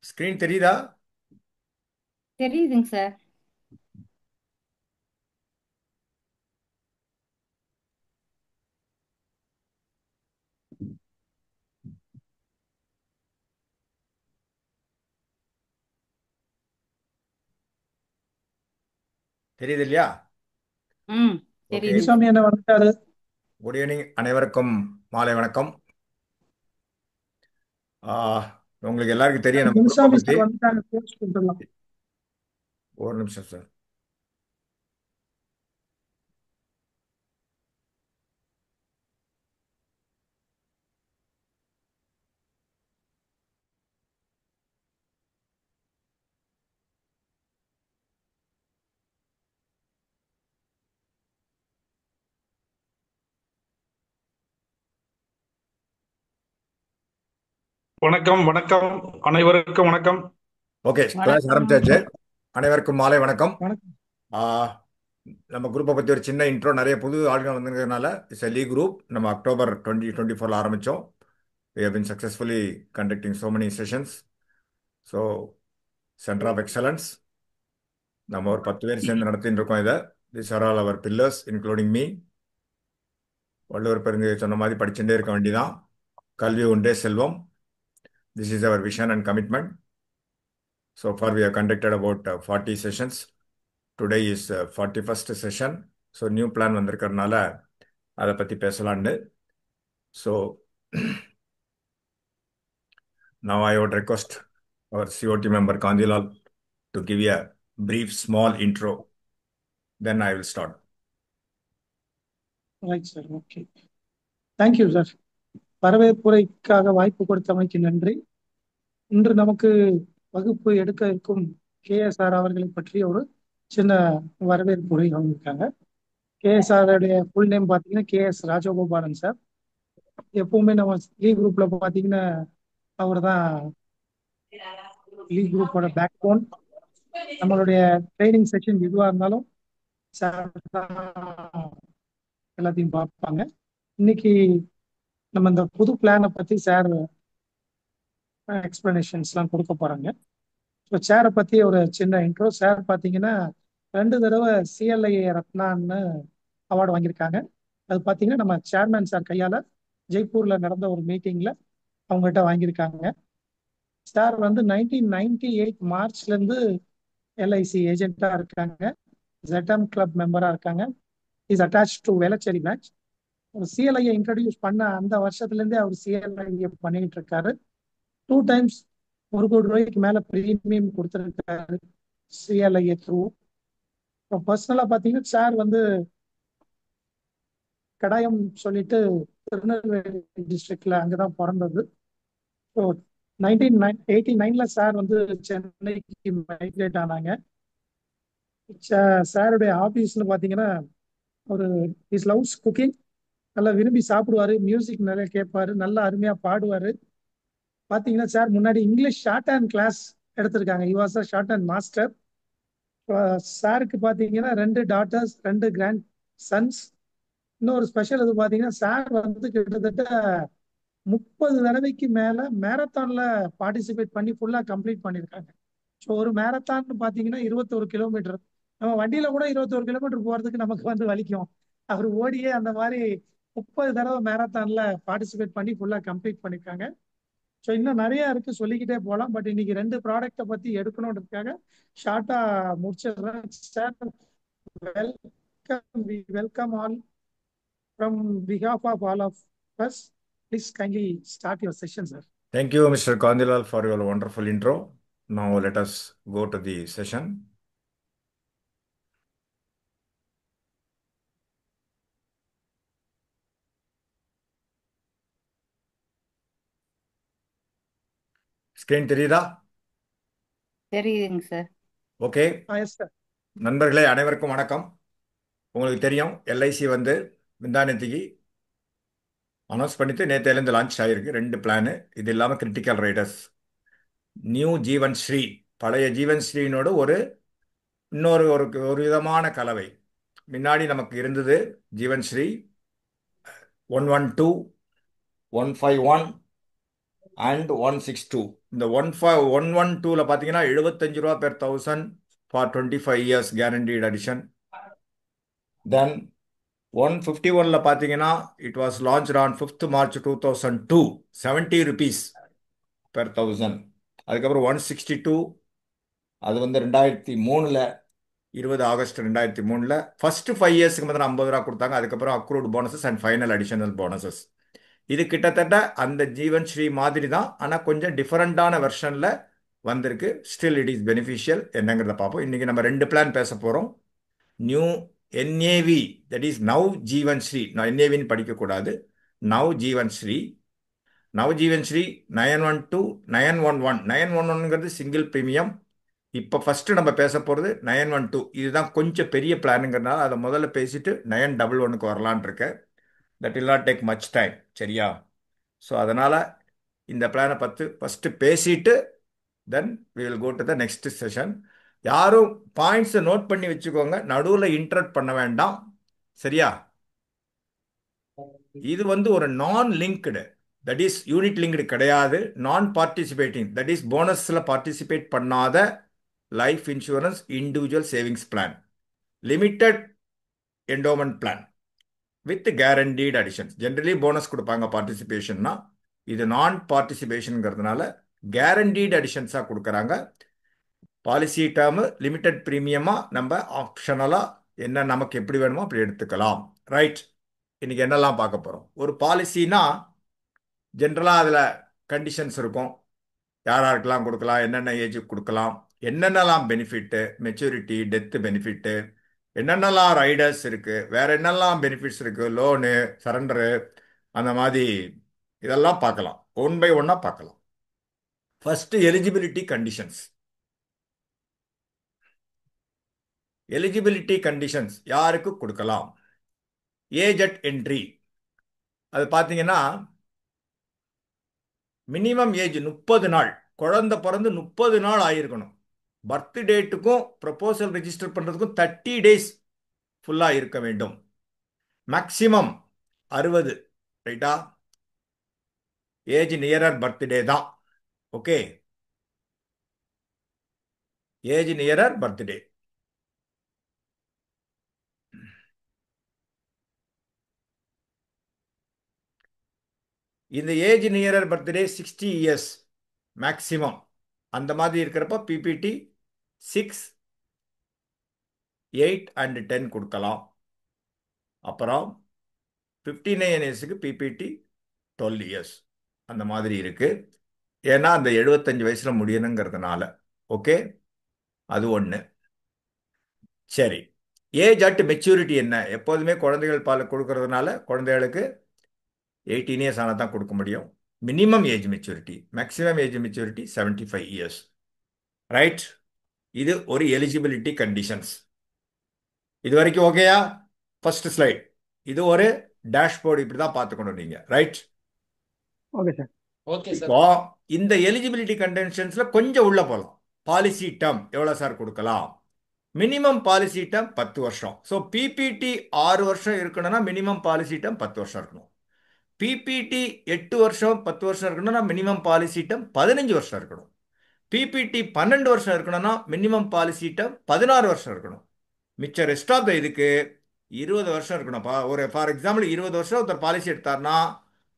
Screen தெரியுதா? தெரியுதுங்க sir. தெரியுது இல்லையா? ம். ஓகே. தெரியுதுங்க முனுசாமி சார். என்ன வந்துட்டாரு. குட் ஈவினிங், அனைவருக்கும் மாலை வணக்கம். ஆஹ், உங்களுக்கு எல்லாருக்கும் தெரியும் நம்ம குரூப்பை முனுசாமி பற்றி. சார் வந்துட்டாங்க, கோச் கொடுத்துடலாம். ஒரு நிமிஷம் சார். வணக்கம் வணக்கம். அனைவருக்கும் வணக்கம். ஓகே, கிளாஸ் வணக்கம். ஆரம்பிச்சாச்சு. அனைவருக்கும் மாலை வணக்கம். வணக்கம். ஆஹ், நம்ம குரூப்பை பற்றி ஒரு சின்ன இன்ட்ரோ. நிறைய புது ஆளுங்க வந்திருக்கிறதுனால இட்ஸ் எ லீ குரூப். நம்ம அக்டோபர் 2024 ஆரம்பித்தோம். we have been successfully conducting so many sessions. So centre of excellence நம்ம ஒரு 10 பேர் சேர்ந்து நடத்திட்டு இருக்கோம் இதை. This are all our pillars including me. Valluvar பெருந்தகை சொன்ன மாதிரி படிச்சுட்டே இருக்க வேண்டியதான். கல்வி ஒன்றே செல்வம். This is our vision and commitment. So far we have conducted about 40 sessions. Today is 41st session. So new plan வந்திருக்கறனால அதை பற்றி பேசலான்னு. So now I would request our COT member Kandilal to give you a brief small intro. Then I will start. Right sir, okay. Thank you sir. வரவேற்புரைக்காக வாய்ப்பு கொடுத்தமைக்கு நன்றி. இன்று நமக்கு வகுப்பு எடுக்க இருக்கும் KSR அவர்களை பற்றி ஒரு சின்ன வரவேற்புரை வழங்கியிருக்காங்க. KSR ஃபுல் நேம் பார்த்தீங்கன்னா KS ராஜகோபாலன் சார். எப்பவுமே நம்ம லீ குரூப்ல பார்த்தீங்கன்னா அவர் தான் லீ குரூப்போட பேக் போன். நம்மளுடைய ட்ரைனிங் செஷன் எதுவாக இருந்தாலும் சார் தான் எல்லாத்தையும் பார்ப்பாங்க. இன்னைக்கு நம்ம இந்த புது பிளானை பத்தி சார் எக்ஸ்பிளனேஷன்ஸ்லாம் கொடுக்க போறாங்க. ஸோ சேரை பத்தி ஒரு சின்ன இன்ட்ரோ. சார் பார்த்தீங்கன்னா 2 தடவை CLIA ரத்னான்னு அவார்டு வாங்கியிருக்காங்க. அது பார்த்தீங்கன்னா நம்ம சேர்மேன் சார் கையால ஜெய்ப்பூர்ல நடந்த ஒரு மீட்டிங்ல அவங்ககிட்ட வாங்கியிருக்காங்க. சார் வந்து 1998 மார்ச்ல இருந்து LIC ஏஜென்ட்டா இருக்காங்க. ZM கிளப் மெம்பரா இருக்காங்க. Is attach to Velachery branch. CLIA introduce பண்ண அந்த வருஷத்துல இருந்தே அவர் CLIA பண்ணிட்டு இருக்காரு. 2 டைம்ஸ் ₹1 கோடி மேல பிரீமியம் கொடுத்துருக்காரு CLIA த்ரூ. இப்போ பர்சனலா பாத்தீங்கன்னா சார் வந்து கடாயம் சொல்லிட்டு திருநெல்வேலி டிஸ்ட்ரிக்ட்ல அங்கதான் பிறந்தது. ஸோ 1989ல சார் வந்து சென்னைக்கு மைக்ரேட் ஆனாங்க. சாருடைய ஆபீஸ்ல பாத்தீங்கன்னா ஒரு இஸ் லவ்ஸ் குக்கிங். நல்லா விரும்பி சாப்பிடுவாரு, மியூசிக் நிறைய கேட்பாரு, நல்லா அருமையா பாடுவாரு. பாத்தீங்கன்னா சார் முன்னாடி இங்கிலீஷ் ஷார்ட் ஹேண்ட் கிளாஸ் எடுத்திருக்காங்க. he was a short hand master. சாருக்கு பாத்தீங்கன்னா 2 டாட்டர்ஸ், 2 கிராண்ட் சன்ஸ். இன்னொரு ஸ்பெஷல் இது பாத்தீங்கன்னா சார் வந்து கிட்டத்தட்ட 30 தடவைக்கு மேல மேரத்தான்ல பார்ட்டிசிபேட் பண்ணி ஃபுல்லா கம்ப்ளீட் பண்ணியிருக்காங்க. ஸோ ஒரு மேரத்தான் பாத்தீங்கன்னா 21 கிலோமீட்டர். நம்ம வண்டியில கூட 21 கிலோமீட்டர் போறதுக்கு நமக்கு வந்து வலிக்கும். அவர் ஓடியே அந்த மாதிரி 30 தடவை மேரத்தான்ல பார்ட்டிசிபேட் பண்ணி ஃபுல்லா கம்ப்ளீட் பண்ணிருக்காங்க. ஸோ இன்னும் நிறைய இருக்கு, சொல்லிக்கிட்டே போகலாம். பட் இன்னைக்கு 2 ப்ராடக்ட்டை பத்தி எடுக்கணுன்றதுக்காக ஷார்ட்டா முடிச்சிடுறேன். Sir, welcome, we welcome all from behalf of all of us. Please kindly start your session sir. Thank you, Mr. Kandilal, for your wonderful intro. Now let us go to the session. Screen தெரியுதா? தெரியுதுங்க sir. Okay. Yes sir. நண்பர்களே, அனைவருக்கும் வணக்கம். உங்களுக்கு தெரியும் LIC வந்து முந்தானேத்திக்கு announce பண்ணிட்டு நேற்றையிலேருந்து launch ஆகிருக்கு 2 பிளானு. இது இல்லாமல் கிரிட்டிக்கல் ரைடர்ஸ், நியூ ஜீவன் ஸ்ரீ, பழைய ஜீவன் ஸ்ரீனோட இன்னொரு ஒரு ஒரு விதமான கலவை. முன்னாடி நமக்கு இருந்தது ஜீவன் ஸ்ரீ 112, 151 அண்ட் 162. இந்த 112ல் பார்த்தீங்கன்னா ரூ. 75 per 1000 for 25 years guaranteed addition. தென் 151ல் பார்த்தீங்கன்னா it was launched on 5th March 2002, ₹70 per 1000. அதுக்கப்புறம் 162 அது வந்து 2003ல் 20 August 2003ல் ஃபர்ஸ்ட் 5 இயர்ஸ்க்கு மாத்திரம் ₹50 கொடுத்தாங்க. அதுக்கப்புறம் accrued bonuses and final additional bonuses. இது கிட்டத்தட்ட அந்த ஜீவன் ஸ்ரீ மாதிரி தான், ஆனால் கொஞ்சம் டிஃபரெண்டான வெர்ஷனில் வந்திருக்கு. Still it is beneficial. என்னங்கிறத பார்ப்போம். இன்னைக்கு நம்ம 2 பிளான் பேச போகிறோம். New NAV, that is now Jeevan Shree. நான் என்ஏவின்னு படிக்கக்கூடாது. நவ் ஜீவன் ஸ்ரீ. நவ் ஜீவன் ஸ்ரீ 912 911. 911ங்கிறது சிங்கிள் ப்ரீமியம். இப்போ ஃபஸ்ட்டு நம்ம பேச போகிறது 912. இதுதான் கொஞ்சம் பெரிய பிளானுங்கிறதுனால அதை முதல்ல பேசிட்டு 911க்கு வரலான் இருக்கேன். That will not take much time. சரியா? ஸோ அதனால் இந்த பிளானை ஃபஸ்ட்டு பேசிட்டு தென் we will go to the next session. யாரும் பாயிண்ட்ஸை நோட் பண்ணி வச்சுக்கோங்க, நடுவில் இன்டரப்ட் பண்ண வேண்டாம். சரியா? இது வந்து ஒரு நான் linked, that is unit linked கிடையாது. நான் பார்ட்டிசிபேட்டிங், தட் இஸ் போனஸில் பார்ட்டிசிபேட் பண்ணாத life insurance individual savings plan, limited endowment plan with guaranteed additions. Generally bonus கொடுப்பாங்க பார்ட்டிசிபேஷன்னா. இது நான் பார்ட்டிசிபேஷனுங்கிறதுனால கேரண்டீட் அடிஷன்ஸாக கொடுக்குறாங்க. பாலிசி டேர்மு லிமிட்டட் ப்ரீமியமாக நம்ம ஆப்ஷனலாக என்ன நமக்கு எப்படி வேணுமோ அப்படி எடுத்துக்கலாம். ரைட். இன்னைக்கு என்னெல்லாம் பார்க்க போகிறோம்? ஒரு பாலிசினா ஜென்ரலாக அதில் கண்டிஷன்ஸ் இருக்கும். யாராருக்கெல்லாம் கொடுக்கலாம், என்னென்ன ஏஜுக்கு கொடுக்கலாம், என்னென்னலாம் பெனிஃபிட்டு, மெச்சூரிட்டி, டெத்து பெனிஃபிட்டு, என்னென்னலாம் ரைடர்ஸ் இருக்குது, வேற என்னெல்லாம் பெனிஃபிட்ஸ் இருக்குது, லோனு, சரண்டரு, அந்த மாதிரி இதெல்லாம் பார்க்கலாம். ஒன் பை ஒன்னாக பார்க்கலாம். First eligibility conditions. Eligibility conditions யாருக்கு கொடுக்கலாம்? ஏஜ் அட் என்ட்ரி, அது பார்த்தீங்கன்னா மினிமம் ஏஜ் 30 நாள். குழந்தை பிறந்து 30 நாள் ஆயிருக்கணும். பர்த் டேட்டுக்கும் ப்ரொபோசல் ரெஜிஸ்டர் பண்ணுறதுக்கும் 30 days ஃபுல்லாக இருக்க வேண்டும். மேக்சிமம் 60. ரைட்டா? ஏஜ் நியரர் பர்த்டே தான். Okay, age nearer birthday. இந்த age nearer birthday 60 years maximum. அந்த மாதிரி இருக்கிறப்ப பிபிடி 6, 8 and 10 கொடுக்கலாம். அப்புறம் 59 yearsக்கு பிபிடி 12 years அந்த மாதிரி இருக்கு. ஏன்னா அந்த 75 வயசுல முடியணுங்கிறதுனால. ஓகே, அது ஒன்று. சரி, ஏஜ் அட் மெச்சூரிட்டி என்ன? எப்போதுமே குழந்தைகள் பால் கொடுக்கறதுனால குழந்தைகளுக்கு 18 years ஆனால் தான் கொடுக்க முடியும். Minimum age maturity, maximum age maturity 75 years. Right. இது ஒரு எலிஜிபிலிட்டி கண்டிஷன்ஸ். இது வரைக்கும் ஓகேயா? First slide. இது ஒரு டேஷ்போர்டு, இப்படி தான் பார்த்துக்கணும் நீங்க. Right. Okay sir. Okay sir. இப்போ இந்த எலிஜிபிலிட்டி கண்டிஷன்ஸ்ல கொஞ்சம் உள்ள போகலாம். பாலிசி டேர்ம் எவ்வளோ சார் கொடுக்கலாம்? மினிமம் பாலிசி டேர்ம் 10 வருஷம். ஸோ பிபிடி 6 வருஷம் இருக்கணும்னா மினிமம் பாலிசி டேர்ம் 10 வருஷம் இருக்கணும். பிபிடி 8 வருஷம் 10 வருஷம் இருக்கணும்னா மினிமம் பாலிசி டேர்ம் 15 வருஷம் இருக்கணும். பிபிடி 12 வருஷம் இருக்கணும்னா மினிமம் பாலிசி டேர்ம் 16 வருஷம் இருக்கணும். மிச்ச ரெஸ்ட் ஆஃப் த இதுக்கு 20 வருஷம் இருக்கணும்ப்பா. ஒரு ஃபார் எக்ஸாம்பிள் 20 வருஷம் ஒருத்தர் பாலிசி எடுத்தார்னா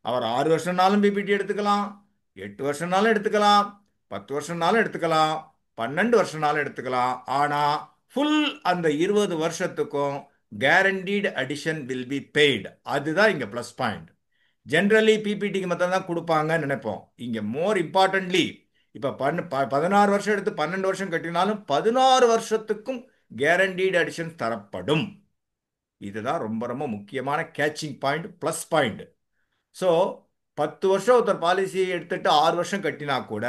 அவர் 6 வருஷம்னாலும் பிபிடி எடுத்துக்கலாம், 8 வருஷம்னாலும் எடுத்துக்கலாம், 10 வருஷம்னாலும் எடுத்துக்கலாம், 12 வருஷம்னாலும் எடுத்துக்கலாம். ஆனால் ஃபுல் அந்த 20 வருஷத்துக்கும் guaranteed addition will be paid. அதுதான் இங்கே ப்ளஸ் பாயிண்ட். ஜென்ரலி பிபிடிக்கு மட்டும் தான் கொடுப்பாங்கன்னு நினைப்போம். இங்கே மோர் இம்பார்ட்டன்ட்லி இப்போ 16 வருஷம் எடுத்து 12 வருஷம் கட்டினாலும் 16 வருஷத்துக்கும் கேரண்டீடு அடிஷன் தரப்படும். இதுதான் ரொம்ப ரொம்ப முக்கியமான catching point, plus point. So 10 வருஷம் ஒருத்தர் பாலிசி எடுத்துட்டு 6 வருஷம் கட்டினா கூட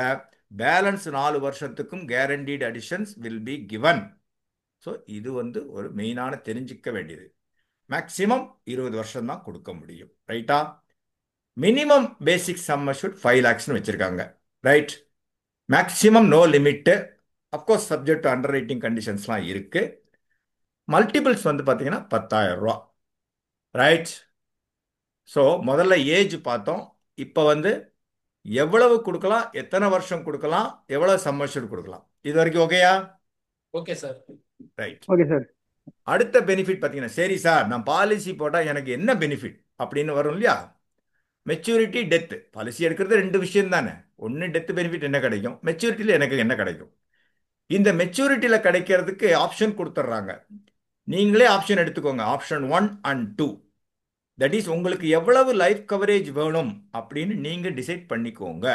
பேலன்ஸ் 4 வருஷத்துக்கும் guaranteed additions will be given. So இது வந்து ஒரு மெயினான தெரிஞ்சிக்க வேண்டியது. மேக்சிமம் 20 வருஷம் தான் கொடுக்க முடியும். ரைட்டா? Minimum basic sum assured 5 lakhs வச்சிருக்காங்க. Right. Maximum no limit. Of course subject to underwriting கண்டிஷன்ஸ்லாம் இருக்கு. மல்டிபிள்ஸ் வந்து பார்த்தீங்கன்னா 10,000 ரூபா. ரைட். ஸோ முதல்ல ஏஜ் பார்த்தோம். இப்போ வந்து எவ்வளவு கொடுக்கலாம், எத்தனை வருஷம் கொடுக்கலாம், எவ்வளவு சம்மர்ஷூட் கொடுக்கலாம். இது வரைக்கும் ஓகேயா? Okay sir. Right. Okay sir. அடுத்த பெனிஃபிட் பார்த்தீங்கன்னா, சரி சார் நான் பாலிசி போட்டால் எனக்கு என்ன பெனிஃபிட் அப்படின்னு வரும் இல்லையா? Maturity, death. பாலிசி எடுக்கிறது ரெண்டு விஷயம் தானே. ஒன்று டெத்து பெனிஃபிட் என்ன கிடைக்கும், மெச்சூரிட்டியில் எனக்கு என்ன கிடைக்கும். இந்த மெச்சூரிட்டியில் கிடைக்கிறதுக்கு ஆப்ஷன் கொடுத்துட்றாங்க. நீங்களே ஆப்ஷன் எடுத்துக்கோங்க, ஆப்ஷன் 1 and 2. தட் இஸ் உங்களுக்கு எவ்வளவு லைஃப் கவரேஜ் வேணும் அப்படின்னு நீங்க டிசைட் பண்ணிக்கோங்க.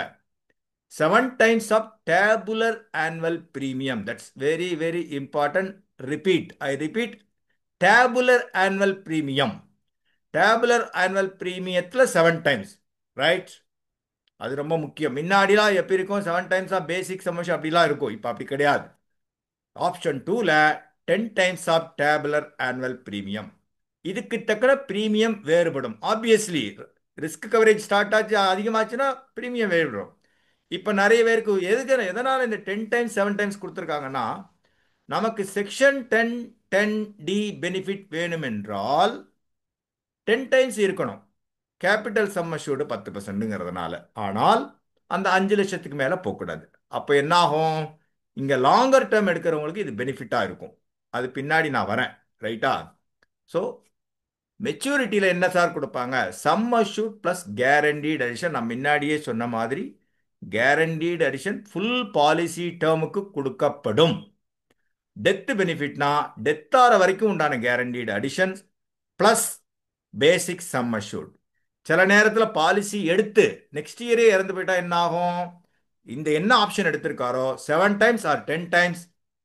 7 times of tabular annual premium. That's very, very important. Repeat. I repeat. Tabular annual premium. Tabular annual premiumத்துல 7 times. Right? அது ரொம்ப முக்கியம். முன்னாடிலாம் எப்படி இருக்கும், 7 times ஆஃப் பேசிக் சம்மர்ஷன் அப்படிலாம் இருக்கும். இப்போ அப்படி கிடையாது. ஆப்ஷன் 2ல 10 times of tabular annual premium. இதுக்கு தக்கன பிரீமியம் வேறுபடும். ஆப்வியஸ்லி ரிஸ்க் கவரேஜ் ஸ்டார்ட் ஆச்சு அதிகமாச்சுன்னா பிரீமியம் வேறுபடும். இப்போ நிறைய பேருக்கு எதனால் இந்த 10 times 7 times கொடுத்துருக்காங்கன்னா, நமக்கு செக்ஷன் 10(10)(d) பெனிஃபிட் வேணுமென்றால் 10 times இருக்கணும். கேபிட்டல் சம் அஷ்யூர்டு 10%ங்கிறதுனால. ஆனால் அந்த 5 லட்சத்துக்கு மேலே போகக்கூடாது. அப்போ என்ன ஆகும், இங்கே லாங்கர் டேர்ம் எடுக்கிறவங்களுக்கு இது பெனிஃபிட்டாக இருக்கும். அது பின்னாடி நான் வரேன். ரைட்டா? ஸோ மெச்சூரிட்டியில் என்ன சார் கொடுப்பாங்க, some assured plus guaranteed addition. நான் முன்னாடியே சொன்ன மாதிரி கேரண்டீட் அடிஷன் ஃபுல் பாலிசி டேர்முக்கு கொடுக்கப்படும். டெத் பெனிஃபிட்னா டெத் ஆகிற வரைக்கும் உண்டான guaranteed addition plus basic sum assured. சில நேரத்தில் பாலிசி எடுத்து நெக்ஸ்ட் இயரே இறந்து போயிட்டா என்ன ஆகும், இந்த என்ன ஆப்ஷன் எடுத்திருக்காரோ 7 times or 10 times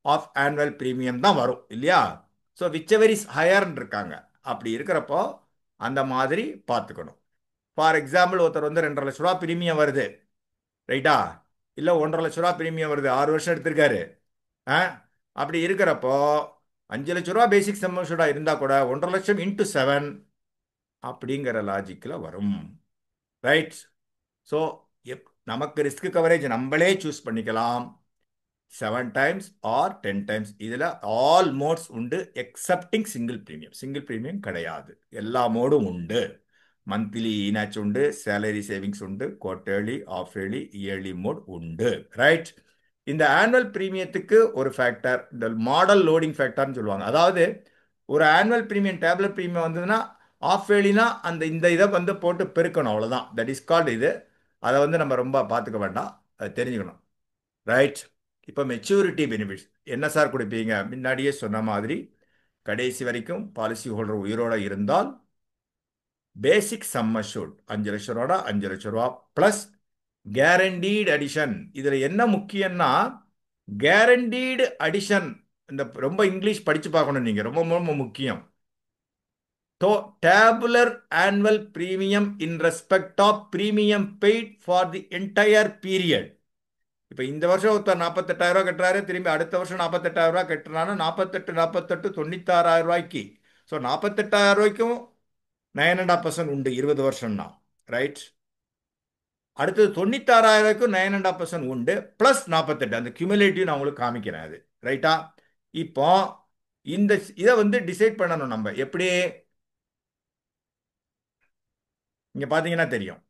of annual premium தான் வரும் இல்லையா? ஸோ விச் எவர் இஸ் ஹையர்ன்னு இருக்காங்க. அப்படி இருக்கிறப்போ அந்த மாதிரி பார்த்துக்கணும். ஃபார் எக்ஸாம்பிள் ஒருத்தர் வந்து 2.5 லட்ச ரூபா பிரீமியம் வருது, ரைட்டா? இல்லை 1.5 லட்ச ரூபா பிரீமியம் வருது, 6 வருஷம் எடுத்திருக்காரு. அப்படி இருக்கிறப்போ 5 லட்ச ரூபா பேசிக் சம் அஷ்யூர்டாக இருந்தால் கூட 1.5 லட்சம் இன்ட்டு 7 அப்படிங்கிற லாஜிக்கில் வரும். ரைட்? ஸோ நமக்கு ரிஸ்க் கவரேஜ் நம்மளே சூஸ் பண்ணிக்கலாம். 7 times ஆர் 10 times. இதில் ஆல் மோட்ஸ் உண்டு excepting single premium. Single premium கிடையாது, எல்லா மோடும் உண்டு. மந்த்லி இனாச் உண்டு, சேலரி சேவிங்ஸ் உண்டு, quarterly, half yearly, yearly mode உண்டு. ரைட்? இந்த ஆனுவல் ப்ரீமியத்துக்கு ஒரு ஃபேக்டர், இந்த மாடல் லோடிங் ஃபேக்டர்னு சொல்லுவாங்க. அதாவது ஒரு ஆனுவல் ப்ரீமியம் டேப்லெட் ப்ரீமியம் வந்ததுன்னா ஆஃப் இயர்லினா இந்த இதை வந்து போட்டு பெருக்கணும், அவ்வளோதான். தட் இஸ் கால்டு இது. அதை வந்து நம்ம ரொம்ப பார்த்துக்க வேண்டாம், அதை தெரிஞ்சுக்கணும். ரைட்? இப்போ மெச்சூரிட்டி பெனிஃபிட்ஸ் என்ன சார் கொடுப்பீங்க, முன்னாடியே சொன்ன மாதிரி கடைசி வரைக்கும் பாலிசி ஹோல்டர் உயிரோட இருந்தால் பேசிக் சம் அஷ்யூர்ட் 5 லட்ச ரூபா 5 லட்ச ரூபா ப்ளஸ் கேரண்டீட் அடிஷன். இதில் என்ன முக்கியம்னா கேரண்டீடு அடிஷன். இந்த ரொம்ப இங்கிலீஷ் படித்து பார்க்கணும் நீங்கள், ரொம்ப ரொம்ப முக்கியம். Tabular annual premium in respect of premium paid for the entire period. இப்போ இந்த வருஷம் ஒருத்தர் 48,000 ரூபா கட்டுறாரு, திரும்பி அடுத்த வருஷம் 48,000 ரூபா கட்டுறானா 48 96,000 ரூபாய்க்கு. ஸோ 48,000 ரூபாய்க்கும் 9.5% உண்டு 20 வருஷம்னா. ரைட்? அடுத்தது 96,000 ரூபாய்க்கும் 9.5% உண்டு ப்ளஸ் 48. அந்த கியூமுலேட்டிவ் நான் உங்களுக்கு காமிக்கிறேன் அது. ரைட்டா? இப்போ இந்த இதை வந்து டிசைட் பண்ணணும் நம்ம எப்படி. இங்க பாத்தீங்கன்னா தெரியும்,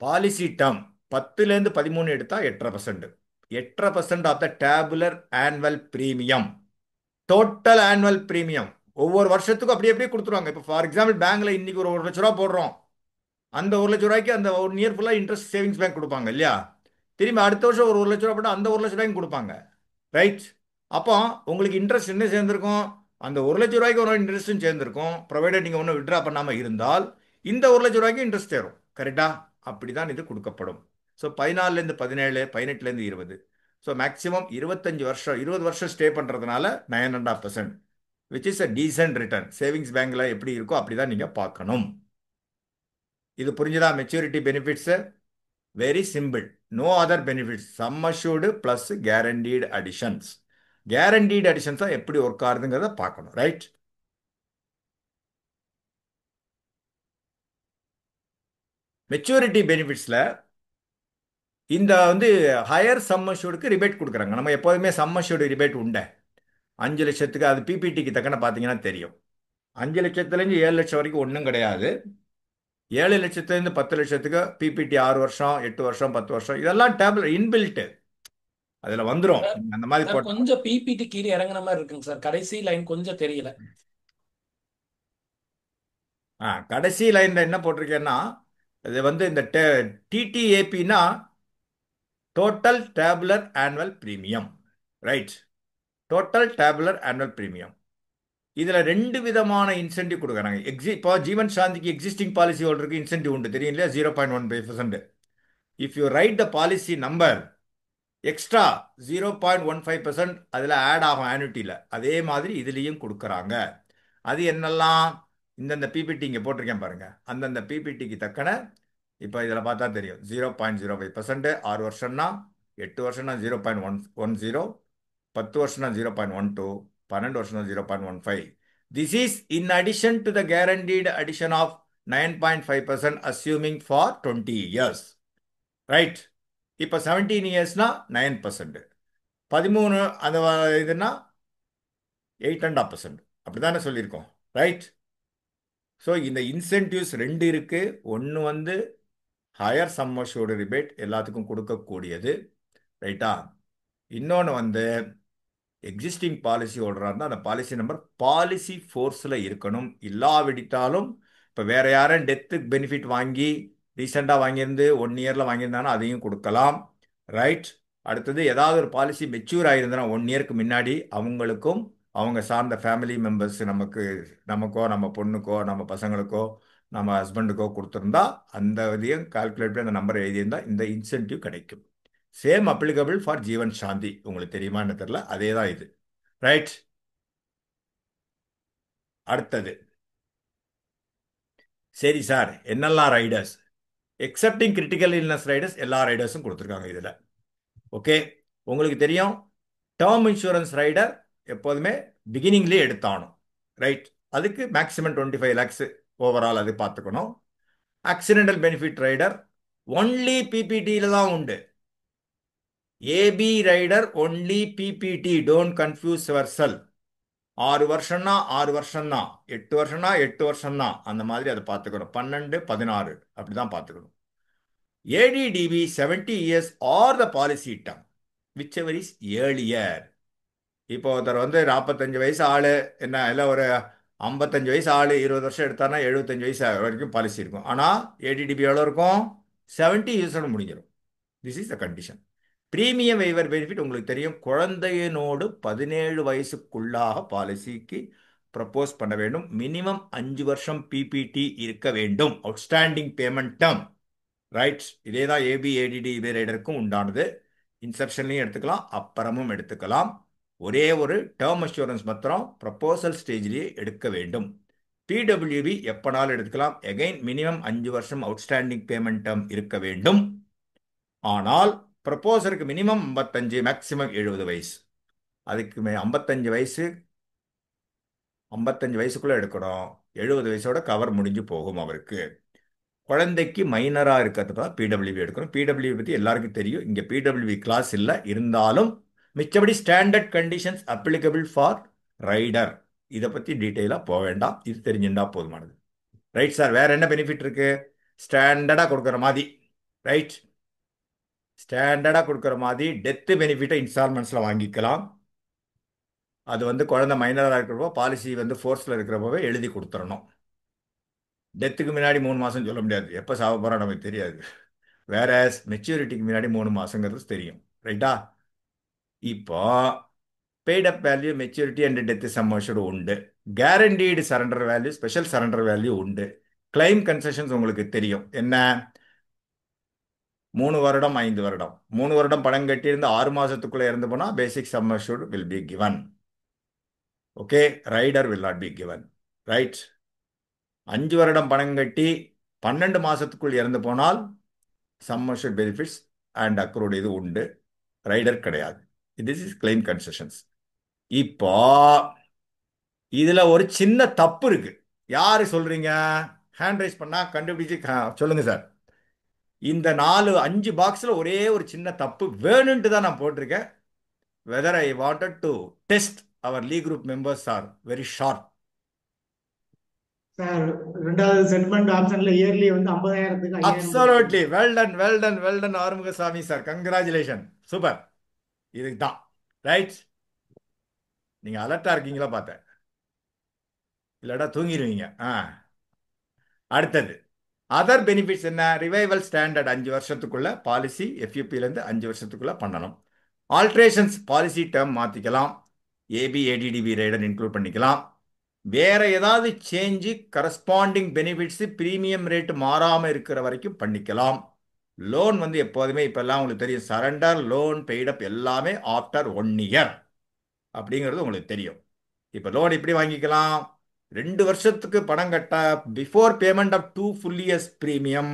பாலிசி டேர்ம் 10லேருந்து 13 எடுத்தா 8.5%. 8.5% of the tabular annual premium. Total annual premium ஒவ்வொரு வருஷத்துக்கும் அப்படியே அப்படியே கொடுத்துருவாங்க. இப்போ ஃபார் எக்ஸாம்பிள் பேங்க்ல இன்னைக்கு ஒரு 1 லட்ச ரூபா போடுறோம், அந்த 1 லட்ச ரூபாய்க்கு அந்த 1 இயர் ஃபுல்லாக இன்ட்ரெஸ்ட் சேவிங்ஸ் பேங்க் கொடுப்பாங்க இல்லையா? திரும்பி அடுத்த வருஷம் ஒரு 1 லட்ச ரூபா போட்டால் அந்த 1 லட்ச ரூபாய்க்கு கொடுப்பாங்க. ரைட்? அப்போ உங்களுக்கு இன்ட்ரெஸ்ட் என்ன சேர்ந்துருக்கும், அந்த 1 லட்ச ரூபாய்க்கு ஒரு இன்ட்ரெஸ்ட்டும் சேர்ந்துருக்கும், ப்ரொவைடட் நீங்கள் ஒன்றும் விட்ரா பண்ணாமல் இருந்தால் இந்த 1 லட்ச ரூபாய்க்கு இன்ட்ரெஸ்ட் சேரும். கரெக்டா? அப்படி தான் இது கொடுக்கப்படும். ஸோ 14லேருந்து 17, 18லேருந்து 20. ஸோ மேக்ஸிமம் 25 வருஷம் 20 வருஷம் ஸ்டே பண்ணுறதுனால 9.5%, which is a decent return. Savings பேங்க்ல எப்படி இருக்கோ அப்படி தான் நீங்கள் பார்க்கணும். இது புரிஞ்சுதா? Maturity benefits very simple, no other benefits. Sum assured plus guaranteed additions. Guaranteed அடிஷன்ஸா எப்படி ஒர்க் ஆகுதுங்கிறத பார்க்கணும். ரைட்? மெச்சூரிட்டி பெனிஃபிட்ஸில் இந்த வந்து ஹையர் சம் அஷ்யூர்டுக்கு ரிபேட் கொடுக்குறாங்க. நம்ம எப்போதுமே சம் அஷ்யூர்டு ரிபேட் உண்டு. 5 லட்சத்துக்கு அது பிபிடிக்கு தக்கன பார்த்தீங்கன்னா தெரியும். 5 லட்சத்துலேருந்து 7 லட்சம் வரைக்கும் ஒன்றும் கிடையாது. 7 லட்சத்துலேருந்து 10 லட்சத்துக்கு பிபிடி 6 வருஷம் 8 வருஷம் 10 வருஷம் இதெல்லாம் டேபிள் இன்பில்ட்டு அதில் வந்துடும். சார் அந்த மாதிரி சார், போட்ட கொஞ்சம் பிபிடி கீழே இறங்குன மாதிரி இருக்குங்க சார். கடைசி லைன் கொஞ்சம் தெரியல. கடைசி லைனில் என்ன போட்டிருக்கேன்னா இது வந்து இந்த டிடிஏபின்னா total tabular annual premium. Right. Total tabular annual premium. இதில் 2 விதமான இன்சென்டிவ் கொடுக்குறாங்க. இப்போ ஜீவன் சாந்திக்கு எக்ஸிஸ்டிங் பாலிசி ஹோல்டருக்கு இன்சென்டிவ் உண்டு தெரியும் இல்லையா, 0.15%. If you write the policy number extra 0.15% அதில் ஆட் ஆகும் ஆனுட்டியில். அதே மாதிரி இதுலேயும் கொடுக்குறாங்க. அது என்னெல்லாம் இந்தந்த பிபிடி இங்கே போட்டிருக்கேன் பாருங்க. அந்தந்த பிபிடிக்கு தக்கன இப்போ இதில் பார்த்தா தெரியும். 0.05%, 6 வருஷம்னா, 8 வருஷம்னா 0.10, 10 வருஷம்னா 0.12, 12 வருஷம்னா 0.15. This is in addition to the guaranteed addition of 9.5% assuming for 20 years. ரைட். இப்போ 17 இயர்ஸ்னா 9%, 13 அந்த இதுனா 8.5%. அப்படி தானே சொல்லியிருக்கோம். ரைட். ஸோ இந்த இன்சென்டிவ்ஸ் 2 இருக்கு. ஒன்று வந்து ஹையர் சம் அஷ்யூர்டு ரிபேட் எல்லாத்துக்கும் கொடுக்கக்கூடியது. ரைட்டா. இன்னொன்று வந்து எக்ஸிஸ்டிங் பாலிசி ஹோல்டராக இருந்தால் அந்த பாலிசி நம்பர் பாலிசி ஃபோர்ஸில் இருக்கணும். இல்லாவிட்டாலும் இப்போ வேற யாரும் டெத்து பெனிஃபிட் வாங்கி ரீசெண்டாக வாங்கியிருந்து 1 இயரில் வாங்கியிருந்தாங்கன்னா அதையும் கொடுக்கலாம். ரைட். அடுத்தது ஏதாவது ஒரு பாலிசி மெச்சூர் ஆகியிருந்தனா 1 இயருக்கு முன்னாடி அவங்களுக்கும் அவங்க சார்ந்த ஃபேமிலி மெம்பர்ஸ் நமக்கோ நம்ம பொண்ணுக்கோ நம்ம பசங்களுக்கோ நம்ம ஹஸ்பண்டுக்கோ கொடுத்துருந்தா அந்த இதையும் கால்குலேட் பண்ணி அந்த நம்பர் எழுதியிருந்தா இந்த இன்சென்டிவ் கிடைக்கும். சேம் அப்ளிகபிள் ஃபார் ஜீவன் சாந்தி. உங்களுக்கு தெரியுமான்னு தெரியல, அதே தான் இது. ரைட். அடுத்தது சரி சார், என்னெல்லாம் Riders accepting critical illness Riders எல்லா ரைடர்ஸும் கொடுத்துருக்காங்க இதில். ஓகே. உங்களுக்கு தெரியும் டேர்ம் இன்சூரன்ஸ் ரைடர் எப்போதுமே பிகினிங்லேயே எடுத்தாகணும். ரைட். அதுக்கு மேக்ஸிமம் 25 lakhs ஓவரால் அது பார்த்துக்கணும். ஆக்சிடென்டல் பெனிஃபிட் ரைடர் ஒன்லி பிபிடியில் தான் உண்டு. AB rider only PPT. Don't confuse yourself. 6 வருஷம்னா 6 வருஷம்தான், 8 வருஷம்னா 8 வருஷம்தான். அந்த மாதிரி அதை பார்த்துக்கணும். 12, 16 அப்படிதான் பார்த்துக்கணும். ADDB 70 years or the policy term whichever is earlier. இப்போ ஒருத்தர் வந்து 45 வயசு ஆள் என்ன இல்லை ஒரு 55 வயசு ஆள் 20 வருஷம் எடுத்தாருன்னா 75 வயசு வரைக்கும் பாலிசி இருக்கும். ஆனால் ஏடிடிபி எவ்வளோ இருக்கும்? 70 இயர்ஸோட முடிஞ்சிடும். This is the condition. Premium waiver benefit உங்களுக்கு தெரியும். குழந்தையினோடு 17 வயசுக்குள்ளாக பாலிசிக்கு ப்ரப்போஸ் பண்ண வேண்டும். மினிமம் 5 வருஷம் பிபிடி இருக்க வேண்டும். Outstanding payment term. ரைட். இதே தான் ஏபிஏடிடி ரைடருக்கும் உண்டானது. இன்செப்ஷன்லையும் எடுத்துக்கலாம், அப்புறமும் எடுத்துக்கலாம். ஒரே ஒரு டேர்ம் அஷூரன்ஸ் மாத்திரம் ப்ரப்போசல் ஸ்டேஜ்லேயே எடுக்க வேண்டும். பிடபிள்யூபி எப்போனாலும் எடுத்துக்கலாம். எகைன் மினிமம் 5 வருஷம் அவுட்ஸ்டாண்டிங் பேமெண்ட் டேர்ம் இருக்க வேண்டும். ஆனால் ப்ரப்போசருக்கு மினிமம் 55, மேக்சிமம் 70 வயசு. அதுக்கு 55 வயசுக்குள்ளே எடுக்கணும். 70 வயசோட கவர் முடிஞ்சு போகும் அவருக்கு. குழந்தைக்கு மைனராக இருக்கிறது தான் பிடபிள்யூபி எடுக்கணும். பிடபிள்யூபி பற்றி எல்லாருக்கும் தெரியும். இங்கே பிடபிள்யூபி கிளாஸ் இல்லை, இருந்தாலும் மிச்சபடி standard conditions applicable for rider. இதை பற்றி டீட்டெயிலாக போக வேண்டாம், இது தெரிஞ்சுட்டா போதுமானது. Right sir. வேற என்ன பெனிஃபிட் இருக்கு? ஸ்டாண்டர்டாக கொடுக்குற மாதிரி. ரைட். ஸ்டாண்டர்டாக கொடுக்குற மாதிரி டெத்து பெனிஃபிட்டை இன்ஸ்டால்மெண்ட்ஸில் வாங்கிக்கலாம். அது வந்து குழந்தை மைனராக இருக்கிறப்போ பாலிசி வந்து ஃபோர்ஸில் இருக்கிறப்பவே எழுதி கொடுத்துடணும். டெத்துக்கு முன்னாடி 3 மாதம் சொல்ல முடியாது, எப்போ சாக போகிறோம் நமக்கு தெரியாது. வேற மெச்சூரிட்டிக்கு முன்னாடி 3 மாதங்கிறது தெரியும். ரைட்டா. இப்போ paid up value, maturity and death sum assured உண்டு. Guaranteed surrender value, special surrender value உண்டு. கிளைம் கன்செஷன்ஸ் உங்களுக்கு தெரியும். என்ன? 3 வருடம் 5 வருடம். 3 வருடம் பணம் கட்டியிருந்து 6 மாதத்துக்குள்ளே இறந்து போனால் basic sum assured will be given. Okay. Rider will not be given. Right. 5 வருடம் பணம் கட்டி 12 மாதத்துக்குள் இறந்து போனால் sum assured benefits and accrued இது உண்டு. ரைடர் கிடையாது. This is claim concessions. இப்போ இதுல ஒரு சின்ன தப்பு இருக்கு. யாரு சொல்றீங்க? ஹேண்ட் ரைஸ் பண்ணா கண்டுபிடிச்சு சொல்லுங்க சார். இந்த 5 பாக்ஸ்ல ஒரே ஒரு சின்ன தப்பு வேணும்ட்டு தான் நான் போட்டிருக்கேன். Whether I wanted to test our Lee group members are very sharp. Sir ரெண்டாவது செட்டில்மெண்ட் ஆப்ஷன்ல இயர்லி வந்து 50,000க்கு 5,000 Absolutely. Well done, well done, well done, Arumugasamy sir. Congratulations. Super. இதுக்கு தான். ரைட்? நீங்க அலர்ட்டா இருக்கீங்களா பார்த்தேன். இல்லடா தூங்கிடுவீங்க. அடுத்தது அதர் பெனிஃபிட்ஸ் என்ன? ரிவைவல் ஸ்டாண்டர்ட் 5 வருஷத்துக்குள்ள பாலிசி எஃப்யூபிலேருந்து 5 வருஷத்துக்குள்ள பண்ணணும். ஆல்ட்ரேஷன்ஸ் பாலிசி டேர்ம் மாற்றிக்கலாம். ஏபி ஏடிடிபி ரைடர் இன்க்ளூட் பண்ணிக்கலாம். வேற ஏதாவது change corresponding benefits premium rate மாறாமல் இருக்கிற வரைக்கும் பண்ணிக்கலாம். லோன் வந்து எப்போதுமே இப்பெல்லாம் உங்களுக்கு தெரியும், சரண்டர் லோன் பெய்டப் எல்லாமே ஆஃப்டர் 1 இயர் அப்படிங்கிறது உங்களுக்கு தெரியும். இப்போ லோன் எப்படி வாங்கிக்கலாம்? 2 வருஷத்துக்கு பணம் கட்ட before payment of 2 full years premium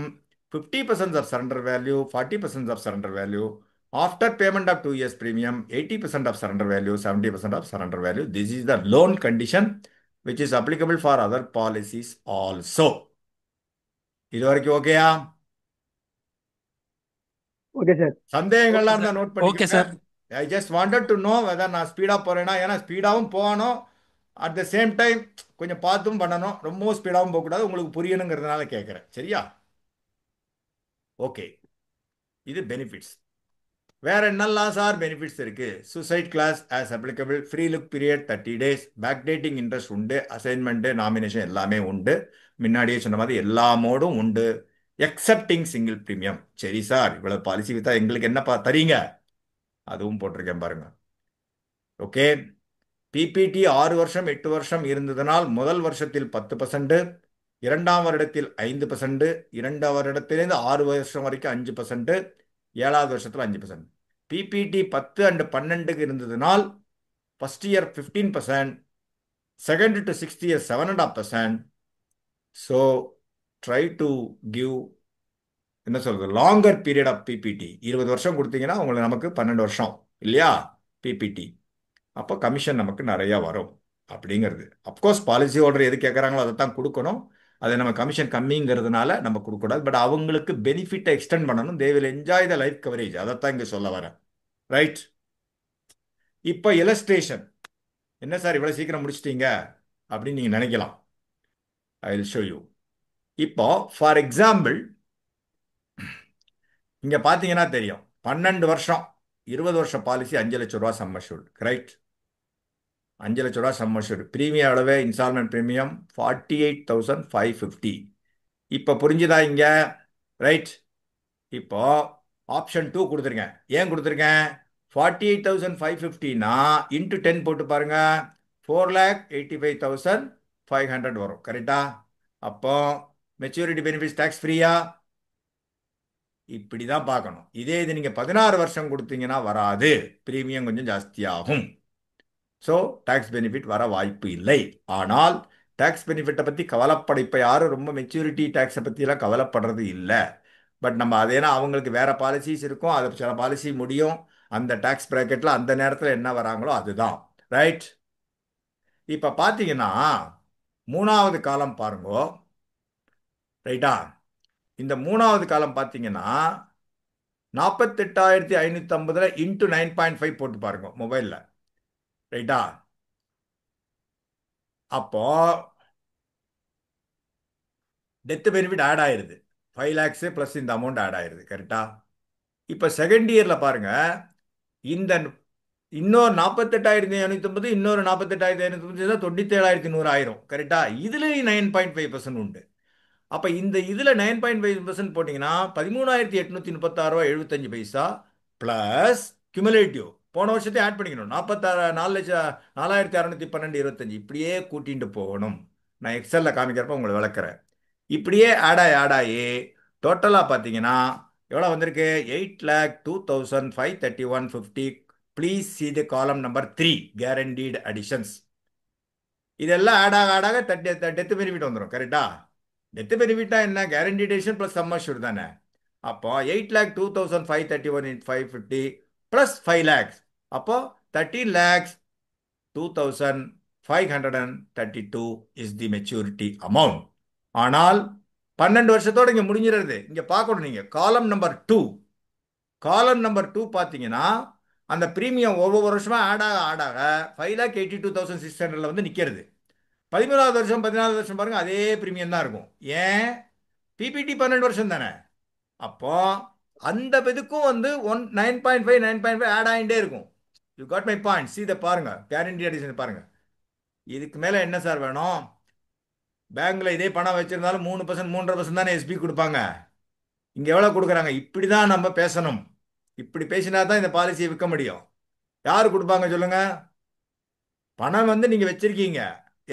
50% of surrender value, 40% of surrender value. After payment of 2 years premium, 80% of surrender value, 70% of surrender value. This is the loan condition which is applicable for other policies also. இது வரைக்கும் ஓகேயா? Okay sir. சந்தேகங்கள்லாம் இருந்தா note okay பண்ணிக்கோங்க. Sir. I just wanted to know whether நான் ஸ்பீடாக போறேன்னா, ஏன்னா ஸ்பீடாகவும் போகணும், அட் த சேம் டைம் கொஞ்சம் பார்த்தும் பண்ணணும், ரொம்பவும் ஸ்பீடாகவும் போகக்கூடாது, உங்களுக்கு புரியணுங்கிறதுனால கேட்குறேன். சரியா? ஓகே, இது பெனிஃபிட்ஸ். வேற என்னெல்லாம் சார் பெனிஃபிட்ஸ் இருக்கு? Suicide clause as applicable, free look period 30 days, back dating interest உண்டு, அசைன்மெண்ட் நாமினேஷன் எல்லாமே உண்டு, முன்னாடியே சொன்ன மாதிரி எல்லா மோடும் உண்டு, எக்ஸப்டிங் சிங்கிள் பிரீமியம். சரி சார், இவ்வளவு பாலிசி வித்தா எங்களுக்கு என்னப்பா தரீங்க? அதுவும் போட்டிருக்கேன் பாருங்க. ஓகே, பிபிடி 6 வருஷம் 8 வருஷம் இருந்ததனால் முதல் வருஷத்தில் 10%, இரண்டாம் வருடத்தில் 5%, இரண்டாம் வருடத்திலிருந்து 6 வருஷம் வரைக்கும் 5%, 7வது வருஷத்தில் 5%. பிபிடி 10 and 12க்கு இருந்ததுனால் first year 15%, second to 6th year 7.5%. So try to give என்ன சொல்றது, லாங்கர் பீரியட் ஆஃப் பிபிடி. 20 வருஷம் கொடுத்தீங்கன்னா உங்களுக்கு நமக்கு 12 வருஷம் இல்லையா பிபிடி. அப்போ கமிஷன் நமக்கு நிறைய வரும் அப்படிங்கிறது. அப்கோர்ஸ் பாலிசி ஹோல்டர் எது கேட்குறாங்களோ அதை தான் கொடுக்கணும். அதை நம்ம கமிஷன் கம்மிங்கிறதுனால நம்ம கொடுக்கக்கூடாது. பட் அவங்களுக்கு பெனிஃபிட்டை எக்ஸ்டெண்ட் பண்ணணும். They will enjoy the life coverage. அதைத்தான் இங்கே சொல்ல வரேன். ரைட்? இப்போ இலஸ்ட்ரேஷன் என்ன சார் இவ்வளோ சீக்கிரம் முடிச்சிட்டீங்க அப்படின்னு நீங்கள் நினைக்கலாம். I will show you. இப்போ ஃபார் எக்ஸாம்பிள் இங்கே பார்த்தீங்கன்னா தெரியும், 12 வருஷம் 20 வருஷம் பாலிசி 5 லட்சம் ரூபா சம் அஷ்யூர்ட். ரைட்? 5 லட்ச ரூபா சம் அஷ்யூர்ட். பிரீமியம் எவ்வளவு? Instalment premium 48,550. இப்போ புரிஞ்சுதா இங்க? ரைட்? இப்போ ஆப்ஷன் 2 கொடுத்துருக்கேன். ஏன் கொடுத்துருக்கேன்? 48,550னா இன்ட்டு 10 போட்டு பாருங்க, 4,85,500 வரும். கரெக்டா? அப்போ மெச்சூரிட்டி பெனிஃபிட்ஸ் டாக்ஸ் ஃப்ரீயா? இப்படி தான் பார்க்கணும். இதே இது நீங்கள் 16 வருஷம் கொடுத்தீங்கன்னா வராது, பிரீமியம் கொஞ்சம் ஜாஸ்தியாகும். ஸோ டேக்ஸ் பெனிஃபிட் வர வாய்ப்பு இல்லை. ஆனால் டேக்ஸ் பெனிஃபிட்டை பற்றி கவலைப்பட இப்போ யாரும் ரொம்ப மெச்சூரிட்டி டேக்ஸை பற்றிலாம் கவலைப்படுறது இல்லை. பட் நம்ம அதேனா அவங்களுக்கு வேற பாலிசிஸ் இருக்கும், அது சில பாலிசி முடியும், அந்த டேக்ஸ் ப்ராக்கெட்டில் அந்த நேரத்தில் என்ன வராங்களோ அதுதான். ரைட்? இப்போ பார்த்தீங்கன்னா 3வது காலம் பாருங்கோ. ரைட்டா? இந்த 3வது காலம் பார்த்தீங்கன்னா 48,550 இன்ட்டு 9.5 போட்டு பாருங்க மொபைலில். ரைட்டா? அப்போ டெத் பெனிஃபிட் ஆட் ஆயிருது. 5 lakhs ப்ளஸ் இந்த அமௌண்ட் ஆட் ஆயிருது. கரெக்டா? இப்போ செகண்ட் இயரில் பாருங்க, இந்த இன்னொரு 48,550, இன்னொரு 48,550, 97,100 ஆயிரும். கரெக்டா? இதுலேயும் 9.5% உண்டு. அப்போ இந்த இதில் 9.5% போட்டிங்கன்னா 13,836.75 ப்ளஸ் கியூமுலேட்டிவ் போன வருஷத்தை ஆட் பண்ணிக்கணும். 4,612 இப்படியே கூட்டிட்டு போகணும். நான் எக்ஸலில் காமிக்கிறப்ப உங்களை விளக்குறேன். இப்படியே ஆட் ஆகி டோட்டலாக பார்த்தீங்கன்னா எவ்வளோ வந்திருக்கு? 8,02,531.50. ப்ளீஸ் சி தி காலம் நம்பர் 3 கேரண்டீட் அடிஷன்ஸ். இதெல்லாம் ஆட் ஆக டெத் பெனிஃபிட் வந்துடும். கரெக்டா? டெத் பெனிஃபிட்டா என்ன? Guaranteed addition plus some assured தானே. அப்போ 8,02,531.50 ப்ளஸ் 5 lakhs, அப்போ 13,02,532 இஸ் தி மெச்சூரிட்டி அமௌண்ட். ஆனால் 12 வருஷத்தோடு இங்கே முடிஞ்சிருது. இங்கே பார்க்கணும் நீங்கள் காலம் நம்பர் 2. காலம் நம்பர் 2 பார்த்தீங்கன்னா அந்த ப்ரீமியம் ஒவ்வொரு வருஷமா ஆட் ஆக 5,82,600 வந்து நிற்கிறது. 13வது வருஷம் 14வது வருஷம் பாருங்க அதே ப்ரீமியம் தான் இருக்கும். ஏன்? பிபிடி 12 வருஷம் தானே. அப்போ அந்த இதுக்கும் வந்து 9.5 9.5 ஆட் ஆகிட்டே இருக்கும். You got my point. See பாருங்க, கேரண்டி அடிஷன் பாருங்க. இதுக்கு மேல என்ன சார் வேணும்? பேங்க்ல இதே பணம் வச்சிருந்தாலும் 3% 3.5% தானே எஸ்பி கொடுப்பாங்க. இங்க எவ்வளவு கொடுக்குறாங்க? இப்படிதான் நம்ம பேசணும். இப்படி பேசினா தான் இந்த பாலிசியை விற்க முடியும். யாரு கொடுப்பாங்க சொல்லுங்க? பணம் வந்து நீங்க வச்சிருக்கீங்க.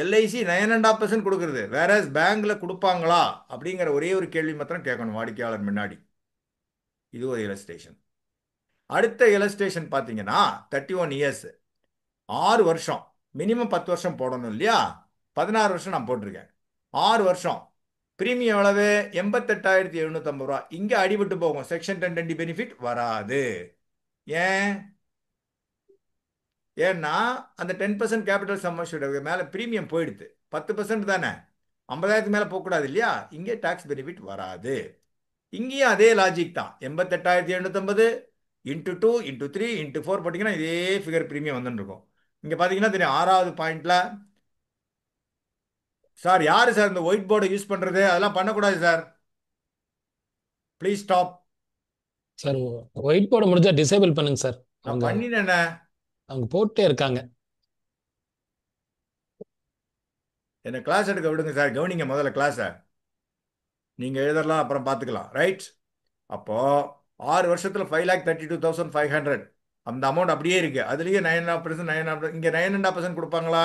எல்ஐசி 9.5% கொடுக்குறது. வேற பேங்க்ல கொடுப்பாங்களா அப்படிங்கிற ஒரே ஒரு கேள்வி மாத்திரம் கேட்கணும் வாடிக்கையாளர் முன்னாடி. இது ஒரு இலஸ்ட்ரேஷன். அடுத்த இலஸ்ட்ரேஷன் பார்த்தீங்கன்னா 31 இயர்ஸ், 6 வருஷம், மினிமம் 10 வருஷம் போடணும் இல்லையா? 16 வருஷம் நான் போட்டிருக்கேன். 6 வருஷம் பிரீமியம் எவ்வளவு? 88,750 ரூபா. இங்க அடிபட்டு போகும். செக்ஷன் 1020 பெனிஃபிட் வராது. ஏன்? ஏன்னா அந்த 10% கேபிட்டல் சம்மர்ஷூட் மேல பிரீமியம் போயிடுது. 10% தானே, 50,000 மேல போகக்கூடாது இல்லையா? இங்கே டாக்ஸ் பெனிஃபிட் வராது. இங்கேயும் அதே லாஜிக் தான். 88,750 இன்ட்டு 2 இன்ட்டு 3 இன்ட்டு 4 போட்டிங்கன்னா இதே ஃபிகர் பிரீமியம் வந்துட்டு இருக்கும். இங்கே பார்த்தீங்கன்னா தெரியும் 6வது பாயிண்ட்ல. சார் யாரு சார் இந்த ஒயிட் போர்டை யூஸ் பண்றது? அதெல்லாம் பண்ணக்கூடாது sir. Please stop. Sir white board முடிஞ்சா டிசேபிள் பண்ணுங்க சார். நான் அவங்க பண்ணினேண்ணே. அவங்க போட்டே இருக்காங்க. என்ன கிளாஸ் எடுக்க விடுங்க சார். கவனிங்க முதல்ல கிளாஸை. நீங்க எழுதலாம், அப்புறம் பார்த்துக்கலாம். ரைட்? அப்போ 6 வருஷத்துல 5,32,500 அந்த அமௌண்ட் அப்படியே இருக்கு. அதுலயே 9.5% 9.5%. இங்க 9.5% கொடுப்பாங்களா?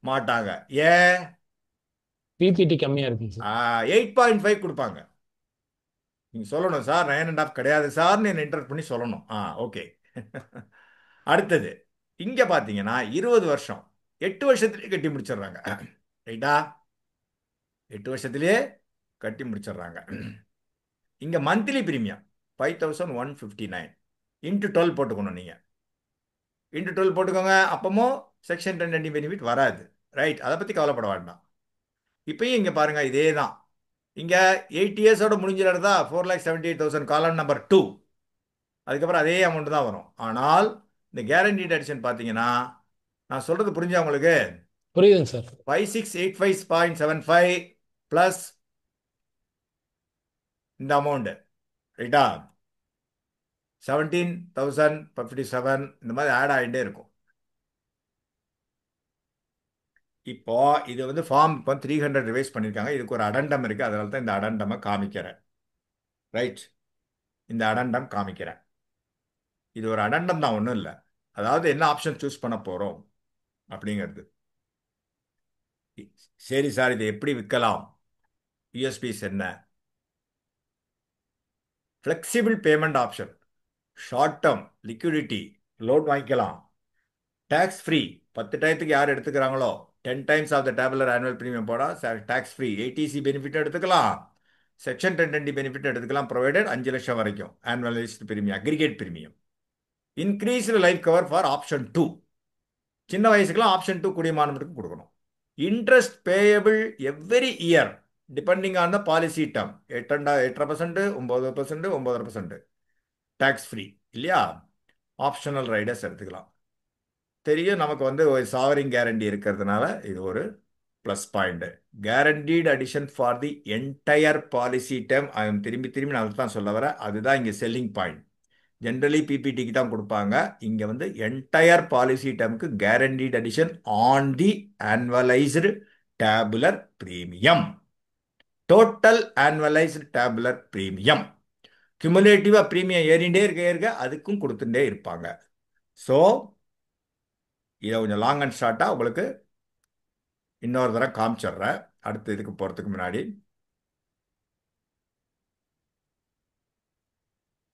மாட்டாங்க. ஏன்? பிபிடி கம்மியா இருக்குங்க சார். 8.5 கொடுப்பாங்க. நீங்க சொல்லணும் சார் 9.5 கிடையாது சார்னு என்ன இன்டர் பண்ணி சொல்லணும். ஓகே. அடுத்தது இங்க பாத்தீங்கன்னா 20 வருஷம், 8 வருஷத்துலயே கட்டி முடிச்சிடுறாங்க. ரைட்டா? 8 வருஷத்திலேயே கட்டி முடிச்சிடுறாங்க. இங்க மந்த்லி பிரீமியம் 5,159 இன்ட்டு 12 போட்டுக்கணும். நீங்க இன்ட்டு 12 போட்டுக்கோங்க. அப்பமும் செக்ஷன் 1020 பெனிஃபிட் வராது. ரைட்? அதை பத்தி கவலைப்பட வேண்டாம். இப்பயும் இங்க பாருங்க இதே தான். இங்க 8 இயர்ஸோட முடிஞ்சிடறதா 4,78,000 காலம் நம்பர் 2. அதுக்கப்புறம் அதே அமௌண்ட் தான் வரும். ஆனால் இந்த கேரண்டீட் அடிஷன் பார்த்தீங்கன்னா, நான் சொல்றது புரிஞ்சா உங்களுக்கு? புரியுதுங்க சார். 5685.75 பிளஸ் இந்த அமௌண்ட். ரைட்டா? 17,057 இந்த மாதிரி ஆட் ஆகிட்டே இருக்கும். இப்போ இது வந்து ஃபார்ம் இப்போ 300 ரிவைஸ் பண்ணியிருக்காங்க. இதுக்கு ஒரு அடண்டம் இருக்கு. அதனால தான் இந்த அடண்டமை காமிக்கிறேன். ரைட்? இந்த அடண்டம் காமிக்கிறேன். இது ஒரு அடண்டம் தான், ஒன்றும் இல்லை. அதாவது என்ன ஆப்ஷன் சூஸ் பண்ண போறோம் அப்படிங்கிறது. சரி சார், இதை எப்படி விற்கலாம்? யூஎஸ்பிஸ் என்ன? Flexible payment option, short term liquidity, loan வாங்கிக்கலாம், டேக்ஸ் ஃப்ரீ. 10 டயத்துக்கு யார் எடுத்துக்கிறாங்களோ 10 times of the tabular annual premium போட டேக்ஸ் ஃப்ரீ. ஏடிசி பெனிஃபிட் எடுத்துக்கலாம், செக்ஷன் 1020 பெனிஃபிட் எடுத்துக்கலாம், ப்ரொவைடட் 5 லட்சம் வரைக்கும் annualised premium, aggregate premium. Increased life cover for option 2. சின்ன வயசுக்குலாம் ஆப்ஷன் 2 குடிமானத்துக்கு கொடுக்கணும். Interest payable every year depending on the policy term. 8.5%, 9%, 9.5% tax free இல்லையா? ஆப்ஷனல் ரைடர்ஸ் எடுத்துக்கலாம். தெரியும் நமக்கு வந்து ஒரு சாவரிங் கேரண்டி இருக்கிறதுனால இது ஒரு plus point. Guaranteed addition for the entire policy term. திரும்பி திரும்பி நான் தான் சொல்ல வரேன். அதுதான் இங்கே செல்லிங் பாயிண்ட். ஜென்ரலி பிபிடிக்கு தான் கொடுப்பாங்க. இங்க வந்து என்டையர் பாலிசி டேர்முக்கு guaranteed addition on the annualised tabular premium. Total annualised tabular premium. கியூமுலேட்டிவா பிரீமியம் ஏறிண்டே இருக்க அதுக்கும் கொடுத்துட்டே இருப்பாங்க. ஸோ இதை கொஞ்சம் லாங் அண்ட் ஷார்ட்டாக உங்களுக்கு இன்னொரு தடவை காமிச்சிடுறேன் அடுத்த இதுக்கு போகிறதுக்கு முன்னாடி.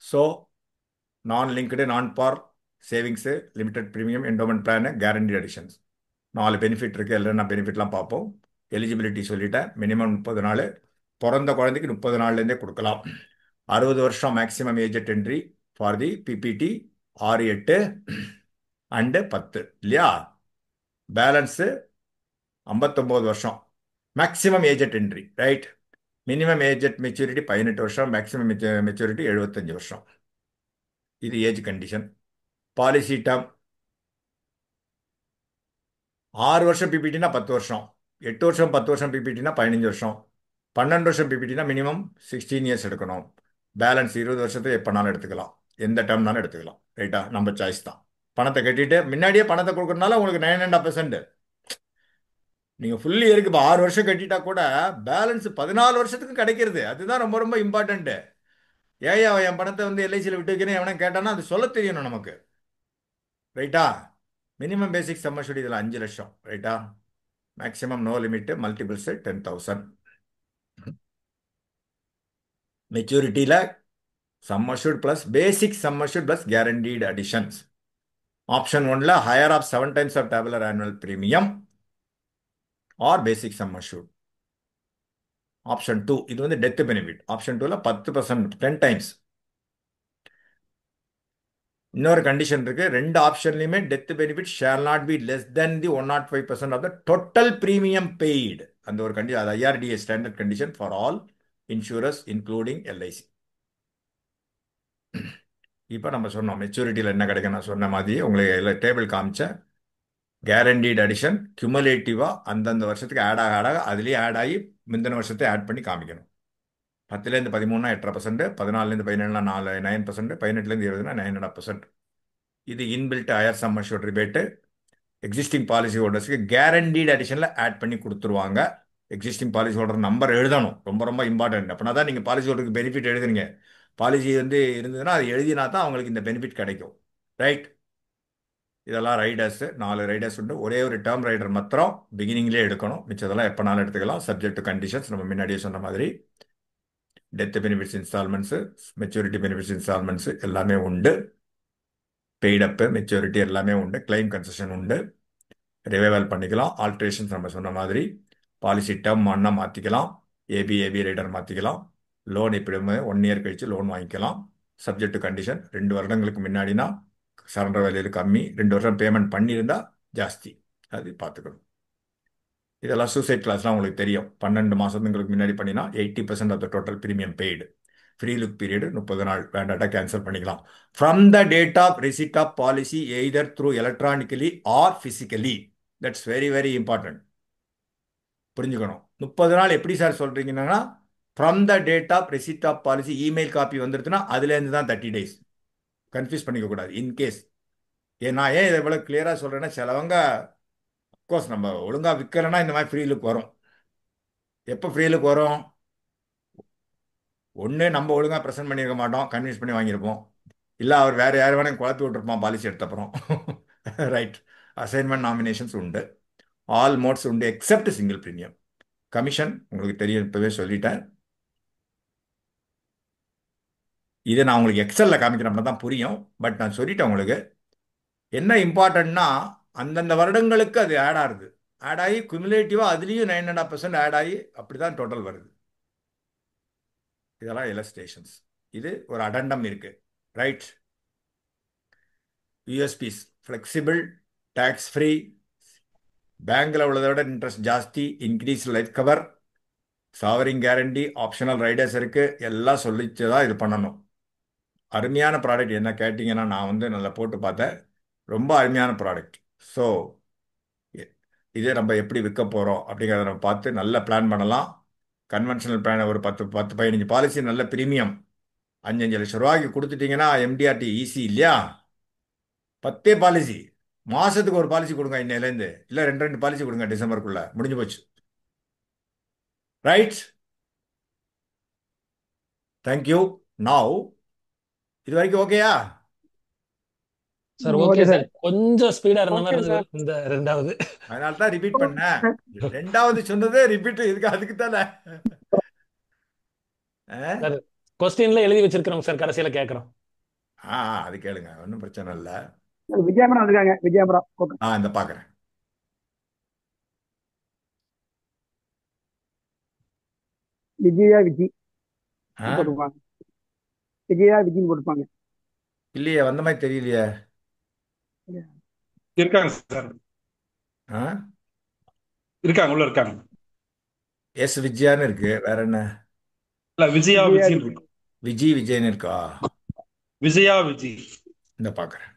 So non linked, non par, savings, limited premium, endowment plan, guaranteed additions, 4 benefit இருக்குது. எல்லாம் நான் பெனிஃபிட்லாம் பார்ப்போம். எலிஜிபிலிட்டி சொல்லிட்டேன். மினிமம் 30 நாள், பிறந்த குழந்தைக்கு 30 நாள்லேருந்தே கொடுக்கலாம். 60 வருஷம் maximum age at entry for the PPT. 6, 8 and 10 இல்லையா? பேலன்ஸு 59 வருஷம் maximum age at entry. Right? Minimum age at maturity 18 வருஷம், மேக்ஸிமம் மெச்சூரிட்டி 75 வருஷம். இது ஏஜ் கண்டிஷன். பாலிசி டேர்ம் 6 வருஷம் பிபிடினா 10 வருஷம், 8 வருஷம் 10 வருஷம் பிபிடினா 15 வருஷம், 12 வருஷம் பிபிடினா மினிமம் 16 இயர்ஸ் எடுக்கணும். பேலன்ஸ் 20 வருஷத்தை எப்போனாலும் எடுத்துக்கலாம், எந்த டேர்ம்னாலும் எடுத்துக்கலாம். ரைட்டா? நம்ம சாய்ஸ் தான். பணத்தை கட்டிட்டு முன்னாடியே பணத்தை கொடுக்கறதுனால உங்களுக்கு 9.5%. நீங்கள் ஃபுல் இயருக்கு இப்போ 6 வருஷம் கட்டிட்டா கூட பேலன்ஸ் 14 வருஷத்துக்கு கிடைக்கிறது. அதுதான் ரொம்ப ரொம்ப இம்பார்ட்டண்ட்டு. ஏன் அவன் என் பணத்தை வந்து எல்ஐசியில் விட்டு வைக்கிறேன் எவனா கேட்டானா அது சொல்ல தெரியணும் நமக்கு. ரைட்டா? மினிமம் பேசிக் சம் அஷ்யூர்ட் இதில் 5 லட்சம். ரைட்டா? Maximum no limit, multiples 10,000. மெச்சூரிட்டியில் sum assured plus basic sum assured plus guaranteed additions. Option 1ல higher of 7 times of tabular annual premium or basic sum assured. Option 2 இது வந்து டெத் பெனிஃபிட். ஆப்ஷன் 2ல 10%, 10 times. இன்னொரு condition இருக்கு, ரெண்டு ஆப்ஷன்லையுமே death benefit shall not be less than the 105% of the total premium paid. அந்த ஒரு கண்டிஷன், அது IRDA standard condition for all insurers including LIC. இப்போ நம்ம சொன்னோம் மெச்சூரிட்டியில் என்ன கிடைக்கும். நான் சொன்ன மாதிரி உங்களுக்கு டேபிள் காமிச்ச கேரண்டீட் அடிஷன் கியூமுலேட்டிவாக அந்தந்த வருஷத்துக்கு ஆட் ஆக அதுலேயே ஆட் ஆகி முந்தின வருஷத்தை ஆட் பண்ணி காமிக்கணும். 10லேருந்து 13 8%, 14லேருந்து 17 9%, 18லேருந்து 20 9.5%. இது inbuilt higher sum assured rebate existing policy ஹோல்டர்ஸ்க்கு கேரண்டீட் அடிஷனில் ஆட் பண்ணி கொடுத்துருவாங்க. எக்ஸிஸ்டிங் பாலிசி ஹோல்டர் நம்பர் எழுதணும், ரொம்ப ரொம்ப இம்பார்ட்டன்ட். அப்படின்னா தான் நீங்கள் பாலிசி ஹோல்டருக்கு பெனிஃபிட் எழுதுறீங்க. பாலிசி வந்து இருந்ததுன்னா அது எழுதினா தான் அவங்களுக்கு இந்த பெனிஃபிட் கிடைக்கும். ரைட்? இதெல்லாம் ரைடர்ஸ் 4 ரைடர்ஸ் உண்டு. ஒரே ஒரு டேர்ம் ரைடர் மாத்திரம் பிகினிங்லேயே எடுக்கணும், மிச்சதெல்லாம் எப்போனாலும் எடுத்துக்கலாம் சப்ஜெக்ட் டு கண்டிஷன்ஸ். நம்ம முன்னாடியே சொன்ன மாதிரி டெத் பெனிஃபிட்ஸ் இன்ஸ்டால்மெண்ட்ஸு, மெச்சூரிட்டி பெனிஃபிட்ஸ் இன்ஸ்டால்மெண்ட்ஸு எல்லாமே உண்டு. பெய்டப்பு மெச்சூரிட்டி எல்லாமே உண்டு. கிளைம் கன்செஷன் உண்டு. ரிவைவல் பண்ணிக்கலாம். ஆல்ட்ரேஷன்ஸ் நம்ம சொன்ன மாதிரி பாலிசி டேர்ம் ஒன்னா மாற்றிக்கலாம், ஏபி ரைடர் மாற்றிக்கலாம். லோன் இப்படி 1 இயர் கழிச்சு லோன் வாங்கிக்கலாம் சப்ஜெக்ட் டு கண்டிஷன். 2 வருடங்களுக்கு முன்னாடினா சரண்டர் வேல்யூ கம்மி, 2 வருஷம் பேமெண்ட் பண்ணியிருந்தா ஜாஸ்தி. அது பார்த்துக்கணும். இதெல்லாம் சூசைட் கிளாஸ்லாம் உங்களுக்கு தெரியும். 12 மாதங்களுக்கு முன்னாடி பண்ணினா 80% of the total premium paid. Free look period 30 நாள், வேண்டாட்டா கேன்சல் பண்ணிக்கலாம். From the date of receipt of policy either through electronically or physically. That's very very important. புரிஞ்சுக்கணும். 30 நாள் எப்படி சார் சொல்றீங்கன்னா, from the date of receipt of policy email copy வந்துருச்சுன்னா அதுலேருந்து தான் 30 days. கன்ஃபியூஸ் பண்ணிக்க கூடாது. இன்கேஸ் நான் ஏன் இதை இவ்வளோ கிளியராக சொல்கிறேன்னா, சிலவங்க அப்கோர்ஸ் நம்ம ஒழுங்காக விற்கலைன்னா இந்த மாதிரி ஃப்ரீ லுக் வரும். எப்போ ஃப்ரீ லுக் வரும்? ஒன்று நம்ம ஒழுங்காக ப்ரெசென்ட் பண்ணியிருக்க மாட்டோம், கன்வின்ஸ் பண்ணி வாங்கியிருப்போம். இல்லை அவர் வேறு யார் வேணால் குழப்பி விட்டுருப்பான் பாலிசி எடுத்தப்புறம். ரைட்? அசைன்மெண்ட் நாமினேஷன்ஸ் உண்டு, ஆல் மோட்ஸ் உண்டு எக்ஸப்ட் சிங்கிள் ப்ரீமியம். கமிஷன் உங்களுக்கு தெரியும், இப்போவே சொல்லிட்டேன். இதை நான் உங்களுக்கு எக்ஸலில் காமிக்கிறேன் தான் புரியும், பட் நான் சொல்லிட்டேன் உங்களுக்கு. என்ன இம்பார்ட்டன்ட்னா, அந்தந்த வருடங்களுக்கு அது ஆட் ஆகுது, ஆட் ஆகி குமுலேட்டிவாக அதுலேயும் 9.5% ஆட் ஆகி அப்படி தான் டோட்டல் வருது. இதெல்லாம் இல்லஸ்ட்ரேஷன்ஸ். இது ஒரு அடண்டம் இருக்கு. Right? USPs flexible, tax free, பேங்க்ல உள்ளதை விட இன்ட்ரெஸ்ட் ஜாஸ்தி, increase life cover, sovereign guarantee, optional riders இருக்கு. எல்லாம் சொல்லிச்சு தான் இது பண்ணணும். அருமையான ப்ராடக்ட். என்ன கேட்டிங்கன்னா, நான் வந்து நல்லா போட்டு பார்த்தேன், ரொம்ப அருமையான ப்ராடக்ட். ஸோ இதே நம்ம எப்படி விற்க போகிறோம் அப்படிங்கிறத நம்ம பார்த்து நல்ல பிளான் பண்ணலாம். கன்வென்ஷனல் பிளான் ஒரு 10-15 பாலிசி நல்ல ப்ரீமியம் 5-5 லட்சம் ரூபாய்க்கு கொடுத்துட்டீங்கன்னா எம்டிஆர்டி ஈஸி இல்லையா? 10 பாலிசி, மாதத்துக்கு ஒரு பாலிசி கொடுங்க இன்னையிலேருந்து, இல்லை 2 பாலிசி கொடுங்க டிசம்பருக்குள்ள, முடிஞ்சு போச்சு. ரைட்? தேங்க்யூ. நவ் இது வரைக்கும் ஓகேயா? Sir okay okay sir, sir. கொஞ்சம் ஸ்பீடா இருந்த மாதிரி ஓகே இருந்தது சார். இந்த ரெண்டாவது. அதனால தான் ரிப்பீட் பண்ணேன். 2வது சொன்னதே ரிப்பீட் இதுக்கு, அதுக்கு தானே. சார் கொஸ்டின்ல எழுதி வச்சிருக்கிறோம் சார், கடைசியில கேட்கறோம். அது கேளுங்க, ஒன்றும் பிரச்சனை இல்லை. விஜயபுரம் வந்திருக்காங்க. விஜயபுரம் ஓகே. இந்த பார்க்குறேன். விஜயா விஜி ஆ போட்டுருப்பாங்க. விஜயா விஜின்னு போட்டுருப்பாங்க. இல்லையே, வந்த மாதிரி தெரியலையே. இருக்காங்க சார், ஆ இருக்காங்க, உள்ள இருக்காங்க. எஸ் விஜயான்னு இருக்கு, வேற என்ன? இல்ல, விஜயா விஜயா விஜின்னு விஜி. இருக்கு. விஜி விஜயன்னு இருக்கா? விஜயா விஜி. இந்த பார்க்குறேன்.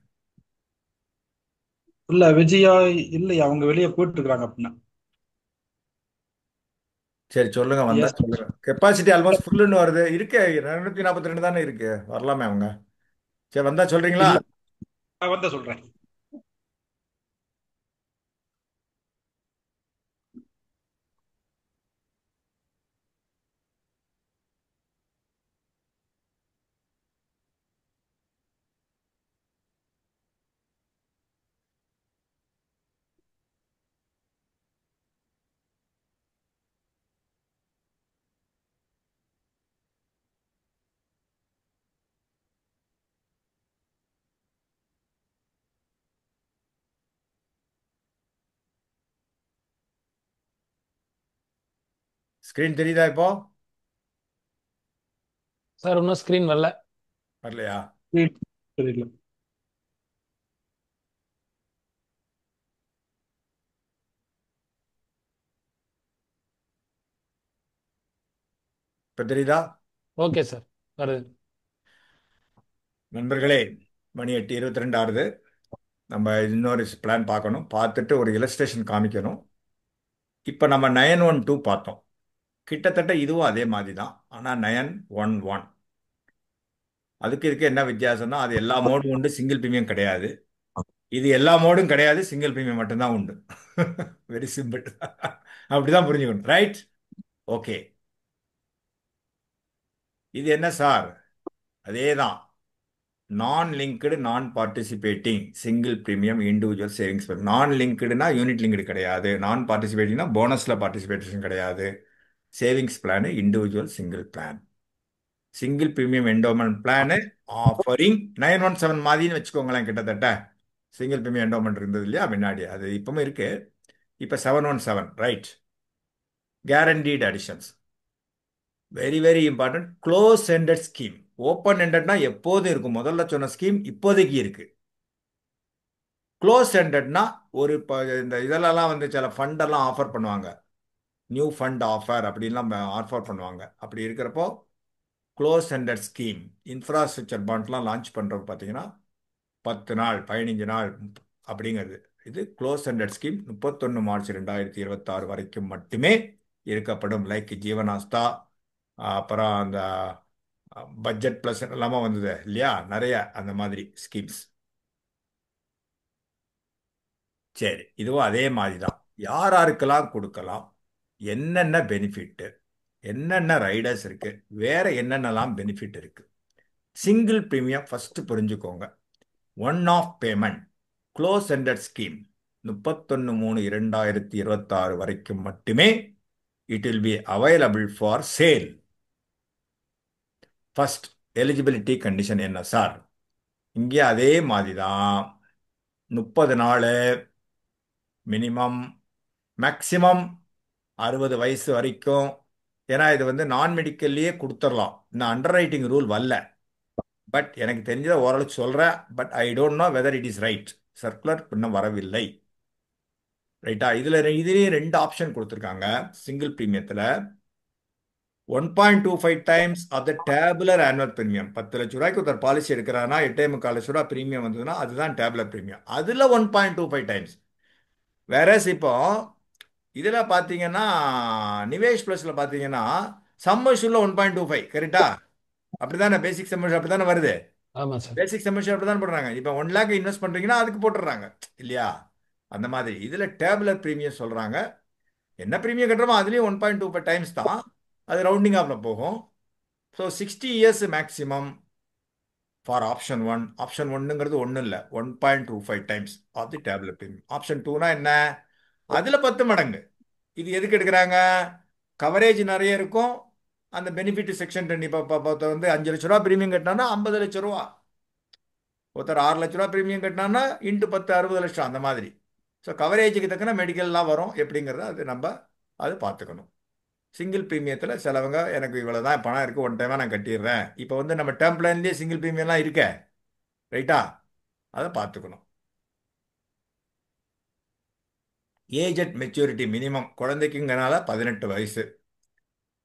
இல்ல விஜயா, இல்ல அவங்க வெளியே போயிட்டு இருக்காங்க அப்படின்னா. சரி சொல்லுங்க, வந்தா எஸ். சொல்லுங்க. கெப்பாசிட்டி ஆல்மோஸ்ட் ஃபுல்லுன்னு வருது. இருக்கே 242 தானே இருக்கு, வரலாமே அவங்க. சரி வந்தா சொல்றீங்களா? இல்ல, நான் வந்து சொல்றேன். ஸ்கிரீன் தெரியுதா இப்போ? சார் இன்னும் ஸ்க்ரீன் வரல. வரலையா? தெரியல. இப்போ தெரியுதா? ஓகே சார், வருது. நண்பர்களே, மணி 8:22 ஆகுது. நம்ம இன்னொரு பிளான் பார்க்கணும், பார்த்துட்டு ஒரு இலஸ்ட்ரேஷன் காமிக்கணும். இப்போ நம்ம 912 பார்த்தோம். கிட்டத்தட்ட இதுவும் அதே மாதிரி தான். ஆனால் 911 அதுக்கு இதுக்கு என்ன வித்தியாசம்னா, அது எல்லா மோடும் உண்டு, சிங்கிள் பிரீமியம் கிடையாது. இது எல்லா மோடும் கிடையாது, சிங்கிள் பிரீமியம் மட்டும்தான் உண்டு. Very simple. அப்படிதான் புரிஞ்சுக்கணும், ரைட்? ஓகே. இது என்ன சார்? அதே தான். நான் லிங்க்டு நான் participating single premium individual savings plan. நான் லிங்க்டுனா யூனிட் லிங்க்டு கிடையாது. நான் பார்ட்டிசிபேட்டிங்னா போனஸ்ல பார்ட்டிசிபேஷன் கிடையாது. Savings plan individual single plan. Single premium endowment plan offering 917 மாதிரின்னு வச்சுக்கோங்களேன். கிட்டத்தட்ட சிங்கிள் பிரீமியம் என்டோமெண்ட் இருந்தது இல்லையா முன்னாடி, அது இப்பவும் இருக்கு. இப்போ 717, right? Guaranteed additions. Very very important. Close ended scheme. Open எண்டட்னா எப்போதும் இருக்கும். முதல்ல சொன்ன ஸ்கீம் இப்போதைக்கு இருக்கு. க்ளோஸ் எண்டட்னா ஒரு இப்போ இந்த இதெல்லாம் வந்து சில ஃபண்டெல்லாம் ஆஃபர் பண்ணுவாங்க. நியூ ஃபண்ட் ஆஃபர் அப்படின்லாம் ஆஃபர் பண்ணுவாங்க. அப்படி இருக்கிறப்போ க்ளோஸ் எண்டட் ஸ்கீம் இன்ஃப்ராஸ்ட்ரக்சர் பாண்ட்லாம் லான்ச் பண்ணுறப்ப பார்த்தீங்கன்னா 10 நாள் 15 நாள் அப்படிங்கிறது. இது க்ளோஸ் எண்டட் ஸ்கீம் 31 மார்ச் 2026 வரைக்கும் மட்டுமே இருக்கப்படும். லைக் ஜீவனாஸ்தா, அப்புறம் அந்த பட்ஜெட் ப்ளஸ் எல்லாமே வந்தது இல்லையா, நிறைய அந்த மாதிரி ஸ்கீம்ஸ். சரி, இதுவும் அதே மாதிரி தான். யார் யாருக்கெல்லாம் கொடுக்கலாம், என்னென்ன பெனிஃபிட், என்னென்ன ரைடர்ஸ் இருக்கு, வேற என்னென்னலாம் பெனிஃபிட் இருக்கு. சிங்கிள் பிரீமியம் ஃபர்ஸ்ட் புரிஞ்சுக்கோங்க. One off payment close ended scheme 31/3/2026 வரைக்கும் மட்டுமே it will be available for sale. First eligibility condition என்ன சார்? இங்கே அதே மாதிரி தான். 30 நாள் மினிமம், மேக்சிமம் 60 வயசு வரைக்கும். ஏன்னா இது வந்து நான் மெடிக்கல்லையே கொடுத்துடலாம். இந்த அண்டர் ரைட்டிங் ரூல் வரல. பட் எனக்கு தெரிஞ்சதை ஓரளவுக்கு சொல்கிறேன். But I don't know whether it is right. Circular இன்னும் வரவில்லை. ரைட்டா? இதுலேயே 2 ஆப்ஷன் கொடுத்துருக்காங்க. சிங்கிள் பிரீமியத்தில் 1.25 times of the tabular annual premium. 10 லட்ச ரூபாய்க்கு ஒருத்தர் பாலிசி எடுக்கிறாருன்னா 8.25 லட்ச ரூபா பிரீமியம் வந்ததுன்னா அதுதான் டேபுலர் பிரீமியம். அதில் 1.25 டைம்ஸ். வேற இப்போ இதில் பார்த்தீங்கன்னா நிவேஷ் ப்ளஸில் பார்த்தீங்கன்னா சம்மர்ஷூரில் 1.25, கரெக்டா? அப்படிதானே பேசிக் சம்மர்ஷூர் அப்படி தானே வருது. ஆமா சார். பேசிக் சம்மர்ஷூர் அப்படி தான் போடுறாங்க. இப்போ 1 லேக் இன்வெஸ்ட் பண்ணுறீங்கன்னா அதுக்கு போட்டுடுறாங்க இல்லையா? அந்த மாதிரி இதில் டேபுலர் பிரீமியம் சொல்கிறாங்க. என்ன பிரீமியம் கட்டுறோமோ அதுலேயும் 1.25 டைம்ஸ் தான். அது ரவுண்டிங் ஆஃபில் போகும். So 60 years maximum for option 1. Option 1ங்கிறது ஒன்றும் இல்லை, 1.25 times of the tabular premium. Option 2னா என்ன? அதில் 10 மடங்கு. இது எதுக்கு எடுக்கிறாங்க? கவரேஜ் நிறைய இருக்கும். அந்த பெனிஃபிட் செக்ஷன் 10. இப்போ வந்து 5 லட்ச ரூபா பிரீமியம் கட்டினான்னா 50 லட்ச ரூபா. ஒருத்தர் 6 லட்ச ரூபா பிரீமியம் கட்டினான்னா இன்ட்டு 10 60 லட்சம் அந்த மாதிரி. ஸோ கவரேஜுக்கு தக்கன மெடிக்கல்லாம் வரும். எப்படிங்கிறத அது நம்ம அது பார்த்துக்கணும். சிங்கிள் பிரீமியத்தில் சிலவங்க எனக்கு இவ்வளோ தான் பணம் இருக்குது, ஒன் டைமாக நான் கட்டிடுறேன். இப்போ வந்து நம்ம டேர்ம் பிளான்லேயே சிங்கிள் பிரீமியம்லாம் இருக்கே, ரைட்டா? அதை பார்த்துக்கணும். ஏஜ் அட் மெச்சூரிட்டி மினிமம் குழந்தைக்குங்கனால 18 வயசு.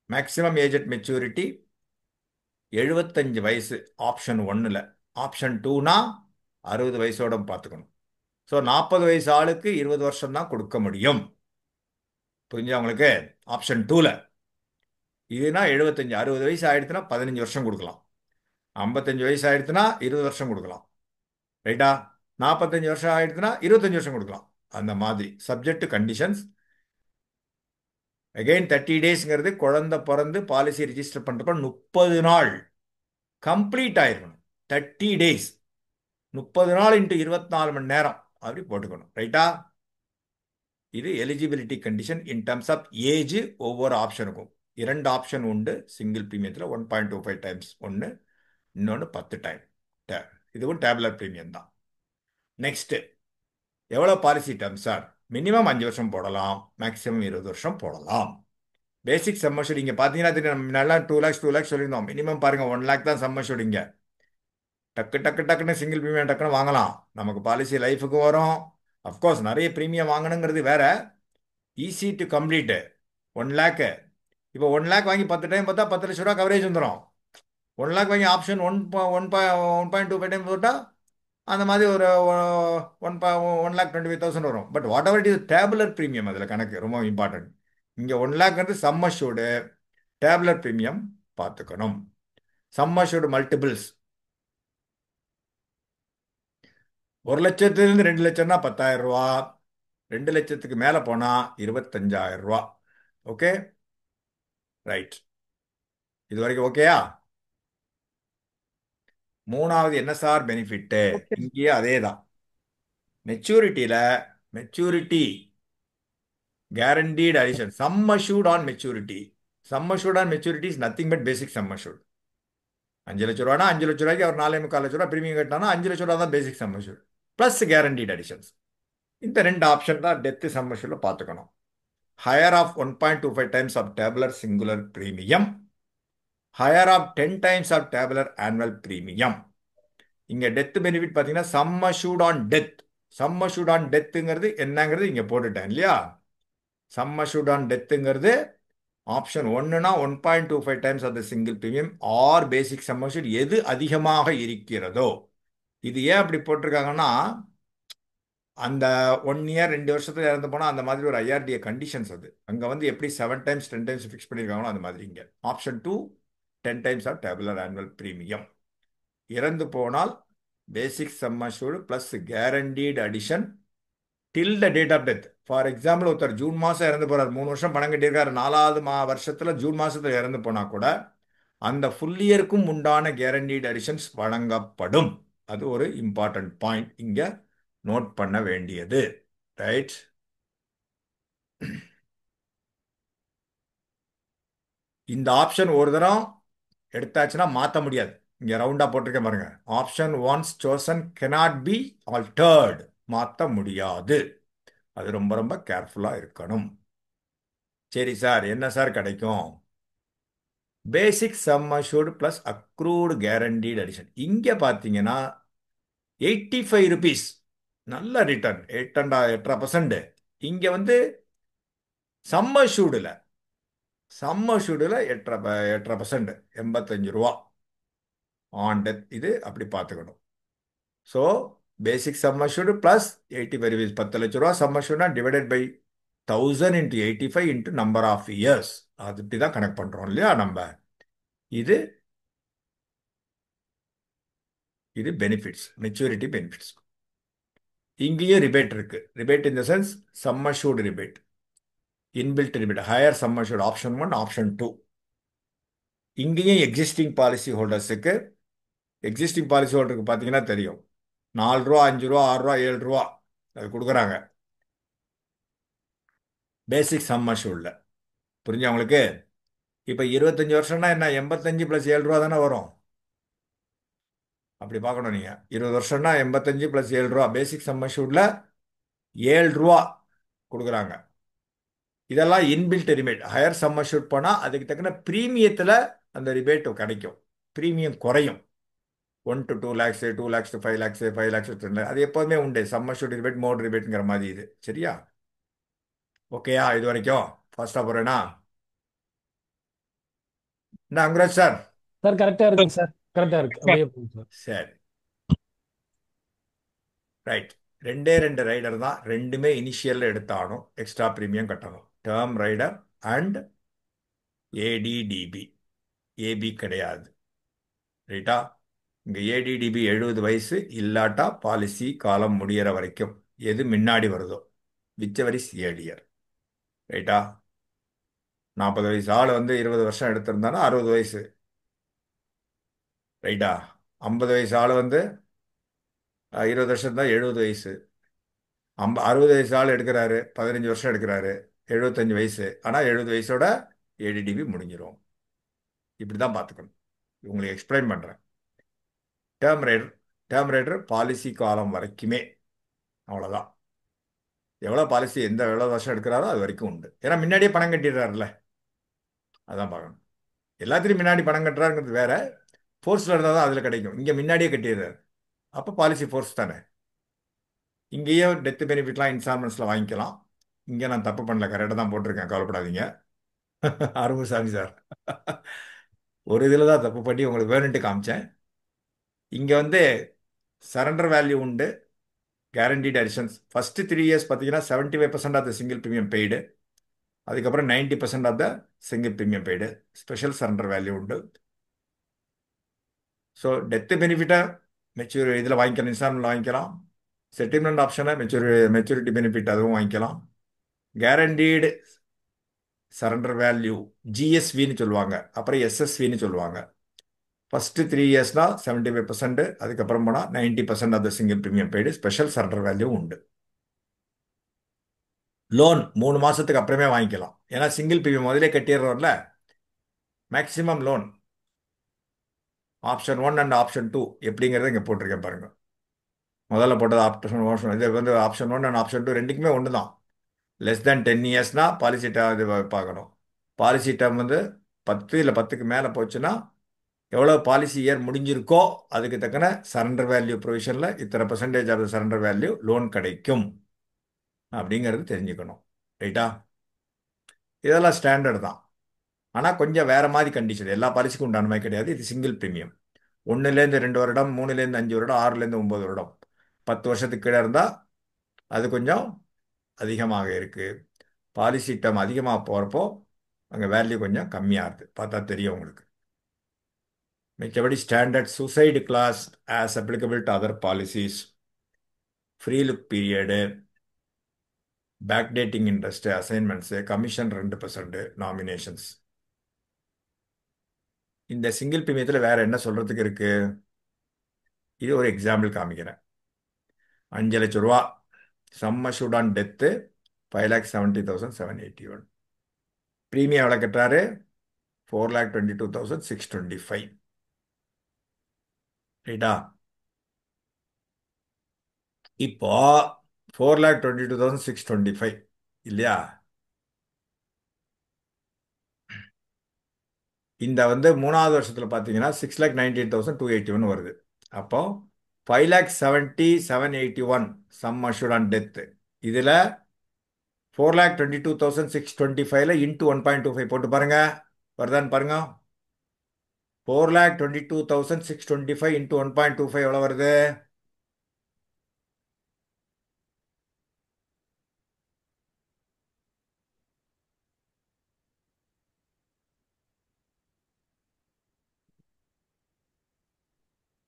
மேக்ஸிமம் ஏஜ் அட் மெச்சூரிட்டி 75 வயசு ஆப்ஷன் 1ல். ஆப்ஷன் 2னா 60 வயசோட பார்த்துக்கணும். ஸோ 40 வயசு ஆளுக்கு 20 வருஷம் தான் கொடுக்க முடியும். புரிஞ்சா உங்களுக்கு? ஆப்ஷன் 2ல இதுனா 75 60 வயசு ஆயிடுச்சுன்னா 15 வருஷம் கொடுக்கலாம். 55 வயசு ஆயிடுச்சுன்னா 20 வருஷம் கொடுக்கலாம். ரைட்டா? 45 வருஷம் ஆயிடுச்சுன்னா 25 வருஷம் கொடுக்கலாம். அந்த மாதிரி சப்ஜெக்ட் கண்டிஷன்ஸ். அகைன் 30 டேஸ்ங்கிறது குழந்தை பிறந்து பாலிசி ரிஜிஸ்டர் பண்ணுறப்ப 30 நாள் கம்ப்ளீட் ஆயிருக்கணும். 30 டேஸ் 30 நாள் இன்ட்டு 24 மணி நேரம் அப்படி போட்டுக்கணும். ரைட்டா? இது eligibility condition in terms of age. ஒவ்வொரு ஆப்ஷனுக்கும் 2 ஆப்ஷன் உண்டு. சிங்கிள் ப்ரீமியத்தில் 1.25 டைம்ஸ் ஒன்று, இன்னொன்று 10 டைம். இதுவும் டேப்லெட் ப்ரீமியம் தான். நெக்ஸ்ட், எவ்வளோ பாலிசி டேர்ம் சார்? மினிமம் 5 வருஷம் போடலாம், மேக்ஸிமம் 20 வருஷம் போடலாம். பேசிக் சம்மர்ஷூட் இங்கே பார்த்தீங்கன்னா தெரியும். நம்ம நல்லா 2 lakhs 2 lakhs சொல்லியிருந்தோம். மினிமம் பாருங்க 1 lakh தான் சம்மர்ஷூட். இங்கே டக்கு டக்கு டக்குன்னு சிங்கிள் ப்ரீமியம் டக்குன்னு வாங்கலாம். நமக்கு பாலிசி லைஃபுக்கு வரும். அஃப்கோர்ஸ் நிறைய ப்ரீமியம் வாங்கணுங்கிறது வேற. Easy to complete 1 lakh. இப்போ 1 lakh வாங்கி 10 டைம் பார்த்தா 10 லட்ச ரூபா கவரேஜ் வந்துடும். 1 lakh வாங்கி ஆப்ஷன் 1.25 டைம் போட்டால் அந்த மாதிரி ஒரு 1,25,000 வரும். But what ever it is tabular premium அதில் கணக்கு ரொம்ப இம்பார்ட்டன்ட். இங்கே 1 lakh வந்து சம்மர்ஷூடு, டேபுலர் ப்ரீமியம் பார்த்துக்கணும். சம்மர்ஷூடு மல்டிபிள்ஸ் 1 லட்சத்துலேருந்து 2 லட்சம்னா 10,000 ரூபா, 2 லட்சத்துக்கு மேலே போனால் 25,000 ரூபா. Okay, right. இது வரைக்கும் ஓகேயா? மூணாவது என்ன சார் பெனிஃபிட்டு? ஓகே. இங்கேயே அதே தான். Maturity guaranteed addition, sum assured on maturity. Sum assured on maturity is nothing but basic sum assured. 5 லட்ச ரூபானா 5 லட்ச ரூபாய்க்கு அவர் 4,45 லட்ச ரூபா பிரீமியம் கட்டினா 5 லட்ச ரூபா தான் basic sum assured plus guaranteed additions. இந்த 2 ஆப்ஷன் தான் டெத் சம் அஷ்யூர்ட்ல பார்த்துக்கணும். Higher of 1.25 times of tabular singular premium, higher of 10 times of tabular annual premium. இங்க டெத் பெனிஃபிட் பார்த்தீங்கன்னா sum assured on death. Sum assured on டெத்துங்கிறது என்னங்கிறது இங்க போட்டுட்டேன் இல்லையா? சம் அஷ்யூர்ட் ஆன் டெத்துங்கிறது ஆப்ஷன் 1னா 1.25 times of the single premium or basic sum assured எது அதிகமாக இருக்கிறதோ. இது ஏன் அப்படி போட்டிருக்காங்கன்னா அந்த 1 year 2 வருஷத்துல இறந்து போனால் அந்த மாதிரி ஒரு ஐஆர்டிஏ கண்டிஷன்ஸ். அது அங்கே வந்து எப்படி 7 டைம்ஸ் 10 டைம்ஸ் ஃபிக்ஸ் பண்ணியிருக்காங்களோ அந்த மாதிரி இங்கே option 2 10 times of tabular annual premium. இறந்து போனால் basic sum assured plus guaranteed addition till the date of death. For example ஒருத்தர் ஜூன் மாதம் இறந்து போகிறார், 3 வருஷம் பணம் கட்டியிருக்காரு, 4வது வருஷத்தில் ஜூன் மாதத்தில் இறந்து போனால் கூட அந்த ஃபுல் இயருக்கும் உண்டான கேரண்டீட் அடிஷன்ஸ் வழங்கப்படும். அது ஒரு இம்பார்ட்டன்ட் பாயிண்ட் இங்கே நோட் பண்ண வேண்டியது. ரைட்? இந்த ஆப்ஷன் ஒரு தரம் எடுத்தாச்சுன்னா மாற்ற முடியாது. இங்கே ரவுண்டாக போட்டிருக்கேன் பாருங்க. Option once chosen cannot be altered. மாற்ற முடியாது. அது ரொம்ப ரொம்ப கேர்ஃபுல்லாக இருக்கணும். சரி சார், என்ன சார் கிடைக்கும்? பேசிக் sum assured plus accrued guaranteed addition. இங்கே பார்த்தீங்கன்னா 85 rupees நல்ல ரிட்டர்ன், 8.5%. இங்கே வந்து சம் அஷ்யூர்டில் 8.5%, 85 ரூபா ஆன் டெத். இது அப்படி பார்த்துக்கணும். So basic sum assured plus 85 rupees 10 லட்ச ரூபா சம் அஷ்யூர்ட்னா divided by 1000 into 85 into number of years. அது இப்படி தான் கனெக்ட் பண்ணுறோம் இல்லையா நம்ம? இது பெனிஃபிட்ஸ், மெச்சூரிட்டி பெனிஃபிட்ஸ். இங்கேயும் ரிபேட் இருக்கு. Rebate in the sense sum assured rebate, inbuilt rebate, higher sum assured option 1 option 2. இங்கேயும் எக்ஸிஸ்டிங் பாலிசி ஹோல்டர்ஸுக்கு, எக்ஸிஸ்டிங் பாலிசி ஹோல்டருக்கு பார்த்தீங்கன்னா தெரியும் 4 ரூபா 5 ரூபா 6 ரூபா 7 ரூபா அது கொடுக்குறாங்க பேசிக் சம் அஷ்யூர்டில். புரிஞ்சா உங்களுக்கு? இப்போ 25 வருஷம்னா என்ன, 85 + 7 ரூபா தானே வரும். அப்படி பார்க்கணும் நீங்கள். 20 வருஷம்னா 85 + 7 ரூபா. பேசிக் சம் அஷ்யூர்டில் 7 ரூபா கொடுக்குறாங்க. இதெல்லாம் inbuilt rebate. Higher sum assured போனால் அதுக்கு தக்கன ப்ரீமியத்தில் அந்த ரிபேட் கிடைக்கும். ப்ரீமியம் குறையும். 1 to 2 lakhs, 2 lakhs to 5 lakhs, 5 lakhs to 10 lakhs. அது எப்போதுமே உண்டு. சம் அஷ்யூர்ட் ரிபேட், மோட் ரிபேட்டுங்கிற மாதிரி இது. சரியா? ஓகேயா? இது வரைக்கும் ஃபாஸ்ட்டாக போகிறேன்னா என்ன அங்குராஜ் சார்? சார் கரெக்டா இருக்குங்க சார், கரெக்டா இருக்கு, அப்படியே போகுங்க சார். சரி, ரைட். ரெண்டே ரெண்டு ரைடர் தான், ரெண்டுமே இனிஷியலில் எடுத்தாகணும், எக்ஸ்ட்ரா ப்ரீமியம் கட்டணும். Term rider and ADDB. AB கிடையாது. ரைட்டா? இங்கே ஏடிடிபி 70 வயசு இல்லாட்டா பாலிசி காலம் முடியிற வரைக்கும் எது முன்னாடி வருதோ, விச்சவரிஸ் ஏடியர். ரைட்டா? 40 வயசு ஆள் வந்து 20 வருஷம் எடுத்திருந்தானா 60 வயசு. ரைட்டா? 50 வயசு ஆள் வந்து 20 வருஷம் தான் 70 வயசு. 60 வயசு ஆள் எடுக்கிறாரு, 15 வருஷம் எடுக்கிறாரு, 75 வயசு. ஆனால் 70 வயசோட ஏடிடிபி முடிஞ்சிடும். இப்படி தான் பார்த்துக்கணும். உங்களுக்கு எக்ஸ்பிளைன் பண்ணுறேன். Term rider, term rider policy காலம் வரைக்குமே, அவ்வளோதான். எவ்வளோ பாலிசி எவ்வளோ வருஷம் எடுக்கிறாரோ அது வரைக்கும் உண்டு. ஏன்னா முன்னாடியே பணம் கட்டிடுறாருல, அதான் பார்க்கணும். எல்லாத்துலேயும் முன்னாடி பணம் கட்டுறாருங்கிறது வேற, ஃபோர்ஸில் இருந்தால் தான் அதில் கிடைக்கும். இங்கே முன்னாடியே கட்டிடுறாரு, அப்போ பாலிசி ஃபோர்ஸ் தானே. இங்கேயே டெத் பெனிஃபிட்லாம் இன்ஸ்டால்மெண்ட்ஸில் வாங்கிக்கலாம். இங்கே நான் தப்பு பண்ணல, கரெக்டாக தான் போட்டிருக்கேன், கவலைப்படாதீங்க. அருமுசாமி சார் ஒரு இதில் தான் தப்பு பண்ணி உங்களுக்கு வேணுன்ட்டு காமிச்சேன். இங்கே வந்து சரண்டர் வேல்யூ உண்டு, கேரண்டீட் அடிஷன்ஸ். ஃபர்ஸ்ட் 3 இயர்ஸ் பார்த்தீங்கன்னா 75% of the single premium paid, அதுக்கப்புறம் 90% of the single premium paid. Special surrender value உண்டு. ஸோ டெத்து பெனிஃபிட்டை மெச்சூர் இதில் வாங்கிக்கலாம், இன்ஸ்டால்மெண்ட்டில் வாங்கிக்கலாம். செட்டில்மெண்ட் ஆப்ஷனை மெச்சூரிட்டி பெனிஃபிட் அதுவும் வாங்கிக்கலாம். கேரண்டீடு சரண்டர் வேல்யூ ஜிஎஸ்வின்னு சொல்லுவாங்க, அப்புறம் எஸ்எஸ்வின்னு சொல்லுவாங்க. ஃபர்ஸ்ட் 3 இயர்ஸ்னா 75%, அதுக்கப்புறம் போனால் 90% of the single premium paid. Special surrender value உண்டு. லோன் 3 மாதத்துக்கு அப்புறமே வாங்கிக்கலாம், ஏன்னா சிங்கிள் ப்ரீமியம் முதலே கட்டிடுறோம்ல. Maximum loan option 1 and option 2 எப்படிங்கிறத இங்கே போட்டிருக்கேன் பாருங்க. முதல்ல போட்டது ஆப்ஷன் இது வந்து ஆப்ஷன் 1 அண்ட் ஆப்ஷன் 2 ரெண்டுக்குமே ஒன்று தான். லெஸ் தேன் 10 இயர்ஸ்னா பாலிசி இது பார்க்கணும். பாலிசி டேர்ம் வந்து 10 இல்லை 10க்கு மேலே போச்சுன்னா எவ்வளோ பாலிசி இயர் முடிஞ்சிருக்கோ அதுக்கு தக்கன சரண்டர் வேல்யூ ப்ரொவிஷனில் இத்தனை percentage of surrender value loan கிடைக்கும் அப்படிங்கிறது தெரிஞ்சுக்கணும். ரைட்டா? இதெல்லாம் ஸ்டாண்டர்ட் தான், ஆனால் கொஞ்சம் வேற மாதிரி கண்டிஷன். எல்லா பாலிசிக்கும் உண்டான மாதிரி கிடையாது. இது சிங்கிள் ப்ரீமியம். 1லேருந்து 2 வருடம், 3லேருந்து 5 வருடம், 6லேருந்து 9 வருடம். 10 வருஷத்துக்கு கீழே இருந்தால் அது கொஞ்சம் அதிகமாக இருக்குது. பாலிசி டேர்ம் அதிகமாக போகிறப்போ அங்கே வேல்யூ கொஞ்சம் கம்மியாகுது, பார்த்தா தெரியும் உங்களுக்கு. மிச்சபடி standard suicide clause as applicable to other policies, free look period, back dating interest, assignments, commission 2%, nominations. இந்த சிங்கிள் ப்ரீமியத்தில் வேற என்ன சொல்றதுக்கு இருக்கு? இது ஒரு எக்ஸாம்பிள் காமிக்கிறேன். 5 லட்சம் ரூபா sum assured on death 5,70,781. Premium எவ்வளோ கட்டுறாரு? 4,22,625. ரைட்டா? இப்போ 4,22,625 இல்லையா? இந்த வந்து 3வது வருஷத்தில் பார்த்தீங்கன்னா 6,98,281 வருது. அப்போ 5,70,781 சம் அஷ்யூர்ட் ஆன் டெத்து. இதில் 4,22,625ல இன்ட்டு 1.25 போட்டு பாருங்க, வருதான்னு பாருங்க. 4,22,625 இன்ட்டு 1.25 எவ்வளோ வருது?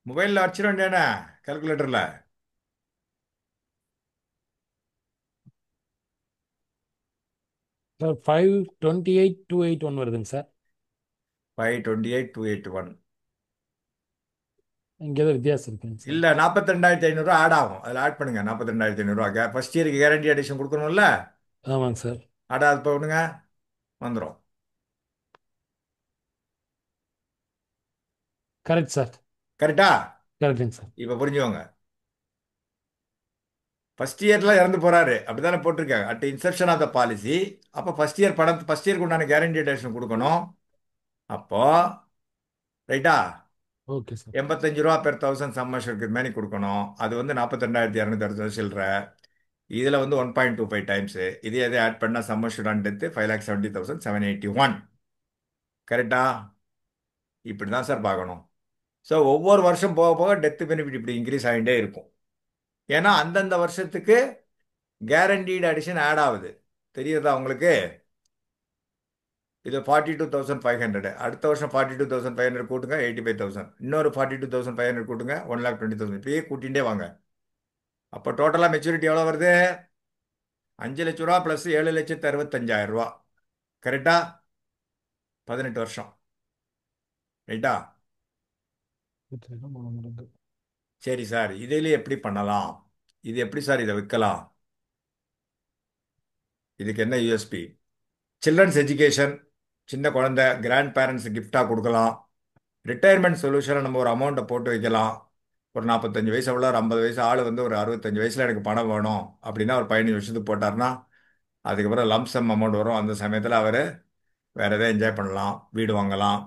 மொபைலில் வச்சிட வேண்டியானே, கால்குலேட்டரில். சார் 528,281 வருதுங்க சார். 528,281 இங்கே ஏதோ வித்தியாசம் இருக்குங்க சார். இல்லை, 42,500 ஆட் ஆகும். அதில் ஆட் பண்ணுங்க 42,500. ஃபர்ஸ்ட் இயருக்கு கேரண்டி அடிஷன் கொடுக்கணும்ல, ஆமாங்க சார். ஆட் அது பண்ணுங்க, வந்துடும். Correct sir. கரெக்டா? கரெக்டுங்க சார். இப்போ புரிஞ்சுக்கோங்க. ஃபர்ஸ்ட் இயர்ல இறந்து போறாரு, அப்படிதானே போட்டிருக்காங்க. At inception of the policy. அப்போ ஃபர்ஸ்ட் இயருக்கு உண்டான கேரண்டி அடிஷன் கொடுக்கணும். அப்போ ரைட்டா, ஓகே சார். 85 ரூபா பெர் 1000 சம்மர்ஷருக்கு மேனி கொடுக்கணும். அது வந்து 42,260 சில்லற. இதில் வந்து 1.25 டைம்ஸு. இது எதை ஆட் பண்ணால் சம்மர்ஷூட் ஆன் டெத்து 5,70,781. கரெக்டா? இப்படி தான் சார் பார்க்கணும். ஸோ ஒவ்வொரு வருஷம் போக போக டெத்து பெனிஃபிட் இப்படி இன்க்ரீஸ் ஆகிட்டே இருக்கும். ஏன்னா அந்தந்த வருஷத்துக்கு கேரண்டீடு அடிஷன் ஆட் ஆகுது. தெரியுதா உங்களுக்கு? இது 42,500. அடுத்த வருஷம் 42,500 கூட்டுங்க 85,000. இன்னொரு 42,500 கூட்டுங்க 1,20,000. இப்படியே கூட்டிகிட்டே வாங்க. அப்போ டோட்டலாக மெச்சூரிட்டி எவ்வளோ வருது? 5 லட்ச ரூபா ப்ளஸ் 7,65,000 ரூபா. கரெக்டா? 18 வருஷம். ரைட்டா? சரி சார், இதில் எப்படி பண்ணலாம்? இது எப்படி சார் இதை விற்கலாம்? இதுக்கு என்ன யூஎஸ்பி? சில்ட்ரன்ஸ் எஜுகேஷன், சின்ன குழந்தை கிராண்ட் பேரண்ட்ஸ் கிஃப்டாக கொடுக்கலாம். ரிட்டையர்மெண்ட் சொல்யூஷனை நம்ம ஒரு அமௌண்ட்டை போட்டு வைக்கலாம். ஒரு 45 வயசு உள்ள ஒரு 50 வயசு ஆள் வந்து ஒரு 65 வயசில் எனக்கு பணம் வேணும் அப்படின்னா ஒரு 15 வருஷத்துக்கு போட்டார்னா அதுக்கப்புறம் லம்சம் அமௌண்ட் வரும். அந்த சமயத்தில் அவர் வேற எதாவது என்ஜாய் பண்ணலாம், வீடு வாங்கலாம்.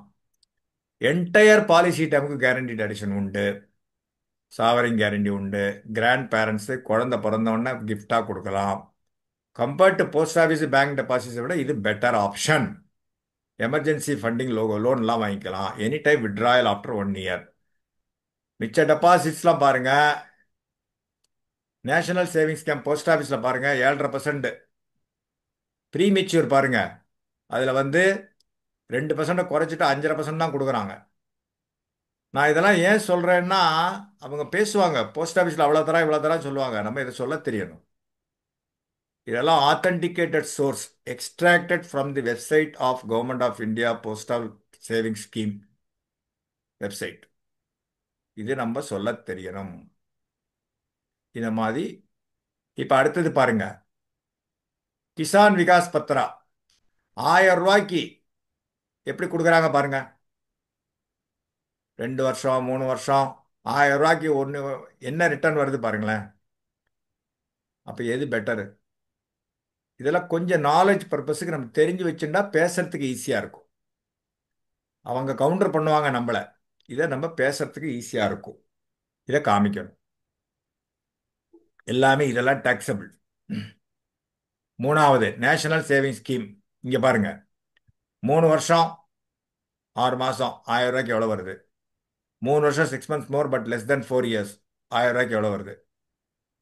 என்டையர் பாலிசி டைமுக்கு கேரண்டீட் அடிஷன் உண்டு, சாவரிங் கேரண்டி உண்டு. கிராண்ட் பேரண்ட்ஸு குழந்தை பிறந்தவொடனே கிஃப்டாக கொடுக்கலாம். Compared to post office bank டெபாசிட்ஸை விட இது பெட்டர் ஆப்ஷன். எமர்ஜென்சி ஃபண்டிங் லோன்லாம் வாங்கிக்கலாம். Any time withdrawal after 1 year. மிச்ச டெபாசிட்ஸ்லாம் பாருங்க. நேஷனல் சேவிங்ஸ் ஸ்கீம் போஸ்ட் ஆஃபீஸில் பாருங்க 7.5%. ப்ரீ மெச்சூர் பாருங்க, அதில் வந்து 2% குறைச்சிட்டு 5.5% தான் கொடுக்குறாங்க. நான் இதெல்லாம் ஏன் சொல்றேன்னா, அவங்க பேசுவாங்க போஸ்ட் ஆஃபீஸில் அவ்வளோ தரா இவ்வளோ தரா சொல்லுவாங்க. நம்ம இதை சொல்ல தெரியணும். இதெல்லாம் authenticated source, extracted from the website of government of India postal saving scheme website. இது நம்ம சொல்ல தெரியணும். இந்த மாதிரி இப்போ அடுத்தது பாருங்க, கிசான் விகாஸ் பத்ரா 1000 ரூபாய்க்கு எப்படி கொடுக்குறாங்க பாருங்க. 2 வருஷம் 3 வருஷம் 1000 ரூபாய்க்கு ஒன்று என்ன ரிட்டர்ன் வருது பாருங்களேன். அப்போ எது பெட்டரு? இதெல்லாம் கொஞ்சம் நாலேஜ் பர்பஸுக்கு நம்ம தெரிஞ்சு வச்சுட்டா பேசுறதுக்கு ஈஸியாக இருக்கும். அவங்க கவுண்டர் பண்ணுவாங்க நம்மளை, இதை நம்ம பேசுறதுக்கு ஈஸியாக இருக்கும். இதை காமிக்கணும். எல்லாமே இதெல்லாம் டாக்ஸபிள். மூணாவது நேஷனல் சேவிங் ஸ்கீம். இங்கே பாருங்க, 3 வருஷம் 6 மாதம் 1000 ரூபாய்க்கு எவ்வளோ வருது? 3 வருஷம் 6 months more but less than 4 years 1000 ரூபாய்க்கு எவ்வளோ வருது?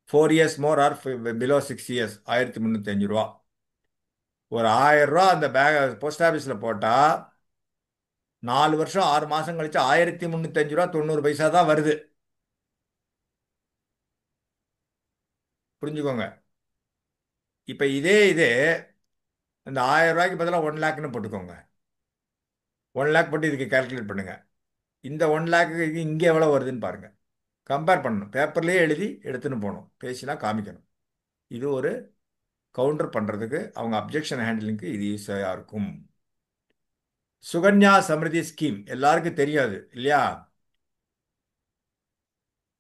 4 years more are below 6 years 1305 ரூபா. ஒரு 1000 ரூபா அந்த போஸ்ட் ஆஃபீஸில் போட்டால் 4 வருஷம் 6 மாதம் கழிச்சு 1305 ரூபா 90 பைசா தான் வருது. புரிஞ்சுக்கோங்க. இப்போ இதே இந்த 1000 ரூபாய்க்கு பதிலாக 1 லேக்னு போட்டுக்கோங்க. 1 லேக் போட்டு இதுக்கு கால்குலேட் பண்ணுங்க. இந்த 1 லேக்கு இங்கே எவ்வளோ வருதுன்னு பாருங்க. கம்பேர் பண்ணணும். பேப்பர்லேயே எழுதி எடுத்துன்னு போகணும், பேசினா காமிக்கணும். இது ஒரு கவுண்டர் பண்ணுறதுக்கு அவங்க அப்ஜெக்ஷன் ஹேண்டிலிங்க்கு இது ஈஸியாக இருக்கும். சுகன்யா சமிருதி ஸ்கீம் எல்லாருக்கும் தெரியாது இல்லையா?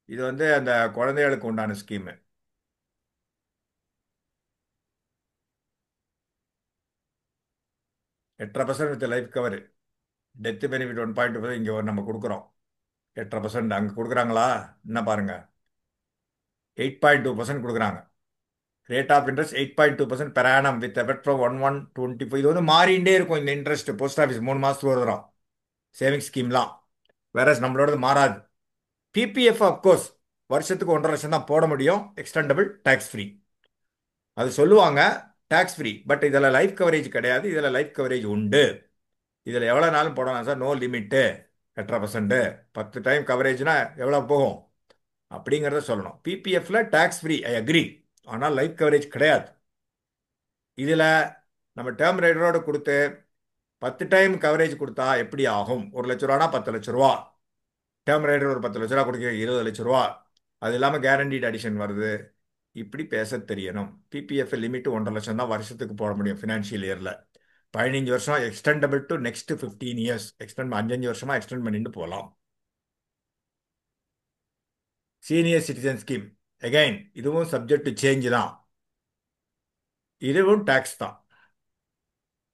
இது வந்து அந்த குழந்தைகளுக்கு உண்டான scheme. 8.5% with life cover. Death benefit 1.2 இங்கே நம்ம கொடுக்குறோம். 8.5% அங்கே கொடுக்குறாங்களா? என்ன பாருங்க, 8.2% கொடுக்குறாங்க. Rate of interest 8.2% per annum with effect from 1/1/25. இது வந்து மாறிண்டே இருக்கும் இந்த இன்ட்ரெஸ்ட். போஸ்ட் ஆஃபீஸ் 3 மாதத்துக்கு ஒரு தரம் சேவிங் ஸ்கீம்லாம். வேற நம்மளோடது மாறாது. பிபிஎஃப் அப்கோர்ஸ் வருஷத்துக்கு 1.5 லட்சம் தான் போட முடியும். Extendable tax free. அது சொல்லுவாங்க டேக்ஸ் ஃப்ரீ. பட் இதில் லைஃப் கவரேஜ் கிடையாது. இதில் லைஃப் கவரேஜ் உண்டு. இதில் எவ்வளோ நாளும் போடலாம் சார், நோ லிமிட்டு. 8.5% 10 டைம் கவரேஜ்னா எவ்வளோ போகும் அப்படிங்கிறத சொல்லணும். பிபிஎஃப்ல டேக்ஸ் ஃப்ரீ, ஐ அக்ரி. ஆனால் லைஃப் கவரேஜ் கிடையாது. இதில் நம்ம டேர்ம் ரைடரோடு கொடுத்து 10 டைம் கவரேஜ் கொடுத்தா எப்படி ஆகும்? 1 லட்ச ரூபானா 10 லட்ச ரூபா. டேர்ம் ரைடர் ஒரு 10 லட்ச ரூபா கொடுக்க 20 லட்ச ரூபா. அது இல்லாமல் கேரண்டீட் அடிஷன் வருது. இப்படி பேச தெரியணும். பிபிஎஃப் லிமிட் 1.5 லட்சம் தான் வருஷத்துக்கு போட முடியும் ஃபினான்ஷியல் இயரில். 15 வருஷம் extendable to next 15 years. Extend 5 வருஷமா எக்ஸ்டெண்ட் பண்ணிட்டு போகலாம். சீனியர் சிட்டிசன் ஸ்கீம் அகைன் இதுவும் சப்ஜெக்ட் டு சேஞ்ச் தான். இதுவும் டேக்ஸ் தான்.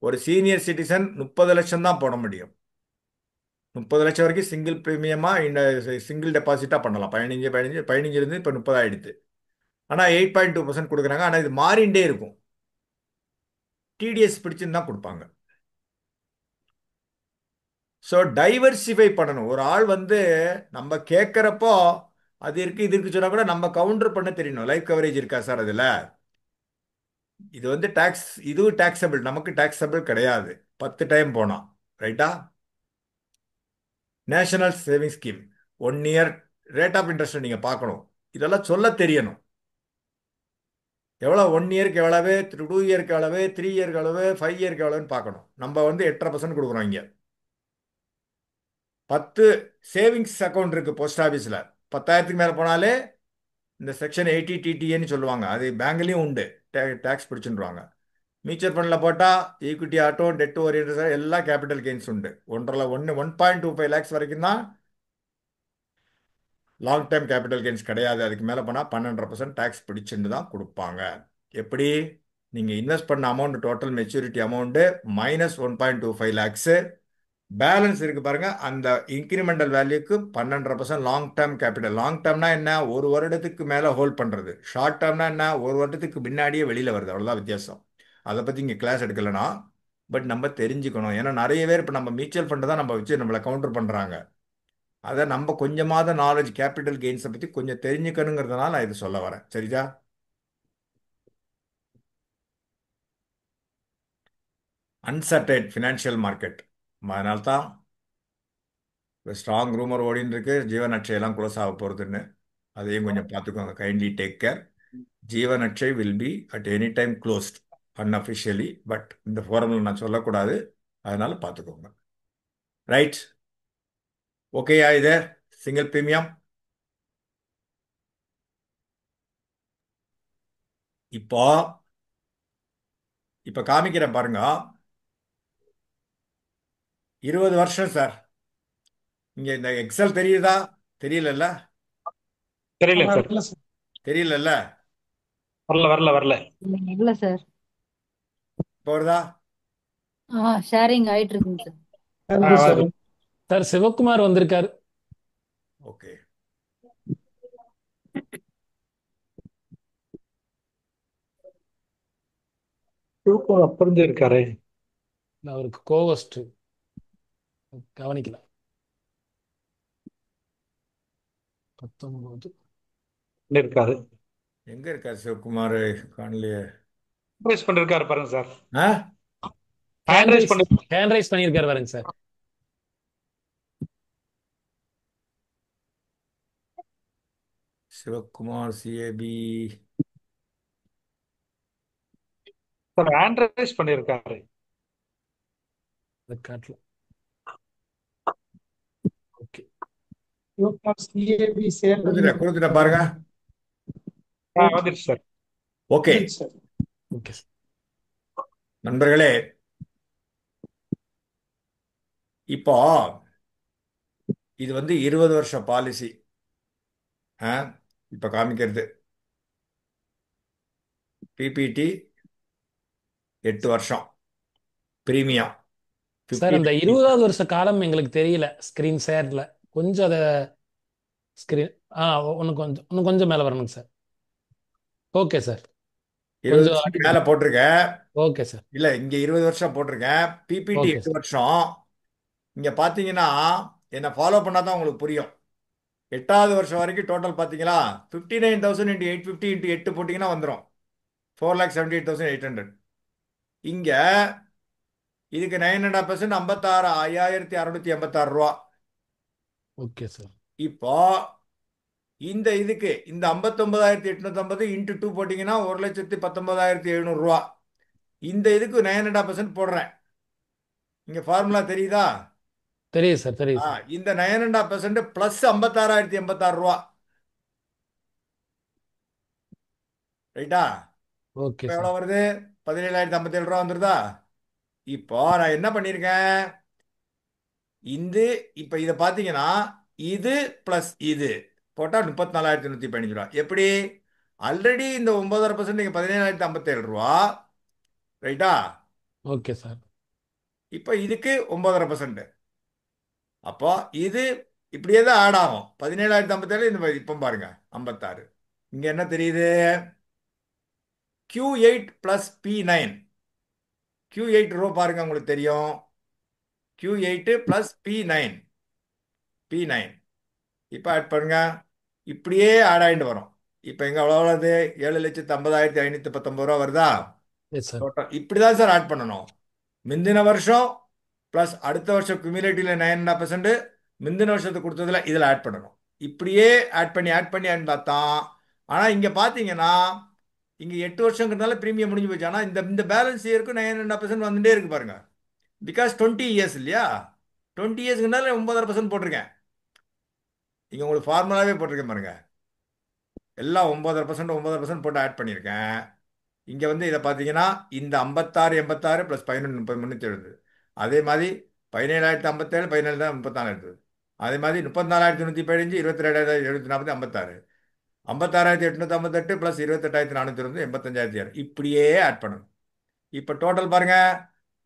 ஒரு சீனியர் சிட்டிசன் 30 லட்சம் தான் போட முடியும். 30 லட்சம் வரைக்கும் சிங்கிள் ப்ரீமியமாக இந்த சிங்கிள் டெபாசிட்டாக பண்ணலாம். 15 இருந்து இப்போ 30 ஆயிடுது. ஆனால் 8.2% கொடுக்குறாங்க. ஆனால் இது மாறிண்டே இருக்கும். டிடிஎஸ் பிடிச்சுன்னு தான் கொடுப்பாங்க. ஸோ டைவர்சிஃபை பண்ணணும். ஒரு ஆள் வந்து நம்ம கேட்குறப்போ அது இருக்கு இது இருக்கு சொன்னா கூட நம்ம கவுண்டர் பண்ண தெரியணும். லைஃப் கவரேஜ் இருக்கா சார் அதுல? இது வந்து டாக்ஸ், இதுவும் டாக்ஸபிள், நமக்கு டாக்ஸபிள் கிடையாது 10 டைம் போனா. ரைட்டா? National saving scheme 1 year rate of interest நீங்க பார்க்கணும். இதெல்லாம் சொல்ல தெரியணும். எவ்வளோ 1 இயருக்கு எவ்வளவு, 2 இயருக்கு எவ்வளவு, 3 இயருக்கு எவ்வளவு, 5 இயருக்கு எவ்வளவுன்னு பார்க்கணும். நம்ம வந்து 8.5% கொடுக்குறோம் இங்க. 10 சேவிங்ஸ் அக்கௌண்ட் இருக்கு போஸ்ட் ஆஃபீஸில். 10,000க்கு மேலே போனாலே இந்த செக்ஷன் 80 டிடிஏன்னு சொல்லுவாங்க. அது பேங்க்லேயும் உண்டு. டேக்ஸ் பிடிச்சுருவாங்க. மியூச்சுவல் ஃபண்டில் போட்டால் ஈக்விட்டி ஆட்டோ டெட் ஓரியன்ட் எல்லாம் கேபிட்டல் கெயின்ஸ் உண்டு. 1.25 lakhs வரைக்கும் தான் லாங் டேர்ம் கேபிட்டல் கெயின்ஸ் கிடையாது. அதுக்கு மேலே போனால் 12.5% டேக்ஸ் பிடிச்சுட்டு தான் கொடுப்பாங்க. எப்படி? நீங்கள் இன்வெஸ்ட் பண்ண amount total maturity amount -1.25 lakhs, balance இருக்கு பாருங்க, அந்த இன்க்ரிமெண்டல் வேல்யூக்கு 12.5% லாங் டேர்ம் கேபிட்டல். லாங் டேர்ம்னா என்ன? 1 வருடத்துக்கு மேலே ஹோல்ட் பண்ணுறது. ஷார்ட் டேர்ம்னா என்ன? 1 வருடத்துக்கு முன்னாடியே வெளியில் வருது. அவ்வளோதான் வித்தியாசம். அதை பற்றி இங்கே கிளாஸ் எடுக்கலைன்னா, பட் நம்ம தெரிஞ்சுக்கணும். ஏன்னா நிறைய பேர் இப்போ நம்ம மியூச்சுவல் ஃபண்டை தான் நம்ம வச்சு நம்மளை கவுண்டர் பண்ணுறாங்க. அதை நம்ம கொஞ்சமாவது நாலேஜ் கேபிட்டல் கெயின்ஸை பற்றி கொஞ்சம் தெரிஞ்சுக்கணுங்கிறதுனால நான் இது சொல்ல வரேன். சரிதா? Uncertain financial market. அதனால தான் ஸ்ட்ராங் ரூமர் ஓடின்னு இருக்கு ஜீவன் அட்சயெல்லாம் க்ளோஸ் ஆக போகிறதுன்னு. அதையும் கொஞ்சம் பார்த்துக்கோங்க. Kindly take care. Jeevan Akshay will be at any time closed unofficially. But இந்த ஃபோரமில் நான் சொல்லக்கூடாது, அதனால பார்த்துக்கோங்க. ரைட்? ஓகேயா? இது சிங்கிள் ப்ரீமியம். இப்போ இப்போ காமிக்கிறேன் பாருங்க. 20 வருஷம் சார். இங்க இந்த எக்ஸல் தெரியுதா? தெரியலல்ல? தெரியல சார். வரல சார். தெரியலல்ல? வரல வரல வரல. இல்ல சார். இப்போ வருதா? ஷேரிங் ஆயிட்டு இருக்குங்க சார். வருது சார். வருது. சார் சிவகுமார் வந்திருக்காரு. ஓகே. தூக்கம் அப்புறம் இருக்காரு. இல்ல, அவருக்கு கோவஸ்ட் கவனிக்கல. 19 இருக்காரு. எங்க இருக்கார் சிவகுமார்? காணலையே. ரைஸ் பண்ணிருக்காரு பாருங்க சார். ஆ? ஹேண்ட் ரைஸ் பண்ணி ஹேண்ட் ரைஸ் பண்ணியிருக்காரு பாருங்க sir. Sivakumar CAP. Sir hand rice பண்ணிருக்காரு. அது காட்டல. ஓகே. CAB சேல் கொடுத்துட்டேன் பாருங்க. வந்துருச்சு sir. Okay sir. Okay sir. நண்பர்களே, இப்போ இது வந்து 20 வருஷ பாலிசி. இப்போ காமிக்கிறது பிபிடி 8 வருஷம் பிரீமியம் சார் அந்த 50. 20வது வருஷ காலம் எங்களுக்கு தெரியல ஸ்கிரீன் ஷேர்ல. கொஞ்சம் அதை ஸ்கிரீன் இன்னும் கொஞ்சம் மேல வரணுங்க சார். Okay sir. 20 கொஞ்சம் வருஷம் அடி மேல போட்டிருக்கேன். Okay sir. இல்ல, இங்க 20 வருஷம் போட்டிருக்கேன். PPT okay 8 sir. வருஷம். இங்க பாத்தீங்கன்னா என்ன ஃபாலோ பண்ணாதான் உங்களுக்கு புரியும். 8வது வருஷம் வரைக்கும் டோட்டல் பாத்தீங்களா? 59,000 × 850 × 8 போட்டீங்கன்னா வந்துடும் 4,78,800. இங்க இதுக்கு 9.5% 56,686 ரூபா. Okay sir. இப்போ இந்த இதுக்கு இந்த 59,850 × 2 போட்டீங்கன்னா 1,19,700 ரூபா. இந்த இதுக்கு 9.5% போடுறேன். இங்க ஃபார்முலா தெரியுதா? தெரியுது சார், தெரியுது சார். இந்த 9.5% பிளஸ் 56,086 ரூபா. ரைட்டா? ஓகே இப்போ சார். எவ்வளோ வருது? 17,057 ரூபா வந்துருதா? இப்போ நான் என்ன பண்ணியிருக்கேன்? இந்த இப்போ இதை பார்த்தீங்கன்னா இது பிளஸ் இது போட்டால் 34,115 ரூபா. எப்படி? ஆல்ரெடி இந்த 9.5% நீங்கள் 17,057 ரூபா. ரைட்டா? Okay sir. இப்போ இதுக்கு 9.5%. அப்போ இது இப்படியே தான் ஆட் ஆகும். 17,057 இந்த இப்போ பாருங்க 56. இங்க என்ன தெரியுது? Q8 plus P9. Q8 row பாருங்க, உங்களுக்கு தெரியும். Q8 plus P9. P9 இப்போ ஆட் பண்ணுங்க. இப்படியே ஆட் ஆகிட்டு வரும். இப்போ எங்க எவ்வளவு 7,50,519 ரூபா வருதா? Yes sir. டோட்டல் இப்படி தான் சார் ஆட் பண்ணணும். முந்தின வருஷம் ப்ளஸ் அடுத்த வருஷம் குமிலேட்டிவ்ல 9.5%, முந்தின வருஷத்துக்கு கொடுத்ததுல இதில் ஆட் பண்ணணும். இப்படியே ஆட் பண்ணி பார்த்தோம். ஆனால் இங்கே பார்த்தீங்கன்னா இங்கே 8 வருஷங்கிறதுனால ப்ரீமியம் முடிஞ்சு போச்சு. ஆனால் இந்த இந்த பேலன்ஸ் இயருக்கு 9.5% வந்துட்டே இருக்கு பாருங்க. பிகாஸ் 20 இயர்ஸ் இல்லையா? 20 இயர்ஸ்க்குனால 9.5% போட்டிருக்கேன். இங்கே உங்களுக்கு ஃபார்முலாவே போட்டிருக்கேன் பாருங்க. எல்லாம் 9.5% போட்டு ஆட் பண்ணியிருக்கேன். இங்கே வந்து இதை பார்த்தீங்கன்னா இந்த 56.86 ப்ளஸ் 11 30 370. அதே மாதிரி 17,057 17,34 அதே மாதிரி 34,115 27,740 56 56,858 ப்ளஸ் 28,420 85,000 இப்படியே ஆட் பண்ணணும். இப்போ டோட்டல் பாருங்க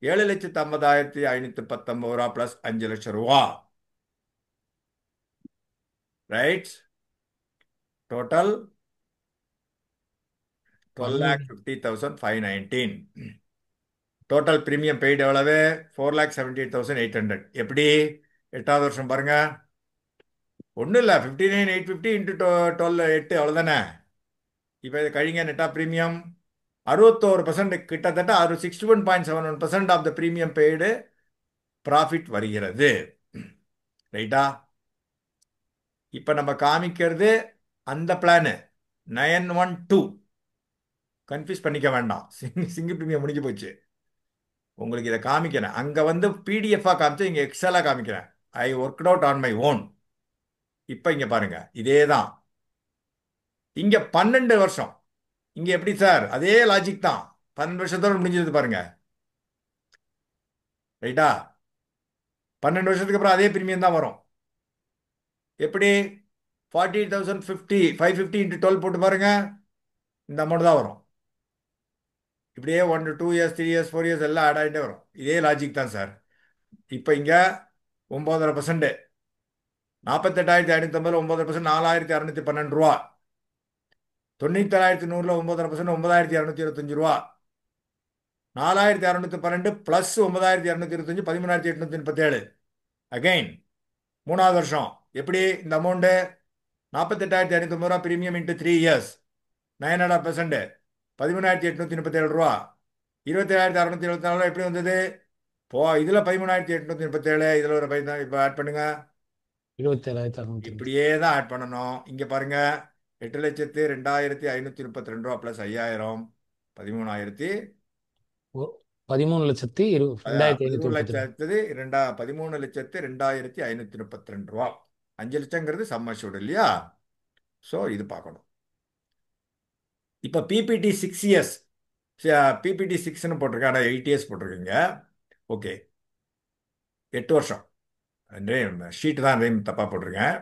7,50,519 ரூபா ப்ளஸ் 5 லட்சம் ரூபா. Right. Total 12,50,519. Total premium paid எவ்வளவு? 4,78,800. எப்படி? 8வது வருஷம் பாருங்க. ஒன்றும் இல்லை, 59,850 இன்ட்டு 12 8 அவ்வளோதானே. இப்போ இது கழிங்க. நெட்டா பிரீமியம் 61%, கிட்டத்தட்ட 61.71% of the premium paid profit வருகிறது. ரைட்டா? இப்போ நம்ம காமிக்கிறது அந்த பிளானு 912. கன்ஃபியூஸ் பண்ணிக்க வேண்டாம். சிங்கிள் பிரீமியம் முடிஞ்சு போச்சு. உங்களுக்கு இதை காமிக்கிறேன். அங்கே வந்து பிடிஎஃபாக காமிச்சு இங்கே எக்ஸலாக காமிக்கிறேன். I work out on my own. இப்போ இங்கே பாருங்க, இதே தான். இங்கே 12 வருஷம். இங்கே எப்படி சார்? அதே லாஜிக் தான். 12 வருஷத்தோட முடிஞ்சது பாருங்க. ரைட்டா? 12 வருஷத்துக்கு அப்புறம் அதே பிரீமியம் தான் வரும். எப்படி? 48,550 இன்ட்டு 12 போட்டு பாருங்க. இந்த அமௌண்ட் தான் வரும். இப்படியே 1 2 இயர்ஸ் 3 இயர்ஸ் 4 இயர்ஸ் எல்லாம் ஆட் ஆகிட்டே வரும். இதே லாஜிக் தான் சார். இப்போ இங்கே 9.5%, 48,550 9%, 4,612 ரூபா. 97,100 9.5%, 9,225 ரூபா. 4,612 பிளஸ் 9,225 13,837. அகைன் 3வது வருஷம். எப்படி இந்த அமௌண்ட்டு? 48,550 ரூபா பிரீமியம் இன்ட்டு 3 இயர்ஸ் 9.5%, 13,837 ரூபா. 27,674 எப்படி வந்தது? இதில் 13,837, இதில் ஒரு இப்போ ஆட் பண்ணுங்க. 27,600. இப்படியே தான் ஆட் பண்ணணும். இங்கே பாருங்க, 8,02,532 ரூபா ப்ளஸ் 5,000 13,000 13,232,532 ரூபா. 5 லட்சங்கிறது சம் அஷ்யூர்டு இல்லையா? ஸோ இது பார்க்கணும். இப்போ பிபிடி 6 இயர்ஸ், பிபிடி 6ன்னு போட்டிருக்கேன். ஆனால் 8 இயர்ஸ் போட்டிருக்கீங்க. ஓகே, 8 வருஷம். ஷீட்டு தான் நேம் தப்பாக போட்டிருக்கேன்.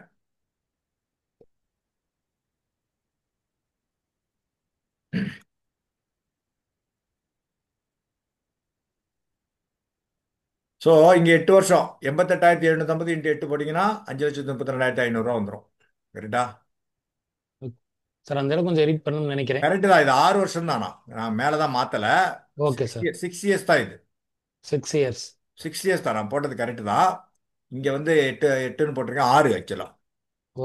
ஸோ இங்கே 8 வருஷம் 88,750 இன்ட்டு 8 போட்டிங்கன்னா 5,32,500 வந்துடும். கரெக்டா? சார் அந்த இடம் கொஞ்சம் எடிட் பண்ணணும்னு நினைக்கிறேன். கரெக்டு தான். இது 6 வருஷம் தானா? நான் மேலே தான் மாற்றலை. Okay sir. 6 இயர்ஸ் தான் இது. 6 இயர்ஸ். 6 இயர்ஸ் தான் நான் போட்டது. கரெக்டு தான். இங்கே வந்து 8ன்னு போட்டிருக்கேன். 6 ஆக்சுவலாக.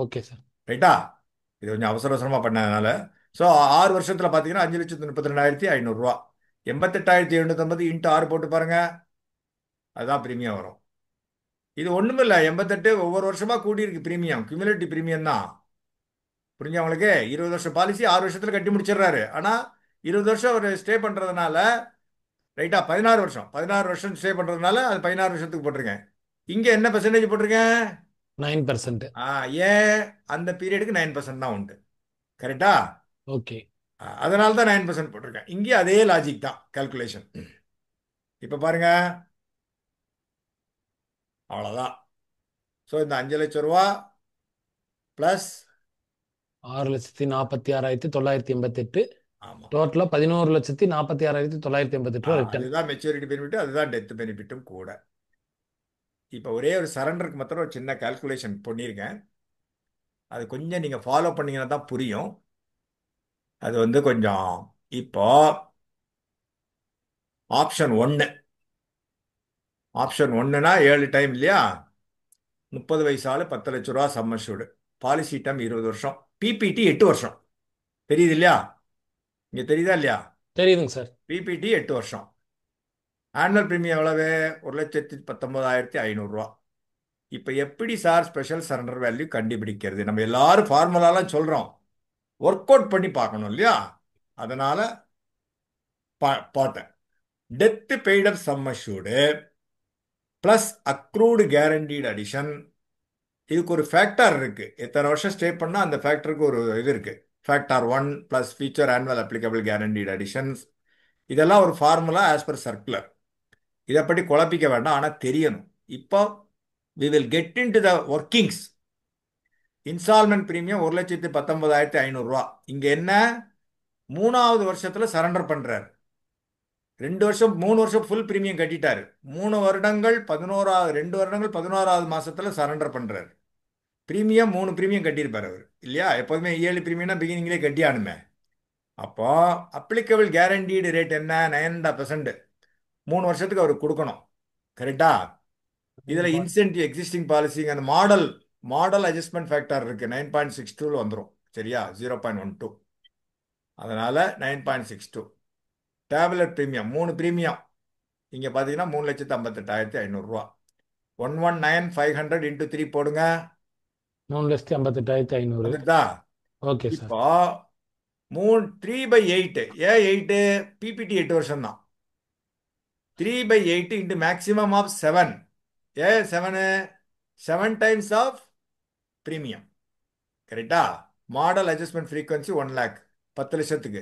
Okay sir. ரைட்டா? இது கொஞ்சம் அவசர அவசரமாக பண்ணதுனால. ஸோ 6 வருஷத்தில் பார்த்தீங்கன்னா 5,32,500 ரூபா. 88,750 இன்ட்டு 6 போட்டு பாருங்க. அதுதான் பிரீமியம் வரும். இது ஒன்றுமில்லை, 88 ஒவ்வொரு வருஷமாக கூடியிருக்கு பிரீமியம். கியூமுலேட்டிவ் பிரீமியம் தான். புரிஞ்சு அவங்களுக்கு 20 வருஷம் பாலிசி 6 வருஷத்தில் கட்டி முடிச்சிடுறாரு. ஆனால் 20 வருஷம் அவர் ஸ்டே பண்ணுறதுனால, ரைட்டா, 16 வருஷம் 16 வருஷம் ஸ்டே பண்ணுறதுனால அது 16 வருஷத்துக்கு போட்டிருக்கேன். இங்கே என்ன பெர்சன்டேஜ் போட்டிருக்கேன்? 9%. ஏன்? அந்த பீரியடுக்கு 9% தான் உண்டு. கரெக்டா? ஓகே. அதனால தான் 9% போட்டிருக்கேன். இங்கே அதே லாஜிக் தான் கால்குலேஷன். இப்போ பாருங்க, அவ்வளோதான். ஸோ இந்த 5 லட்சம் ரூபா ப்ளஸ் 6,46,988. ஆமாம், டோட்டலாக 11,46,988 ரூபா ரிட்டர்ன். அதுதான் மெச்சூரிட்டி பெனிஃபிட், அதுதான் டெத் பெனிஃபிட்டும் கூட. இப்போ ஒரே ஒரு சரண்டருக்கு மாத்திரம் ஒரு சின்ன கால்குலேஷன் பண்ணியிருக்கேன். அது கொஞ்சம் நீங்கள் ஃபாலோ பண்ணீங்கன்னா தான் புரியும். அது வந்து கொஞ்சம் இப்போ ஆப்ஷன் 1 ஆப்ஷன் 1னா 7 டைம் இல்லையா? 30 வயசு ஆள் 10 லட்ச ரூபா சம் அஷ்யூர்டு. பாலிசி டம் 20 வருஷம், பிபிடி 8 வருஷம். தெரியுது இல்லையா? இங்க தெரியுதா இல்லையா? தெரியுதுங்க சார். பிபிடி 8 வருஷம். ஆனுவல் பிரீமியம் எவ்வளவு? 1,19,500 ரூபா. இப்போ எப்படி சார் ஸ்பெஷல் சரண்டர் வேல்யூ கண்டுபிடிக்கிறது? நம்ம எல்லாரும் ஃபார்முலாலாம் சொல்றோம், ஒர்க் அவுட் பண்ணி பார்க்கணும் இல்லையா? அதனால பார்த்தேன். Death paid up some assured plus accrued guaranteed addition. இதுக்கு ஒரு ஃபேக்டர் இருக்கு. எத்தனை வருஷம் ஸ்டே பண்ணா அந்த ஃபேக்டருக்கு ஒரு இது இருக்கு. Factor 1 plus future annual applicable guaranteed additions. இதெல்லாம் ஒரு ஃபார்முலா ஆஸ் பர் சர்க்குலர். இதை பற்றி குழப்பிக்க வேண்டாம், ஆனால் தெரியணும். இப்போ we will get into the workings. Instalment premium 1,19,500 ரூபா. இங்க என்ன, 3வது வருஷத்துல சரண்டர் பண்றாரு. 2 வருஷம் 3 வருஷம் ஃபுல் பிரீமியம் கட்டிட்டாரு. 3 வருடங்கள் 2 வருடங்கள் 11வது மாசத்துல சரண்டர் பண்றாரு. பிரீமியம் 3 பிரீமியம் கட்டியிருப்பாரு அவர் இல்லையா? எப்போதுமே இயர்லி பிரீமியம்னா பிகினிங்லேயே கட்டி ஆனுமே. அப்போ அப்ளிகபிள் கேரண்டீடு ரேட் என்ன? 9.5%. 3 வருஷத்துக்கு அவருக்கு கொடுக்கணும். கரெக்டா? இதுல இன்சென்டிவ் எக்ஸிஸ்டிங் பாலிசி அந்த மாடல் அட்ஜஸ்ட்மெண்ட் ஃபேக்டர் இருக்கு. 9.62 வந்துடும். சரியா? 0.12. அதனால 9.62. டேப்லெட் பிரீமியம் 3 பிரீமியம் இங்க பாத்தீங்கன்னா 3,58,500 ரூபா. 119,500 இன்டூ 3 போடுங்க. 3,58,500. வந்துட்டா? Okay sir. இப்போ 3/8. ஏன் 8? பிபிடி 8 வருஷம் தான். 3/8 இன்ட்டு மேக்ஸிமம் ஆஃப் 7. ஏன் 7? 7 டைம்ஸ் ஆஃப் பிரீமியம். கரெக்டா? மாடல் அட்ஜஸ்ட்மெண்ட் ஃப்ரீக்வன்சி 1 லேக், 10 லட்சத்துக்கு.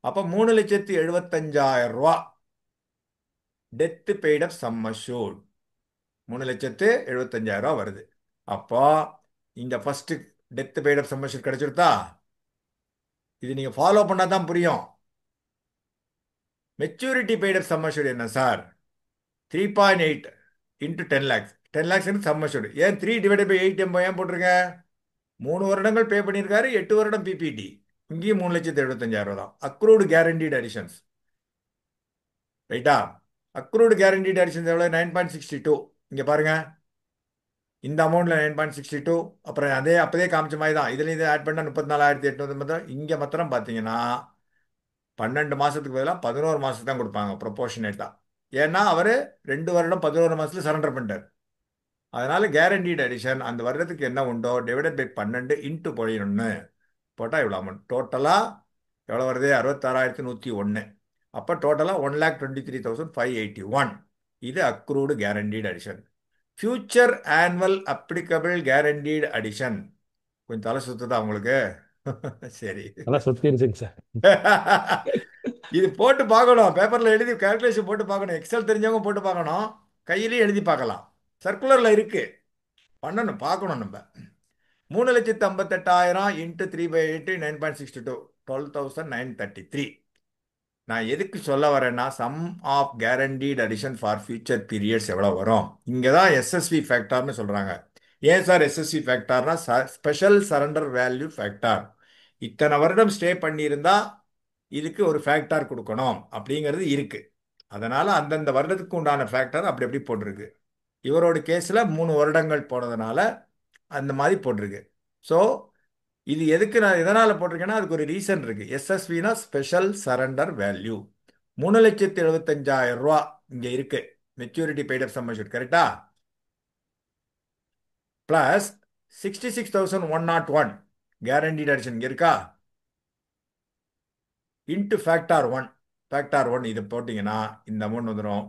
அப்போ 3,75,000 ரூபா death paid up sum assured. 3,75,000 ரூபா வருது. அப்போ இந்த first death paid up sum assured கிடைச்சிருத்தா? இது நீங்க ஃபாலோ பண்ணா தான் புரியும். Maturity paid up sum assured என்ன sir? 3.8 into 10 lakhs. 10 lakhs sum assured. ஏன் 3/8 ஏன் போட்டிருங்க? 3 வருடங்கள் பே பண்ணியிருக்காரு, 8 வருடம் பிபிடி. இங்கேயும் 3,75,000 தான். Accrued guaranteed additions. ரைட்டா? அக்ரூடு கேரண்டீடு அடிஷன்ஸ் எவ்வளோ? 9.62. இங்க பாருங்க, இந்த அமௌண்ட்ல 9.62. அப்புறம் அப்பதே காமிச்ச மாதிரி தான். இதுல இதை ஆட் பண்ணா 34,800. இங்க மாத்திரம் பார்த்தீங்கன்னா 12 மாசத்துக்கு பதிலாக 11 மாசத்துக்கு தான் கொடுப்பாங்க ப்ரொபோர்ஷனேட்டா. ஏன்னா அவரு 2 வருடம் 11 மாசத்துல சரண்டர் பண்ணிட்டார். அதனால கேரண்டீடு அடிஷன் அந்த வருடத்துக்கு என்ன உண்டோ டிவைடட் பை 12 இன்ட்டு போயிடணும்னு போட்டால் இவ்வளோ அமௌண்ட். டோட்டலாக எவ்வளோ வருது? 66,101. அப்போ டோட்டலாக 1,23,581. இது accrued guaranteed addition. Future annual applicable guaranteed addition. கொஞ்சம் தலை சுத்துதா உங்களுக்கு? சரி. நல்லா சுத்திருச்சுங்க சார். இது போட்டு பார்க்கணும், பேப்பர்ல எழுதி கால்குலேஷன் போட்டு பார்க்கணும். எக்ஸல் தெரிஞ்சவங்க போட்டு பார்க்கணும், கையிலேயே எழுதி பார்க்கலாம். சர்க்குலர்ல இருக்கு, பண்ணணும், பார்க்கணும். நம்ம 3,58,000 இன்ட்டு 3/8 9.62 12,933. நான் எதுக்கு சொல்ல வரேன்னா, sum of guaranteed addition for future periods எவ்வளோ வரும்? இங்கே தான் எஸ்எஸ்வி ஃபேக்டர்னு சொல்கிறாங்க. ஏன் சார் எஸ்எஸ்வி ஃபேக்டர்னா? Special surrender value factor. இத்தனை வருடம் ஸ்டே பண்ணியிருந்தா இதுக்கு ஒரு ஃபேக்டர் கொடுக்கணும் அப்படிங்கிறது இருக்கு. அதனால அந்தந்த வருடத்துக்கு உண்டான ஃபேக்டர் அப்படி எப்படி போட்டிருக்கு. இவரோட கேஸில் 3 வருடங்கள் போனதுனால அந்த மாதிரி போட்டிருக்கு. ஸோ இது எதுக்கு நான் எதனால் போட்டிருக்கேன்னா, அதுக்கு ஒரு ரீசன் இருக்கு. எஸ்எஸ்வினா ஸ்பெஷல் சரண்டர் வேல்யூ. 3,75,000 ரூபா இங்க இருக்கு. Maturity paid up sum assured. கரெக்டா? பிளஸ் 66,101 கேரண்டீட் அடிஷன் இங்க இருக்கா? Into factor 1. ஃபேக்டார் 1 இது போட்டிங்கன்னா இந்த அமௌண்ட் வந்துடும்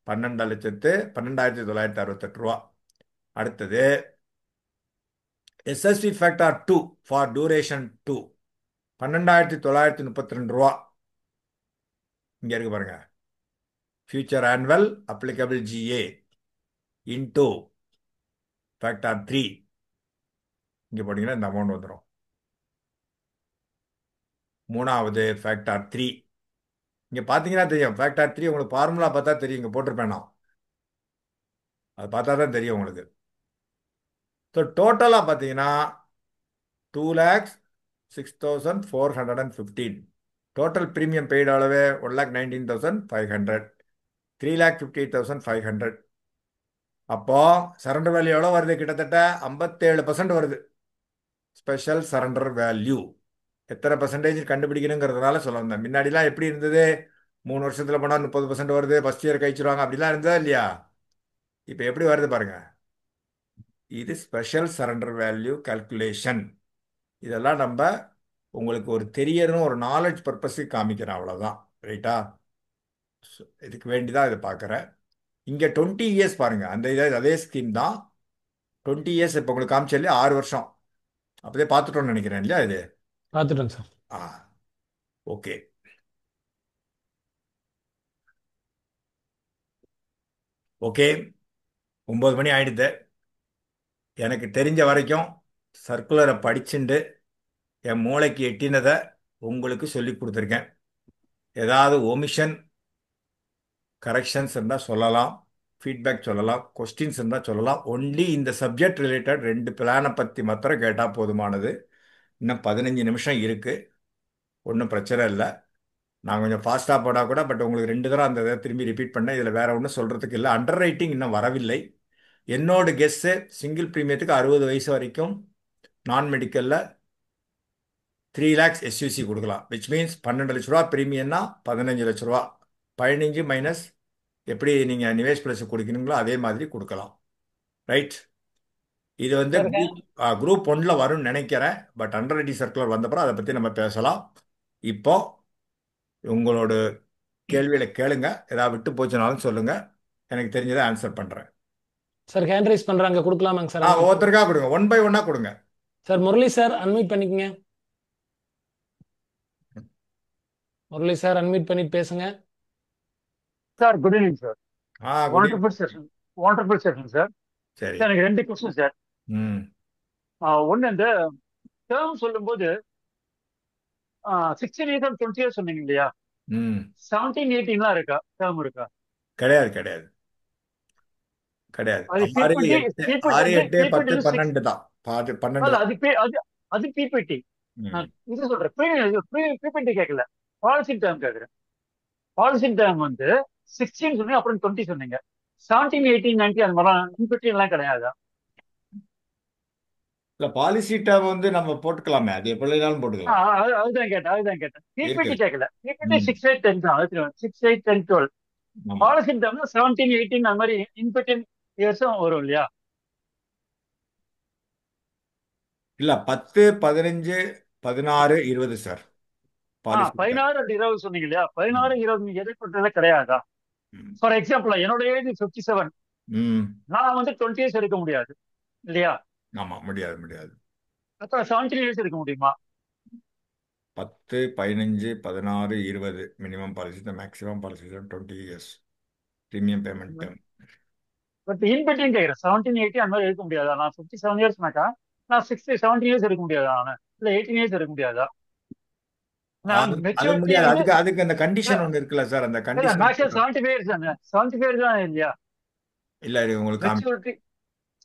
12,968 ரூபா. அடுத்தது எஸ்எஸ்வி ஃபேக்டார் 2 ஃபார் டூரேஷன் 2 12,932 ரூபா. இங்க இருக்கு பாருங்க. Future annual applicable GA into factor 3. இங்க போட்டீங்கன்னா இந்த அமௌண்ட் வந்துடும். 3வது ஃபேக்டார் 3 இங்க பாத்தீங்கன்னா தெரியும். ஃபேக்டார் 3 உங்களுக்கு ஃபார்முலா பார்த்தா தெரியும், இங்க போட்டிருப்பேன் நான். அது பார்த்தா தான் தெரியும் உங்களுக்கு. ஸோ டோட்டலாக பார்த்தீங்கன்னா 2,06,415. டோட்டல் பிரீமியம் பெய்டு அளவு 1,19,500. 3,58,500. அப்போ சரண்டர் வேல்யூ எவ்வளோ வருது? கிட்டத்தட்ட 57% வருது. ஸ்பெஷல் சரண்டர் வேல்யூ எத்தனை பர்சன்டேஜ் கண்டுபிடிக்கணுங்கிறதுனால சொல்ல வந்தேன். முன்னாடிலாம் எப்படி இருந்தது? 3 வருஷத்துல போனால் 30% வருது, ஃபர்ஸ்ட் இயர் கழிச்சிருவாங்க, அப்படிலாம் இருந்ததா இல்லையா? இப்போ எப்படி வருது பாருங்க. இது ஸ்பெஷல் சரண்டர் வேல்யூ கால்குலேஷன். இதெல்லாம் நம்ம உங்களுக்கு ஒரு தெரியணும், ஒரு நாலேஜ் பர்பஸுக்கு காமிக்கிறேன், அவ்வளோதான். ரைட்டா? இதுக்கு வேண்டி தான் இதை பார்க்குறேன். இங்கே 20 இயர்ஸ் பாருங்க, அந்த அதே ஸ்கீம் தான். 20 இயர்ஸ் இப்போ உங்களுக்கு காமிச்சா இல்லையா, 6 வருஷம் அப்போதே பார்த்துட்டோம்னு நினைக்கிறேன் இல்லையா இது? பார்த்துட்டேன் சார். ஆ, ஓகே. ஓகே, 9 மணி ஆயிடுது. எனக்கு தெரிஞ்ச வரைக்கும் சர்க்குலரை படிச்சுண்டு என் மூளைக்கு எட்டினதை உங்களுக்கு சொல்லி கொடுத்துருக்கேன். ஏதாவது ஒமிஷன் கரெக்ஷன்ஸ் இருந்தால் சொல்லலாம், ஃபீட்பேக் சொல்லலாம், கொஸ்டின்ஸ் இருந்தால் சொல்லலாம். ஒன்லி இந்த சப்ஜெக்ட் ரிலேட்டட் 2 பிளானை பற்றி மாத்திரம் கேட்டால் போதுமானது. இன்னும் 15 நிமிஷம் இருக்குது, ஒன்றும் பிரச்சனை இல்லை. நான் கொஞ்சம் ஃபாஸ்ட்டாக போனால் கூட, பட் உங்களுக்கு 2 தடவை அந்த இதை திரும்பி ரிப்பீட் பண்ணேன். இதில் வேற ஒன்றும் சொல்கிறதுக்கு இல்லை. அண்டர் ரைட்டிங் இன்னும் வரவில்லை. என்னோட கெஸ்ஸு சிங்கிள் ப்ரீமியத்துக்கு 60 வயசு வரைக்கும் நான் மெடிக்கலில் 3 lakhs எஸ்யூசி கொடுக்கலாம். விச் மீன்ஸ் 12 லட்ச ரூபா ப்ரீமியம்னா 15 லட்ச ரூபா. 15 மைனஸ் எப்படி நீங்கள் நிவேஷ் ப்ளஸ் கொடுக்கணுங்களோ அதே மாதிரி கொடுக்கலாம். ரைட்? இது வந்து சார் குரூப் 1ல வரும்னு நினைக்கிறேன். பட் அண்டர் ரைட்டிங் சர்க்குலர் வந்தப்பறம் அதை பற்றி நம்ம பேசலாம். இப்போ உங்களோட கேள்வியில கேளுங்க, ஏதாவது விட்டு போச்சுனாலும் சொல்லுங்க, எனக்கு தெரிஞ்சதை ஆன்சர் பண்ணுறேன். சார் ஹேண்ட் ரைஸ் பண்றாங்க, கொடுக்கலாமாங்க சார்? ஒவ்வொருத்தருக்கா கொடுங்க, 1 by 1 கொடுங்க. சார் முரளி சார் அன்மியூட் பண்ணிக்கங்க. முரளி சார் அன்மியூட் பண்ணிட்டு பேசுங்க. Sir good evening sir. Good wonderful session, wonderful session sir. சரி. சார் எனக்கு 2 கொஸ்டின் சார். ம் ஒன்று, இந்த டேர்ம் சொல்லும்போது 16 இயர்ஸ் அண்ட் 20 இயர்ஸ் சொன்னீங்க இல்லையா? ம் 17, 18 இருக்கா? டேர்ம் இருக்கா? கிடையாது கிடையாது கிடையாது. அது 6, பிபிடி 8, பிபிடி 6, வந்து 8, 10, பிபிடி 12 தான். 12 அல்ல, தான். அது பிபிடி. ம். நான் இது சொல்றேன், பிபிடி கேட்கல, பாலிசி டேர்ம் கேட்குறேன். பாலிசி டேர்ம் வந்து 16 சொன்னீங்க, அப்புறம் 20 சொன்னீங்க. 17, 18, 19 அந்த மாதிரிலாம் இன்பிட்டி எல்லாம் கிடையாதா? இல்ல, பாலிசி டேர்ம் வந்து நம்ம போட்டுக்கலாமே, அது எப்படினாலும் போட்டுக்கலாம். அதுதான் கேட்டேன். பிபிடி இருக்கு. கேட்கல. பிபிடி ம் 6, 8, 10 தான். 6, 8, 10, 12. ஆமா. பாலிசி டேர்ம்னா 17, 18 அந்த மாதிரி இன்பிட்டின் இயர்ஸும் வரும் இல்லையா? இல்ல, 10, 15, 16, 20 சார். Policy term. 16 and 20 சொன்னீங்க இல்லையா? 16, 20 நீங்க எதிர்கொண்டதே கிடையாதா? ம். ஃபார் எக்ஸாம்பிள், என்னோட ஏஜ் 57. ம் நான் வந்து 20 இயர்ஸ் எடுக்க முடியாது இல்லையா? ஆமா, முடியாது முடியாது. அப்ப 17 இயர்ஸ் எடுக்க முடியுமா? 10, 15, 16, 20 மினிமம் பாலிசி தான். மேக்ஸிமம் பாலிசி தான் 20 years premium payment term. But இன்பிட்டின் கேட்குறேன், 17, 18 அந்த மாதிரி எடுக்க முடியாதா? நான் 57 இயர்ஸ்னாக்கா நான் 17 இயர்ஸ் எடுக்க முடியாதா? நான் இல்ல 18 இயர்ஸ் எடுக்க முடியாதா? நான் அது மெச்சூரிட்டி முடியாது. வந்து அதுக்கு அந்த கண்டிஷன் ஒன்று இருக்குல்ல சார், அந்த கண்டிஷன். மேக்ஸிமம் 75 இயர்ஸ் தானே? 75 இயர்ஸ் தான் இல்லையா இல்ல, இது உங்களுக்கு மெச்சூரிட்டி?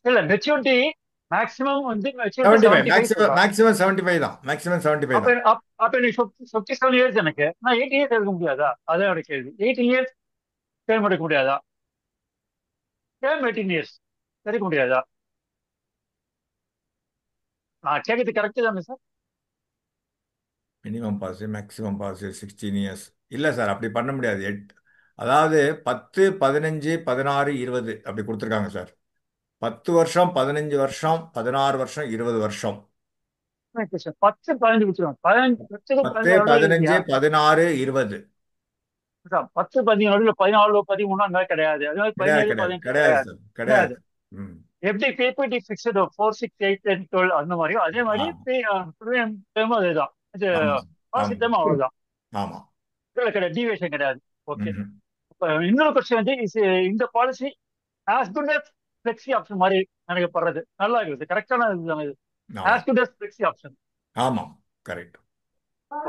இல்ல, மெச்சூரிட்டி மேக்ஸிமம் வந்து மெச்சூரிட்டி 75 மேக்ஸிமம் 75 தான். மேக்ஸிமம் 75 அப்ப தான். அப்ப நீ 57 இயர்ஸ் எனக்கு, நான் 18 இயர்ஸ் எடுக்க முடியாதா? அதான் என்னோட கேள்வி. 18 இயர்ஸ் டேர்ம் எடுக்க முடியாதா? டேர்ம் 18 இயர்ஸ் எடுக்க முடியாதா? நான் கேட்கறது கரெக்ட் தானே sir? Minimum policy, maximum policy 16 years. இல்ல சார், அப்படி பண்ண முடியாது. அதாவது 10, 15, 16, 20 அப்படி கொடுத்துருக்காங்க சார். 10 வருஷம், 15 வருஷம், 16 வருஷம், 20 வருஷம். 10, 15 வச்சுருவோம். 15, 10, 15, 16, 20 10, 15 14, 13 அந்த மாதிரி கிடையாது. அது மாதிரி 17, கிடையாது 18 கிடையாது கிடையாது. சார், கிடையாது. ம் எப்படி பிபிடி ஃபிக்ஸ்டு 4, 6, 8, 10, 12 அந்த மாதிரியோ அதே மாதிரி டேர்மும் அதேதான். ஆமா பாலிசி டேர்மும் அவ்வளவுதான். ஆமா. கிடையாது, டிவியேஷன் கிடையாது. ஓகே. ம்ஹும். இன்னொரு கொஸ்டின் வந்து இந்த policy as good as flexi option மாதிரி எனக்கு படுறது நல்லா இருக்குது. கரெக்டான இதுதானே இது? ஆமா as good as flexi option. ஆமா, கரெக்ட்.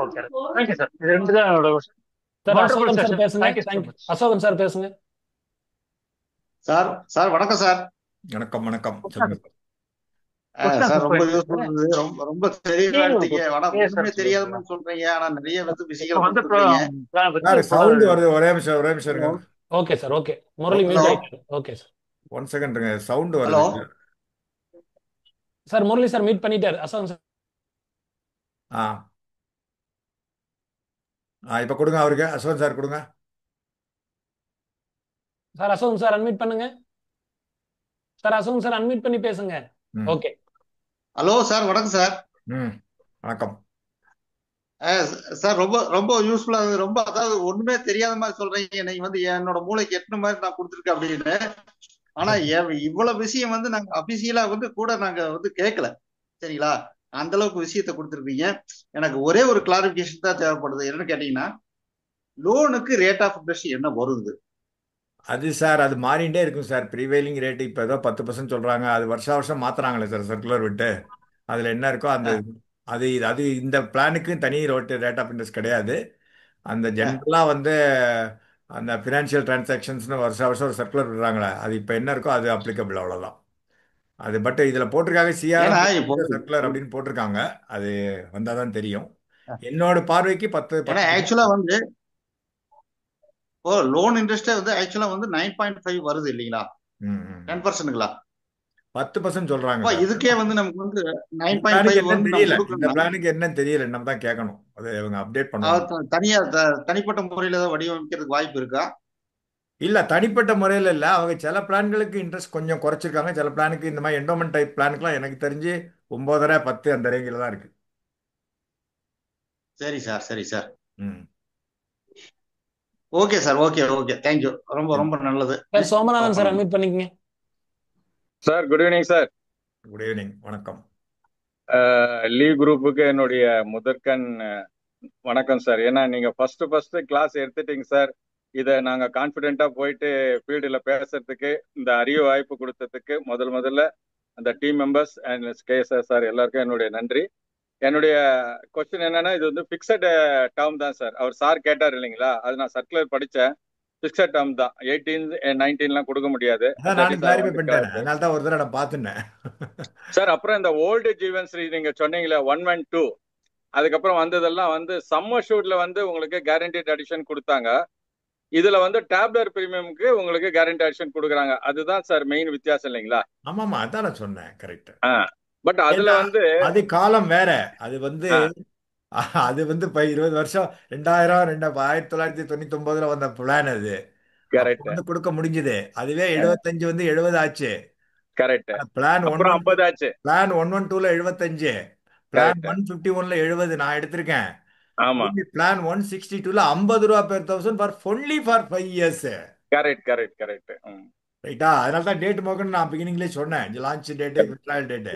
Okay, thank you sir. இது 2 தான் என்னோட question. Sir Wonderful Asokan sir session. பேசுங்க. Thank you so much. Asokan sir பேசுங்க. சார் வணக்கம் சார். வணக்கம் வணக்கம், சொல்லுங்க சார். சார் ரொம்ப யூஸ்ஃபுல் இருந்தது. ரொம்ப தெளிவா எடுத்தீங்க. ஒண்ணுமே தெரியாதுன்னு சொல்றீங்க, ஆனா நிறைய வந்து விஷயங்கள் வந்து கொடுத்துருக்கீங்க. சார் சவுண்ட் வருது, ஒரே நிமிஷம் இருங்க. Okay sir, okay. Murali Hello. Mute ஆயிடுச்சு. Okay sir. 1 செகண்ட் இருங்க, சவுண்ட் ஹலோ. வருது. சார் முரளி சார் மீட் பண்ணிட்டாரு. அசோகன் சார். ஆ இப்போ கொடுங்க அவருக்கு. அஸ்வந்த் சார் கொடுங்க. சார் அசோகன் சார் அன்மியூட் பண்ணுங்க. சார் அசோகன் சார் அன்மியூட் பண்ணி பேசுங்க. ம் ஓகே. ஹலோ சார், வணக்கம் சார். ம் வணக்கம். சார் ரொம்ப ரொம்ப யூஸ்ஃபுல்லா இருந்தது. ரொம்ப அதாவது ஒண்ணுமே தெரியாத மாதிரி சொல்றீங்க. நீங்க வந்து என்னோட மூளைக்கு எட்டுன மாதிரி நான் கொடுத்துருக்கேன் அப்படின்னு. ஆனா இவ்வளவு விஷயம் வந்து நாங்க அபிஷியலா வந்து கூட நாங்க வந்து கேட்கல. சரிங்களா? அந்த அளவுக்கு விஷயத்த கொடுத்துருக்கீங்க. எனக்கு ஒரே ஒரு கிளாரிபிகேஷன் தான் தேவைப்படுது. என்னன்னு கேட்டீங்கன்னா, லோனுக்கு ரேட் ஆஃப் இன்ட்ரெஸ்ட் என்ன வருது? அது சார் அது மாறிண்டே இருக்கும் சார். ப்ரீவைலிங் ரேட்டு இப்போ ஏதோ 10% சொல்கிறாங்க. அது வருஷம் வருஷம் மாற்றுறாங்களே சார் சர்க்குலர் விட்டு. அதில் என்ன இருக்கோ அந்த அது இந்த பிளானுக்கு தனி ரேட் ஆஃப் இன்ட்ரெஸ்ட் கிடையாது. அந்த ஜென்ரலாக வந்து அந்த ஃபினான்ஷியல் டிரான்சாக்ஷன்ஸ்னு வருஷம் வருஷம் ஒரு சர்க்குலர் விடுறாங்களே, அது இப்போ என்ன இருக்கோ அது அப்ளிகபிள், அவ்வளோதான். அது பட் இதில் போட்டிருக்காங்க ஏன்னா இப்போ சிஆர்எம் சர்க்குலர் அப்படின்னு போட்டிருக்காங்க. அது வந்தால் தான் தெரியும். என்னோட பார்வைக்கு 10 ஏன்னா 10 ஆக்சுவலா வந்து லோன் இன்ட்ரெஸ்டே வந்து ஆக்சுவலா வந்து 9.5 வருது இல்லைங்களா? ம் ம் 10%ங்களா? 10% சொல்கிறாங்க அப்ப சார். இதுக்கே வந்து நமக்கு வந்து இந்த பிளானுக்கு 9.5 என்னன்னு வந்து நம்ம தெரியல. இந்த கொடுக்கணும்னா பிளானுக்கு என்னன்னு தெரியல. நம்ம தான் கேட்கணும். அதை இவங்க அப்டேட் பண்ணுவாங்க. தனியா தனிப்பட்ட முறையில ஏதாவது வடிவமைக்கிறதுக்கு வாய்ப்பு இருக்கா? இல்ல தனிப்பட்ட முறையில் இல்லை. அவங்க சில பிளான்களுக்கு இன்ட்ரெஸ்ட் கொஞ்சம் குறைச்சிருக்காங்க. சில பிளானுக்கு இந்த மாதிரி என்டோமெண்ட் டைப் பிளானுக்குலாம் எனக்கு தெரிஞ்சு 9.5 10 அந்த ரேஞ்சில் தான் இருக்கு. சரி சார், சரி சார். ம் okay sir, okay okay, thank you. ரொம்ப ரொம்ப நல்லது. சார் சோமநாதன் சார் அன்மியூட் பண்ணிக்கங்க. Sir good evening sir. Good evening, வணக்கம். லீவ் குரூப்புக்கு என்னுடைய முதற்கண் வணக்கம் சார். ஏன்னா நீங்க ஃபர்ஸ்ட் கிளாஸ் எடுத்துட்டீங்க சார். இதை நாங்க கான்ஃபிடென்ட்டா போயிட்டு ஃபீல்டில் பேசுறதுக்கு இந்த அரிய வாய்ப்பு கொடுத்ததுக்கு முதல்ல அந்த team members and KSR sir எல்லாருக்கும் என்னுடைய நன்றி. என்னுடைய கொஸ்டின் என்னன்னா, இது வந்து பிக்சட் டேர்ம் தான் சார். அவர் சார் கேட்டார் இல்லைங்களா, அது நான் சர்க்குலர் படித்தேன். பிக்சட் டேர்ம் தான். 18 19 கொடுக்க முடியாது. நானும் கிளாரிஃபை பண்ணிட்டேன். அதனால தான் ஒரு தடவை நான் பார்த்துட்டேன் சார். அப்புறம் இந்த ஓல்டு ஜீவன்ஸ்ரீ நீங்க சொன்னீங்களே 1 and 2, அதுக்கப்புறம் வந்ததெல்லாம் வந்து சம்மர் ஷூட்ல வந்து உங்களுக்கு கேரண்டட் அடிஷன் கொடுத்தாங்க. இதுல வந்து டேப்லர் பிரீமியம்க்கு உங்களுக்கு கேரண்டி அடிஷன் கொடுக்குறாங்க. அதுதான் சார் மெயின் வித்தியாசம் இல்லைங்களா? ஆமாமா, அதான் நான் சொன்னேன். கரெக்ட். பட் அதுல வந்து அது காலம் வேற. அது வந்து இப்ப 20 வருஷம் 1999 வந்த பிளான். அது வந்து கொடுக்க முடிஞ்சது. அதுவே 75 வந்து 70 ஆச்சு. கரெக்ட். பிளான் அப்புறம் 50 ஆச்சு. பிளான் 112ல 75, பிளான் 151ல 70 நான் எடுத்திருக்கேன். ஆமா. பிளான் 162ல 50 ரூபா per 1000 for only for 5 years. Correct. ரைட்டா? அதனால தான் டேட் மோகன் நான் பிகினிங்லேயே சொன்னேன். லான்ச் டேட், ட்ரையல் டேட்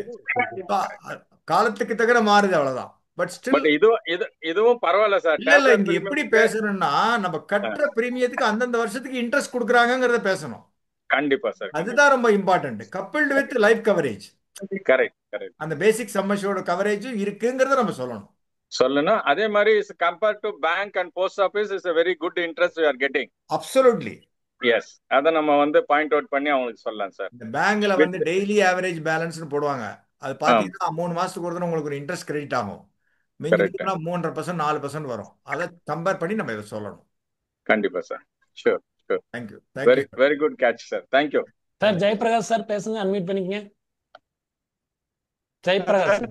காலத்துக்கு தகுந்த மாறுது, அவ்வளவுதான். பட் ஸ்டில் இதுவும் பரவாயில்ல சார். இல்ல இங்க எப்படி பேசணும்னா, நம்ம கட்டுற பிரீமியத்துக்கு அந்தந்த வருஷத்துக்கு இன்ட்ரெஸ்ட் கொடுக்குறாங்கிறத பேசணும். கண்டிப்பா சார். அதுதான் ரொம்ப important. Coupled with life coverage. Correct. அந்த பேசிக் சம்மர்ஷோட கவரேஜும் இருக்குங்கிறத நம்ம சொல்லணும். அதே மாதிரி compared to bank and post office is a very good interest we are getting. Absolutely. Yes, அதை நம்ம வந்து பாயிண்ட் அவுட் பண்ணி அவங்களுக்கு சொல்லலாம் சார். இந்த பேங்க்ல வந்து டெய்லி ஆவரேஜ் பேலன்ஸ்னு போடுவாங்க. அது பாத்தீங்கன்னா 3 மாசத்துக்கு ஒரு தடவை உங்களுக்கு ஒரு இன்ட்ரெஸ்ட் கிரெடிட் ஆகும். மிஞ்சி 3.5% 4% வரும். அதை கம்பேர் பண்ணி நம்ம இதை சொல்லணும். கண்டிப்பா sir. Sure. Thank you. Very good catch sir. Thank you sir. Jayaprakash sir பேசுங்க, அன்மியூட் பண்ணிக்கங்க. ஜெயபிரகாஷ்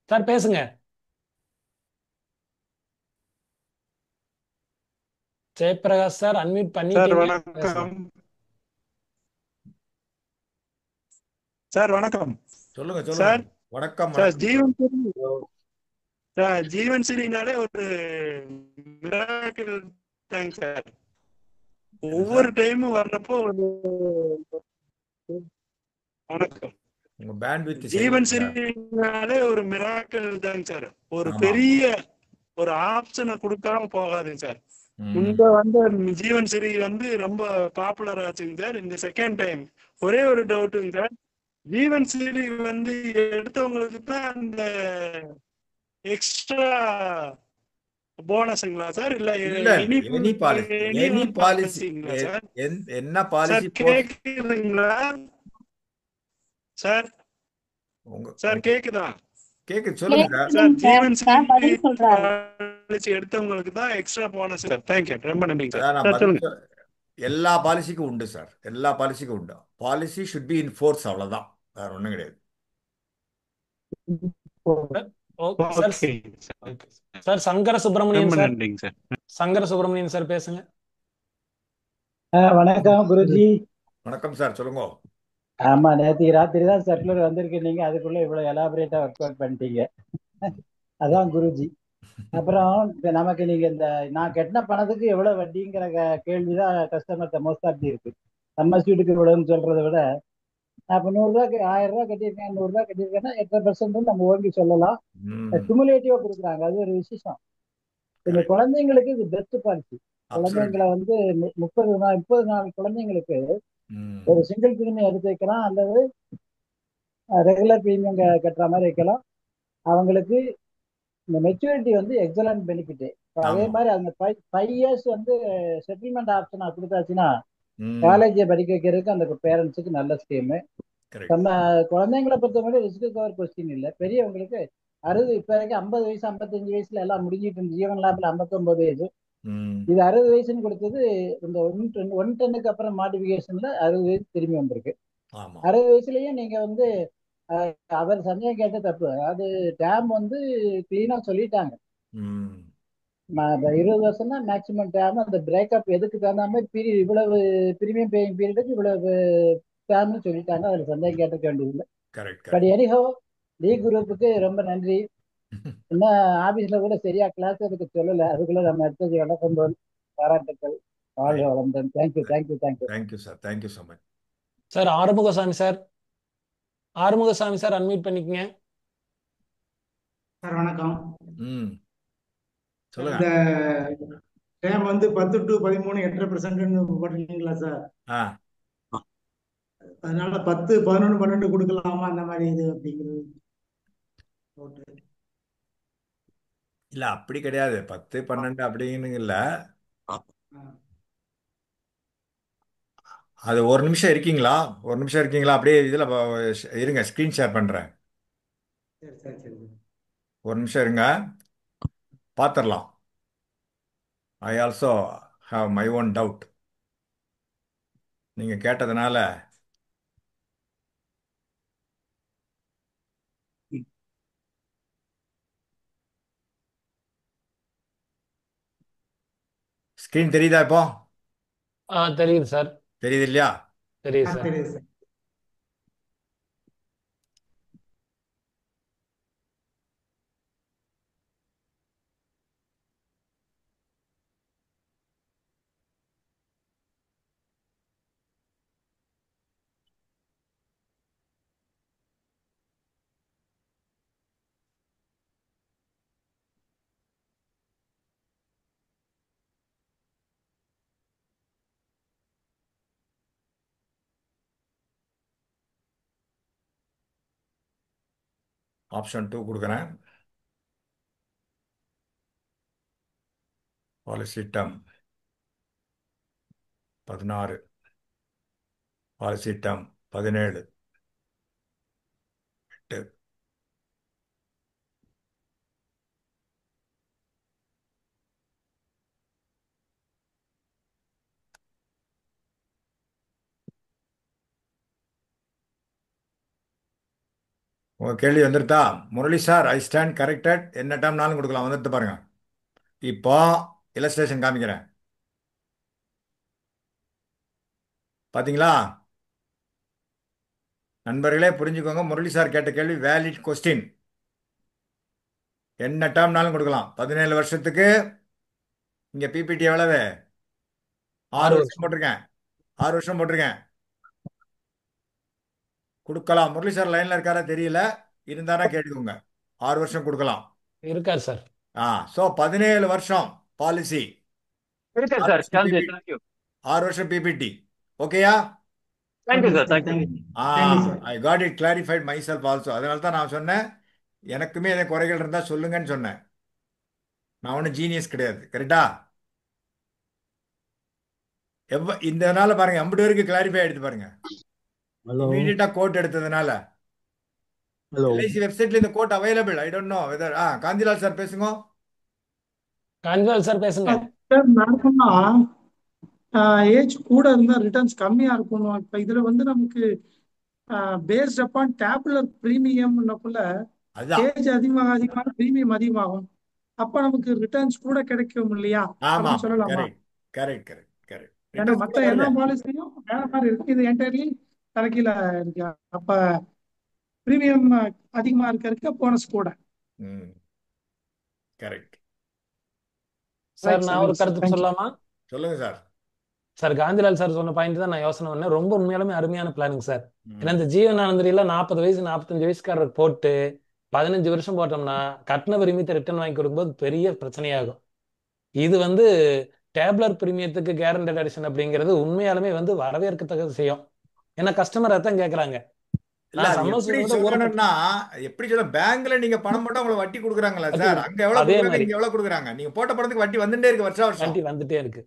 சார் பேசுங்க. ஜெயபிரகாஷ் சார் அன்மியூட் பண்ணிட்டீங்க. வணக்கம் சார். வணக்கம். சொல்லுங்க சார். வணக்கம் சார். ஜீவன் சிறினாலே ஒரு மிராக்கிள் தாங்க சார். ஒவ்வொரு டைமும் வர்றப்போ ஒரு வணக்கம். ஜீவன் சிறினாலே ஒரு மிராக்கிள் தாங்க சார். ஒரு பெரிய ஒரு ஆப்ஷனை கொடுக்காம போகாதுங்க சார். முன்ப வந்து ஜீவன் சிறி வந்து ரொம்ப பாப்புலர் ஆச்சுங்க சார். இந்த செகண்ட் டைம் ஒரே ஒரு டவுட்டுங்க சார். ஜீவன் சிறி வந்து எடுத்தவங்களுக்கு தான் அந்த எக்ஸ்ட்ரா போனஸ்ங்களா சார்? இல்ல எனி பாலிசிங்களா சார்? என்ன பாலிசி கேக்குதுங்களா சார்? சார் கேக்குதா? கேக்குது, சொல்லுங்க சார். ஜீவன் சிறி எடுத்தவங்களுக்கு தான் எக்ஸ்ட்ரா போனஸ் சார். தேங்க்யூ, ரொம்ப நன்றி சார். சொல்லுங்க. எல்லா பாலிசிக்கும் உண்டு சார், எல்லா பாலிசிக்கும் உண்டு. Policy should be in force, அவ்வளோதான், வேற ஒன்றும் கிடையாது. Sir okay sir Sankara Subramanian ரொம்ப சார், நன்றிங்க சார். சங்கர சுப்பிரமணியன் சார் பேசுங்க. வணக்கம் குருஜி. வணக்கம் சார், சொல்லுங்க. ஆமா, நேற்று ராத்திரி தான் சர்க்குலர் வந்திருக்கு, நீங்க அதுக்குள்ள இவ்வளவு எலாபரேட்டா ஒர்க் அவுட் பண்ணிட்டீங்க. அதான் குருஜி. அப்புறம் இப்ப நமக்கு நீங்க இந்த நான் கட்டின பணத்துக்கு எவ்வளவு வட்டிங்கிற கேள்விதான் கஸ்டமர்கிட்ட மோஸ்ட் ஆஃப் இருக்கு. நம்ம ஸ்வீட்டுக்கு இவ்வளவுன்னு சொல்றதை விட, நான் இப்ப 100 ரூபாய்க்கு 1000 ரூபாய் கட்டியிருக்கேன், 100 ரூபாய் கட்டியிருக்கேன்னா 8% நம்ம ஓங்கி சொல்லலாம். குமுலேட்டிவா கொடுக்குறாங்க, அது ஒரு விசேஷம். இந்த குழந்தைங்களுக்கு இது பெஸ்ட் பாலிசி. குழந்தைங்களை வந்து 30 நாள் குழந்தைங்களுக்கு ஒரு சிங்கிள் பிரீமியம் எடுத்து வைக்கலாம், அல்லது ரெகுலர் பிரீமியம் கட்டுற மாதிரி வைக்கலாம். அவங்களுக்கு இந்த மெச்சூரிட்டி வந்து எக்ஸலண்ட் பெனிஃபிட். அதே மாதிரி அந்த 5 இயர்ஸ் வந்து செட்டில்மெண்ட் ஆப்ஷனா கொடுத்தாச்சுன்னா காலேஜை படிக்க வைக்கிறதுக்கு அந்த பேரண்ட்ஸுக்கு நல்ல ஸ்கீமு. நம்ம குழந்தைங்களை பொறுத்தவரை ரிஸ்க் கவர் கொஸ்டின் இல்லை. பெரியவங்களுக்கு 60, இப்ப வரைக்கும் 50 வயசு 55 வயசுல எல்லாம் முடிஞ்சிட்டு இருந்துச்சு. ஜீவன் லேப்ல 59 வயசு, இது 60 வயசுன்னு கொடுத்தது. இந்த 110க்கு அப்புறம் மாடிஃபிகேஷன்ல 60 வயசு திரும்பி வந்திருக்கு. 60 வயசுலயே நீங்க வந்து அவர் சந்தேகம் கேட்ட தப்பு. அதாவது டேம் வந்து கிளீனா சொல்லிட்டாங்க. 20 வருஷம் தான் மேக்சிமம் டேம். அந்த பிரேக்கப் எதுக்கு தகுந்த மாதிரி இவ்வளவு பிரீமியம் பேயிங் பீரியடுக்கு இவ்வளவு டேம்னு சொல்லிட்டாங்க. அதுல சந்தேகம் கேட்டுக்க வேண்டியதில்லை. பட் எனிஹோ டி குரூப்புக்கு ரொம்ப நன்றி. இன்னும் ஆபீஸ்ல கூட சரியா கிளாஸ் எடுக்க சொல்லல, அதுக்குள்ள நம்ம எடுத்தது வணக்கம் பாராட்டுக்கள். வாழ்க வளமுடன். Thank you thank you thank you thank you sir, thank you so much sir. Arumugasamy sir, Arumugasamy sir unmute பண்ணிக்கங்க சார். வணக்கம். சொல்லுங்க. இந்த டேம் வந்து 10 to 13 8% போட்டிருக்கீங்களா சார்? அதனால 10, 11, 12 கொடுக்கலாமா அந்த மாதிரி இது அப்படிங்கிறது? இல்ல அப்படி கிடையாது, 10, 12 அப்படின்னு இல்ல. அது ஒரு நிமிஷம் இருக்கீங்களா? ஒரு நிமிஷம் இருக்கீங்களா? அப்படியே இதுல இருங்க, ஸ்கிரீன் ஷேர் பண்றேன். சரி சரி சரி. ஒரு நிமிஷம் இருங்க, பார்த்துடலாம். I also have my own doubt. நீங்க கேட்டதுனால ஸ்கிரீன் தெரியுதா இப்போ? தெரியுது சார். தெரியுது இல்லையா? தெரியுது சார். தெரியுது சார். ஆப்ஷன் 2 கொடுக்குறேன். Policy term 16, policy term 17, 8. உங்க கேள்வி வந்துருத்தா? Murali sir, I stand corrected. என்ன டேர்ம்னாலும் கொடுக்கலாம். வந்துட்டு பாருங்க. இப்போ இல்லஸ்ட்ரேஷன் காமிக்கிறேன், பாத்தீங்களா? நண்பர்களே புரிஞ்சுக்கோங்க, முரளி சார் கேட்ட கேள்வி வேலிட் கொஸ்டின். என்ன டேர்ம்னாலும் கொடுக்கலாம். 17 வருஷத்துக்கு இங்க பிபிடி எவ்வளவு? 6 வருஷம் போட்டிருக்கேன். 6 வருஷம் போட்டிருக்கேன். கொடுக்கலாம். முரளி சார் லைன்ல இருக்காரா தெரியல, இருந்தாரா கேட்டுக்கோங்க. 6 வருஷம் கொடுக்கலாம். இருக்கார் சார். ஸோ 17 வருஷம் பாலிசி, இருக்கு 6 சார். வருஷம் தேங்க்யூ PPT. தேங்க்யூ 6 வருஷம் பிபிடி. ஓகேயா? Thank you sir. Thank you. I got it clarified my self also. அதனால தான் நான் சொன்னேன், எனக்குமே எதை குறைகள் இருந்தா சொல்லுங்கன்னு சொன்னேன். நான் ஒன்றும் ஜீனியஸ் கிடையாது. கரெக்டா? இந்த நாள் பாருங்க, 50 பேருக்கு கிளாரிஃபை ஆயிடுது பாருங்க. இமீடியட்டா கோட் எடுத்ததுனால. எல்ஐசி வெப்சைட்ல இந்த quote available. I don't know whether. Kantilal sir பேசுங்க. காந்திலால் சார் பேசுங்க. ஏஜ் கூட இருந்தா ரிட்டர்ன்ஸ் கம்மியா இருக்கணும். இப்ப இதுல வந்து நமக்கு பேஸ்ட் அப்பான் டேபுலர் ப்ரீமியம்னக்குள்ள அதுதான். ஏஜ் அதிகமாக ப்ரீமியம் அதிகமாகும். அப்ப நமக்கு ரிட்டர்ன்ஸ் கூட கிடைக்கும் இல்லையா ஆமா அப்படின்னு ஆமா சொல்லலாமா? Correct correct correct correct. ஏன்னா ரிட்டர்ன்ஸ் கூட மத்த எல்லா வருது. பாலிசியும் வேற மாதிரி இருக்கு, இது என்டையர்லி தலைகீழ இருக்கு. அப்ப பிரீமியம் அதிகமா இருக்கிறதுக்கு போனஸ் கூட. ம் கரெக்ட். சார் ரைட் நான் சார், ஒரு ரைட் சார், கருத்து தேங்க்யூ. சொல்லலாமா? சொல்லுங்க சார். சார் காந்திலால் சார் சொன்ன பாயிண்ட் தான் நான் யோசனை பண்ணேன். ரொம்ப உண்மையாலுமே அருமையான பிளானிங் சார். ஏன்னா ம் இந்த ஜீவனானந்தரியில 40 வயசு 45 வயசுக்காரருக்கு போட்டு 15 வருஷம் போட்டோம்னா கட்டண பிரீமியத்தை ரிட்டர்ன் வாங்கி கொடுக்கும்போது பெரிய பிரச்சனையாகும். இது வந்து டேப்லர் பிரீமியத்துக்கு கேரண்டட் அடிஷன் அப்படிங்கிறது உண்மையாலுமே வந்து வரவேற்கத்தக்க விஷயம். ஏன்னா கஸ்டமர் அதான் கேட்கறாங்க. இல்ல நான் அது சம்மர் எப்படி சூழலோட ஒரு சொல்லணும்னா, எப்படி சொல்ல, பேங்க்ல நீங்க பணம் போட்டா உங்களுக்கு வட்டி கொடுக்குறாங்களா வட்டி சார்? கொடுக்கும். அங்க எவ்வளவு அதே கொடுக்குறாங்க, மாதிரி இங்க எவ்வளவு கொடுக்குறாங்க? நீங்க போட்ட பணத்துக்கு வட்டி வந்துட்டே இருக்கு வருஷம் வருஷம். வண்டி வந்துட்டே இருக்கு.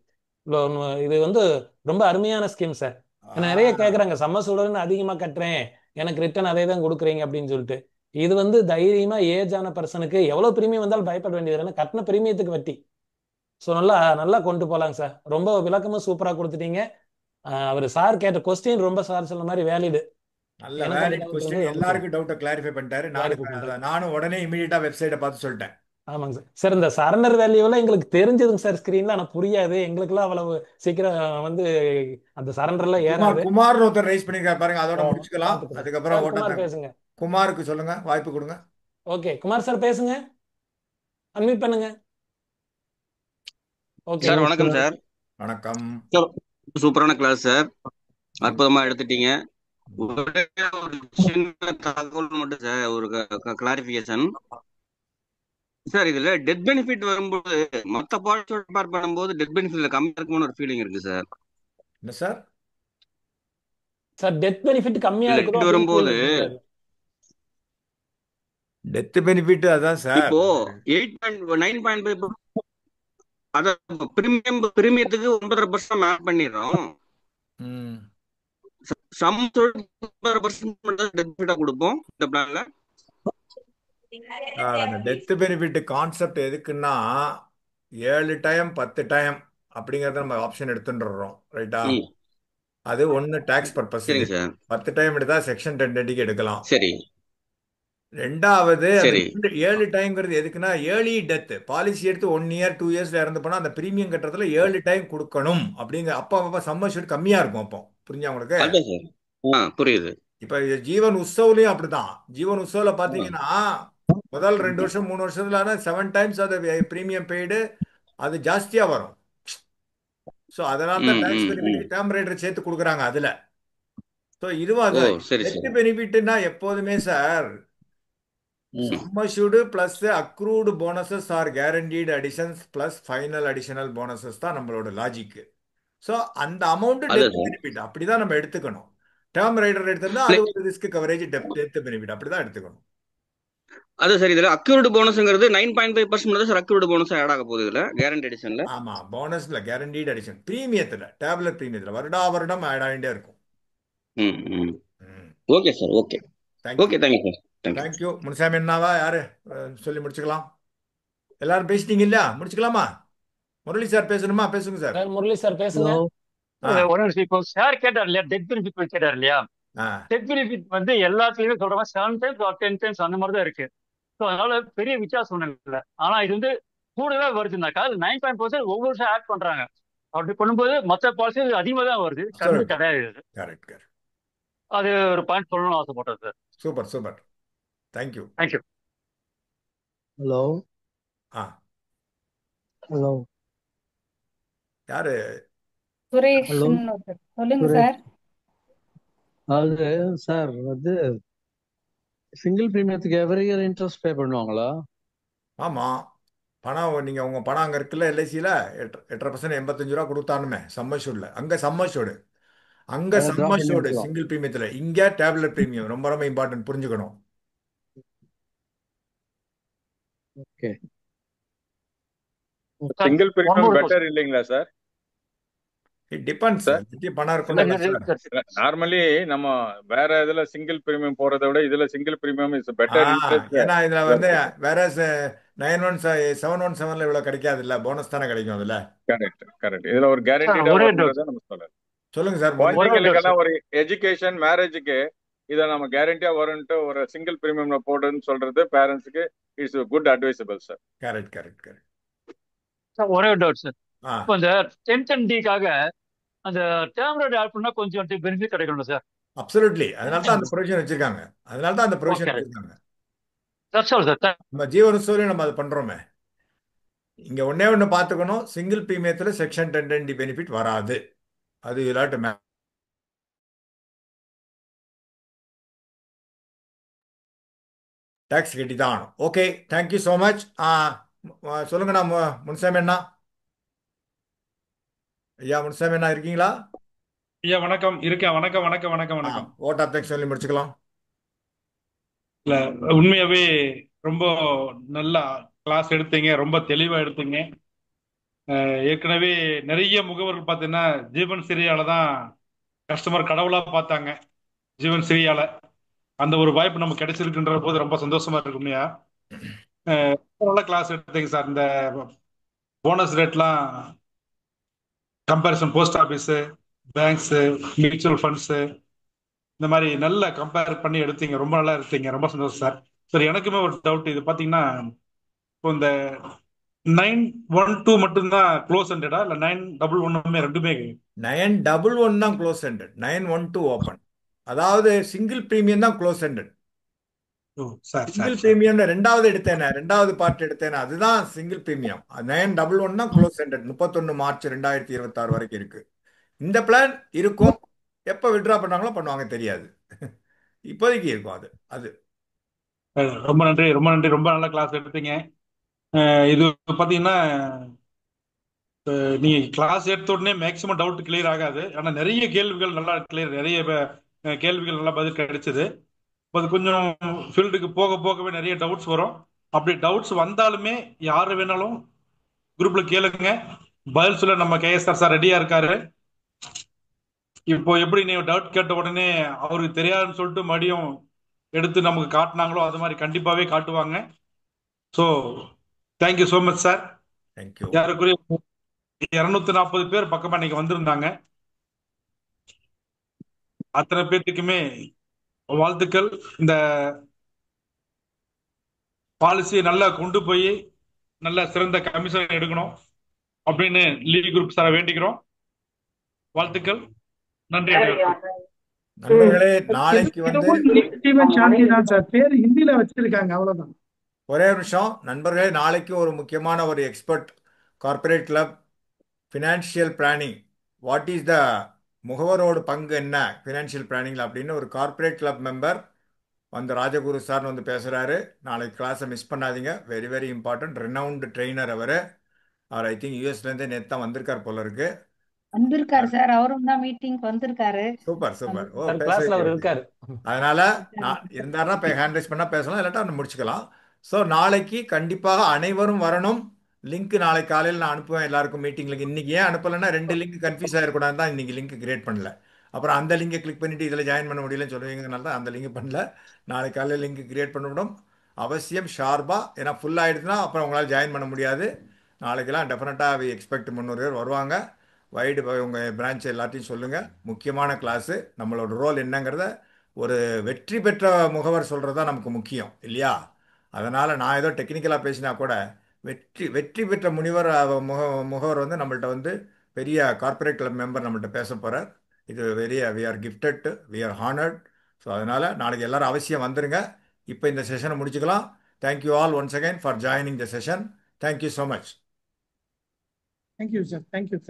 இது வந்து ரொம்ப அருமையான ஸ்கீம் சார். ஏன்னா நிறைய ஆ, கேட்குறாங்க சம்மர் சூழல்னு அதிகமாக கட்டுறேன், எனக்கு ரிட்டர்ன் அதே தான் கொடுக்குறீங்க அப்படின்னு சொல்லிட்டு. இது வந்து தைரியமா ஏஜ் ஆன பர்சனுக்கு எவ்வளவு பிரீமியம் வந்தாலும் பயப்பட வேண்டியது இல்லை. கட்டின பிரீமியத்துக்கு வட்டி. ஸோ நல்லா நல்லா கொண்டு போகலாங்க சார். ரொம்ப விளக்கமும் சூப்பராக கொடுத்துட்டீங்க. அவர் சார் கேட்ட கொஸ்டின் ரொம்ப சார் சொன்ன மாதிரி வேலிடு. நல்ல எனக்கு அந்த வேலிட் டவுட் கொஸ்டின். வந்து ரொம்ப எல்லாருக்கும் டவுட்டை கிளாரிஃபை பண்ணிட்டாரு. கிளாரிஃபை பண்ணிட்டாங்க. நானும் உடனே இமீடியட்டா வெப்சைட்டை பார்த்து சொல்லிட்டேன். ஆமாங்க சார். சார் இந்த சரண்டர் வேல்யூலாம் எங்களுக்கு தெரிஞ்சதுங்க சார் ஸ்க்ரீன்ல. ஆனால் புரியாது எங்களுக்குலாம் அவ்வளவு சீக்கிரம் வந்து அந்த சரண்டர்லாம் ஏறாது. குமார்னு ஒருத்தர் ரைஸ் பண்ணிருக்காரு பாருங்க, அதோட முடிச்சுக்கலாம். பார்த்துக்கலாம். அதுக்கப்புறம் சார் குமார் ஓட்டத்தை பேசுங்க. குமாருக்கு சொல்லுங்க, வாய்ப்பு கொடுங்க. ஓகே குமார் சார் பேசுங்க, அன்மியூட் பண்ணுங்க. ஓகே சார் வணக்கம் சார். வணக்கம் சார் சூப்பரான கிளாஸ் சார், அற்புதமா எடுத்துட்டீங்க. ஒரே ஒரு சின்ன தகவல் மட்டும் சார், ஒரு கிளாரிபிகேஷன் சார். இதுல டெத் பெனிஃபிட் வரும்போது மற்ற பாலிசியோட கம்பேர் பண்ணும்போது டெத் பெனிஃபிட்ல கம்மியா இருக்கும்னு ஒரு ஃபீலிங் இருக்கு சார். என்ன சார்? சார் டெத் பெனிஃபிட் கம்மியா இல்ல இருக்குதோ இது அப்படின்னு வரும்போது feel இருக்கு சார். டெத் பெனிஃபிட் அதான் சார். இப்போ 8.9.5 அத பிரீமியத்துக்கு 9.5% ஆட் பண்ணிடுறோம். ம் சம்மத்தோட 9.5% டெத் பெனிஃபிட்டா கொடுப்போம் இந்த பிளான்ல. அந்த டெத் பெனிஃபிட் கான்செப்ட் எதுக்குன்னா 7 டைம் 10 டைம் அப்படிங்கறத நம்ம ஆப்ஷன் எடுத்துட்டுறோம், ரைட்டா? ம் அது ஒன்று டேக்ஸ் பர்பஸ். சரிங்க சார். 10 டைம் எடுத்தா செக்ஷன் 10 எடுக்கலாம். சரி ரெண்டாவது அந்த சரி 7 டைம்ங்கிறது எதுக்குன்னா ஏர்லி டெத். பாலிசி எடுத்து 1 இயர் 2 இயர்ஸ்ல இறந்து போனா அந்த பிரீமியம் கட்டுறதுல 7 டைம் கொடுக்கணும் அப்படிங்கிற. அப்போ சம்மர் ஷூட் கம்மியா இருக்கும். அப்போ புரிஞ்சா உங்களுக்கு? அதான் சார் புரியுது. இப்ப ஜீவன் உற்சவ்லயும் அப்படிதான். ஜீவன் உற்சவ்ல பாத்தீங்கன்னா முதல் 2 வருஷம் 3 வருஷத்துல 7 டைம்ஸ் அது பிரீமியம் பெய்டு அது ஜாஸ்தியா வரும். ஸோ அதனால தான் ம் டேக்ஸ் ம் ம் பெனிஃபிட் டேர்ம் ரைடர் சேர்த்து கொடுக்குறாங்க அதுல. ஸோ இதுவும் ஓ அதுதான். சரி டெத் சரி பெனிஃபிட்னா எப்போதுமே sir hmm sum assured plus accrued bonuses or guaranteed additions plus final additional bonuses தான் நம்மளோட லாஜிக். ஸோ அந்த அமௌண்ட் அதான் டெத் சார். பெனிஃபிட் அப்படிதான் நம்ம எடுத்துக்கணும். டேர்ம் ரைடர் எடுத்திருந்தா அது ஒரு ரிஸ்க் கவரேஜ் டெத் பெனிஃபிட் அப்படிதான் எடுத்துக்கணும். அது சரி. இதுல அக்யூர்டு போனஸ்ங்கிறது 9.5% தான் சார் அக்யூர்டு போனஸ் ஆட் ஆக போகுது இதுல கேரண்டி எடிஷன்ல. ஆமா, போனஸ்ல கேரண்டீடு அடிஷன் பிரீமியத்துல டேப்லெட் பிரீமியத்துல வருடா வருடம் ஆட் ஆகிட்டே இருக்கும். ம் ம் okay sir. Okay thank you okay thank you sir. Thank you. Thank you. Munusamy என்னவா யாரு சொல்லி முடிச்சுக்கலாம். எல்லாரும் பேசிட்டீங்க இல்லையா? முடிச்சுக்கலாமா? முரளி சார் பேசணுமா? பேசுங்க சார். சார் முரளி சார் பேசுங்க. ஒரு நிமிஷம். இப்போ சார் கேட்டார் இல்லையா, டெத் பெனிஃபிட் கேட்டார் இல்லையா? ஆ டெத் பெனிஃபிட் வந்து எல்லாத்துலயுமே சொல்ற மாதிரி 7 டைம்ஸ் ஆர் 10 டைம்ஸ் அந்த மாதிரி தான் இருக்கு. ஸோ அதனால பெரிய வித்தியாசம் ஒன்றும் இல்லை. ஆனா இது வந்து கூடவே வருதுனாக்கா 9.5% ஒவ்வொரு வருஷம் ஆட் பண்றாங்க. அப்படி பண்ணும்போது மற்ற பாலிசி அதிகமாக தான் வருது, கம்மி கிடையாது. கரெக்ட். அது ஒரு பாயிண்ட் சொல்லணும்னு ஆசைப்பட்டேன் sir. Super super. Thank you. Thank you. Hello ah hello யாரு? சுரேஷ் ஹலோ சொல்லுங்க சுரேஷ். சார். அது சார் வந்து சிங்கிள் பிரீமியத்துக்கு எவ்ரி இயர் இன்ட்ரெஸ்ட் பே பண்ணுவாங்களா? ஆமா, பணம் நீங்க உங்க பணம் அங்க இருக்குல்ல எல்ஐசியில 8.5% 85 ரூபா கொடுத்தானுமே சம்மர்ஷூட்ல. அங்க சம்மர்ஷூடு, அங்க அதை ட்ரா பண்ணி சம்மர்ஷூடு எடுக்கலாம். சிங்கிள் பிரீமியத்துல. இங்க டேப்லெட் பிரீமியம். ரொம்ப ரொம்ப இம்பார்ட்டன்ட், புரிஞ்சுக்கணும். Okay single One premium more better question. இல்லைங்களா சார்? It depends. சார் பணம் இருக்கணும்ல சார். நார்மலி நம்ம வேற இதுல சிங்கிள் பிரீமியம் போறதை விட இதுல single premium is better interest. ஏன்னா இதுல வந்து வேற 717ல இவ்வளவு கிடைக்காது இல்ல, போனஸ் தானே கிடைக்கும் அதுல. Correct correct. இதுல ஒரு சார் கேரண்டீடா ஒரே டவுட் வரும்ன்றதை நம்ம சொல்லலாம். சொல்லுங்க சார். ஒரே டவுட் குழந்தைங்களுக்கெல்லாம் சார். ஒரு எஜுகேஷன் மேரேஜுக்கு இதை நம்ம கேரண்டியா வரும்ட்டு ஒரு சிங்கிள் பிரீமியம்ல போடுன்னு சொல்றது பேரண்ட்ஸுக்கு it's good advisable sir. Correct correct correct. Sir ஒரே டவுட் சார். ஆ இப்போ இந்த 10th and D-க்காக அந்த டேர்ம் ரேட் ஆட் பண்ணா கொஞ்சம் பெனிஃபிட் கிடைக்கணும் சார். அப்சல்யூட்லி. அதனால தான் அந்த ப்ரொவிஷன் வச்சிருக்காங்க. அதனால தான் அந்த ப்ரொவிஷன் ஓகே வச்சிருக்காங்க. சார் சார் சார் நம்ம ஜீவன சூரியன் நம்ம அதை பண்றோமே. இங்க ஒண்ணே ஒண்ணு பார்த்துக்கணும், சிங்கிள் பிரீமியத்துல செக்ஷன் 1010D பெனிஃபிட் வராது. அது இல்லாட்டு டேக்ஸ் கட்டி தான் ஆகணும். Okay, thank you so much. சொல்லுங்கண்ணா முன்சாமி அண்ணா. ஐயா முன்சாமி அண்ணா இருக்கீங்களா? ஐயா வணக்கம். இருக்கேன். வணக்கம் வணக்கம் வணக்கம் வணக்கம். ஓட் ஆஃப் தேங்க்ஸ் சொல்லி முடிச்சுக்கலாம். இல்ல உண்மையாவே ரொம்ப நல்லா கிளாஸ் எடுத்தீங்க, ரொம்ப தெளிவா எடுத்தீங்க. ஏற்கனவே நிறைய முகவர்கள் பார்த்தீங்கன்னா ஜீவன் ஸ்ரீயால தான் கஸ்டமர் கடவுளா பார்த்தாங்க. ஜீவன் ஸ்ரீயால அந்த ஒரு வாய்ப்பு நமக்கு கிடைச்சிருக்குன்ற போது ரொம்ப சந்தோஷமா இருக்கு. உண்மையா நல்ல கிளாஸ் எடுத்தீங்க சார். இந்த போனஸ் ரேட்லாம் comparison post office, banks, mutual funds, இந்த மாதிரி நல்ல கம்பேர் பண்ணி எடுத்தீங்க. ரொம்ப நல்லா எடுத்தீங்க. ரொம்ப சந்தோஷம் சார். சார் எனக்குமே ஒரு டவுட். இது பார்த்தீங்கன்னா இப்போ இந்த 912 மட்டும்தான் க்ளோஸ் ஹண்டடா இல்லை 911 ரெண்டுமே? 911 தான் க்ளோஸ் ஹண்டட், 912 ஓப்பன். அதாவது சிங்கிள் பிரீமியம் தான் க்ளோஸ் ஹண்டட். சிங்கிள் பிரீமியம் ரெண்டாவது எடுத்தேனே, ரெண்டாவது பார்ட் எடுத்தேனே, அதுதான் சிங்கிள் பிரீமியம். 911 தான் க்ளோஸ் ஹண்டட். 31 மார்ச் 2026 வரைக்கும் இருக்கு. இந்த பிளான் இருக்கும். எப்போ விட்ரா பண்ணாங்களோ பண்ணுவாங்க தெரியாது. இப்போதைக்கு இருக்கும் அது. அது ரொம்ப நன்றி ரொம்ப நன்றி. ரொம்ப நல்ல கிளாஸ் எடுத்தீங்க. இது பார்த்தீங்கன்னா நீங்க கிளாஸ் எடுத்த உடனே மேக்சிமம் டவுட் கிளியர் ஆகாது. ஆனா நிறைய கேள்விகள் நல்லா கிளியர், நிறைய கேள்விகள் நல்லா பதில் கிடைச்சது. அது கொஞ்சம் ஃபீல்டுக்கு போக போகவே நிறைய டவுட்ஸ் வரும். அப்படி டவுட்ஸ் வந்தாலுமே யாரு வேணாலும் குரூப்ல கேளுங்க, பதில் சொல்ல நம்ம கேஎஸ்ஆர் சார் ரெடியா இருக்காரு. இப்போ எப்படி நீ டவுட் கேட்ட உடனே அவருக்கு தெரியாதுன்னு சொல்லிட்டு மறுபடியும் எடுத்து நமக்கு காட்டினாங்களோ அது மாதிரி கண்டிப்பாவே காட்டுவாங்க. So thank you so much sir. Thank you. யாருக்குரிய 240 பேர் பக்கமா இன்னைக்கு வந்திருந்தாங்க. அத்தனை பேர்த்துக்குமே வாழ்த்துக்கள். இந்த பாலிசியை நல்லா கொண்டு போய் நல்ல சிறந்த கமிஷன் எடுக்கணும் அப்படின்னு லீக் குரூப் சாரை வேண்டிக்கிறோம். வாழ்த்துக்கள். நன்றி அனைவருக்கும். நண்பர்களே, நாளைக்கு வந்து பேர் ஹிந்தில வச்சிருக்காங்க, அவ்வளவுதான். ஒரே நிமிஷம் நண்பர்களே, நாளைக்கு ஒரு முக்கியமான ஒரு expert corporate club financial planning, what is the முகவரோட பங்கு என்ன ஃபினான்ஷியல் பிளானிங்ல அப்படின்னு ஒரு கார்ப்பரேட் கிளப் மெம்பர் வந்து ராஜகுரு சார்னு வந்து பேசுகிறாரு. நாளைக்கு கிளாஸை மிஸ் பண்ணாதீங்க. Very very important. Renowned trainer அவர். ஐ திங்க் யூஎஸ்லேருந்தே நேற்று தான் வந்திருக்கார் போல இருக்கு. வந்திருக்காரு சார், அவரும் தான் மீட்டிங் வந்திருக்காரு. Super super. ஓ சார் பேச கிளாஸ்ல அவர் இருக்காரு. அதனால நான் இருந்தாருன்னா இப்போ ஹேண்ட் ரைஸ் பண்ணால் பேசலாம், இல்லாட்டா நம்ம முடிச்சுக்கலாம். ஸோ நாளைக்கு கண்டிப்பாக அனைவரும் வரணும். லிங்க் நாளைக்கு காலையில் நான் அனுப்புவேன் எல்லாருக்கும் மீட்டிங் லிங்க். இன்னைக்கு ஏன் அனுப்பலைன்னா 2 லிங்க் கன்ஃபியூஸ் ஆகிருக்கூடாது தான் இன்னைக்கு லிங்க் கிரியேட் பண்ணல. அப்புறம் அந்த லிங்கை கிளிக் பண்ணிட்டு இதில் ஜாயின் பண்ண முடியலன்னு சொல்லுவீங்கனால தான் அந்த லிங்க் பண்ணல. நாளைக்கு காலையில் லிங்க் கிரியேட் பண்ணிவிடும் அவசியம் ஷார்ப்பாக. ஏன்னா ஃபுல் ஆகிடுச்சுன்னா அப்புறம் உங்களால் ஜாயின் பண்ண முடியாது. நாளைக்கெல்லாம் டெஃபினட்டாக எக்ஸ்பெக்ட் 300 பேர் வருவாங்க. வைடு உங்கள் பிரான்ச் எல்லாத்தையும் சொல்லுங்கள். முக்கியமான கிளாஸு. நம்மளோட ரோல் என்னங்கிறத ஒரு வெற்றி பெற்ற முகவர் சொல்கிறது தான் நமக்கு முக்கியம் இல்லையா? அதனால் நான் ஏதோ டெக்னிக்கலாக பேசினா கூட வெற்றி பெற்ற முகவர் வந்து நம்மள்ட்ட வந்து பெரிய கார்ப்பரேட் கிளப் மெம்பர் நம்மள்ட்ட பேச போகிறார். இது we are gifted, we are honoured. So அதனால் நாளைக்கு எல்லாரும் அவசியம் வந்துடுங்க. இப்போ இந்த செஷனை முடிச்சுக்கலாம். Thank you all once again for joining the session. Thank you so much. Thank you sir. Thank you.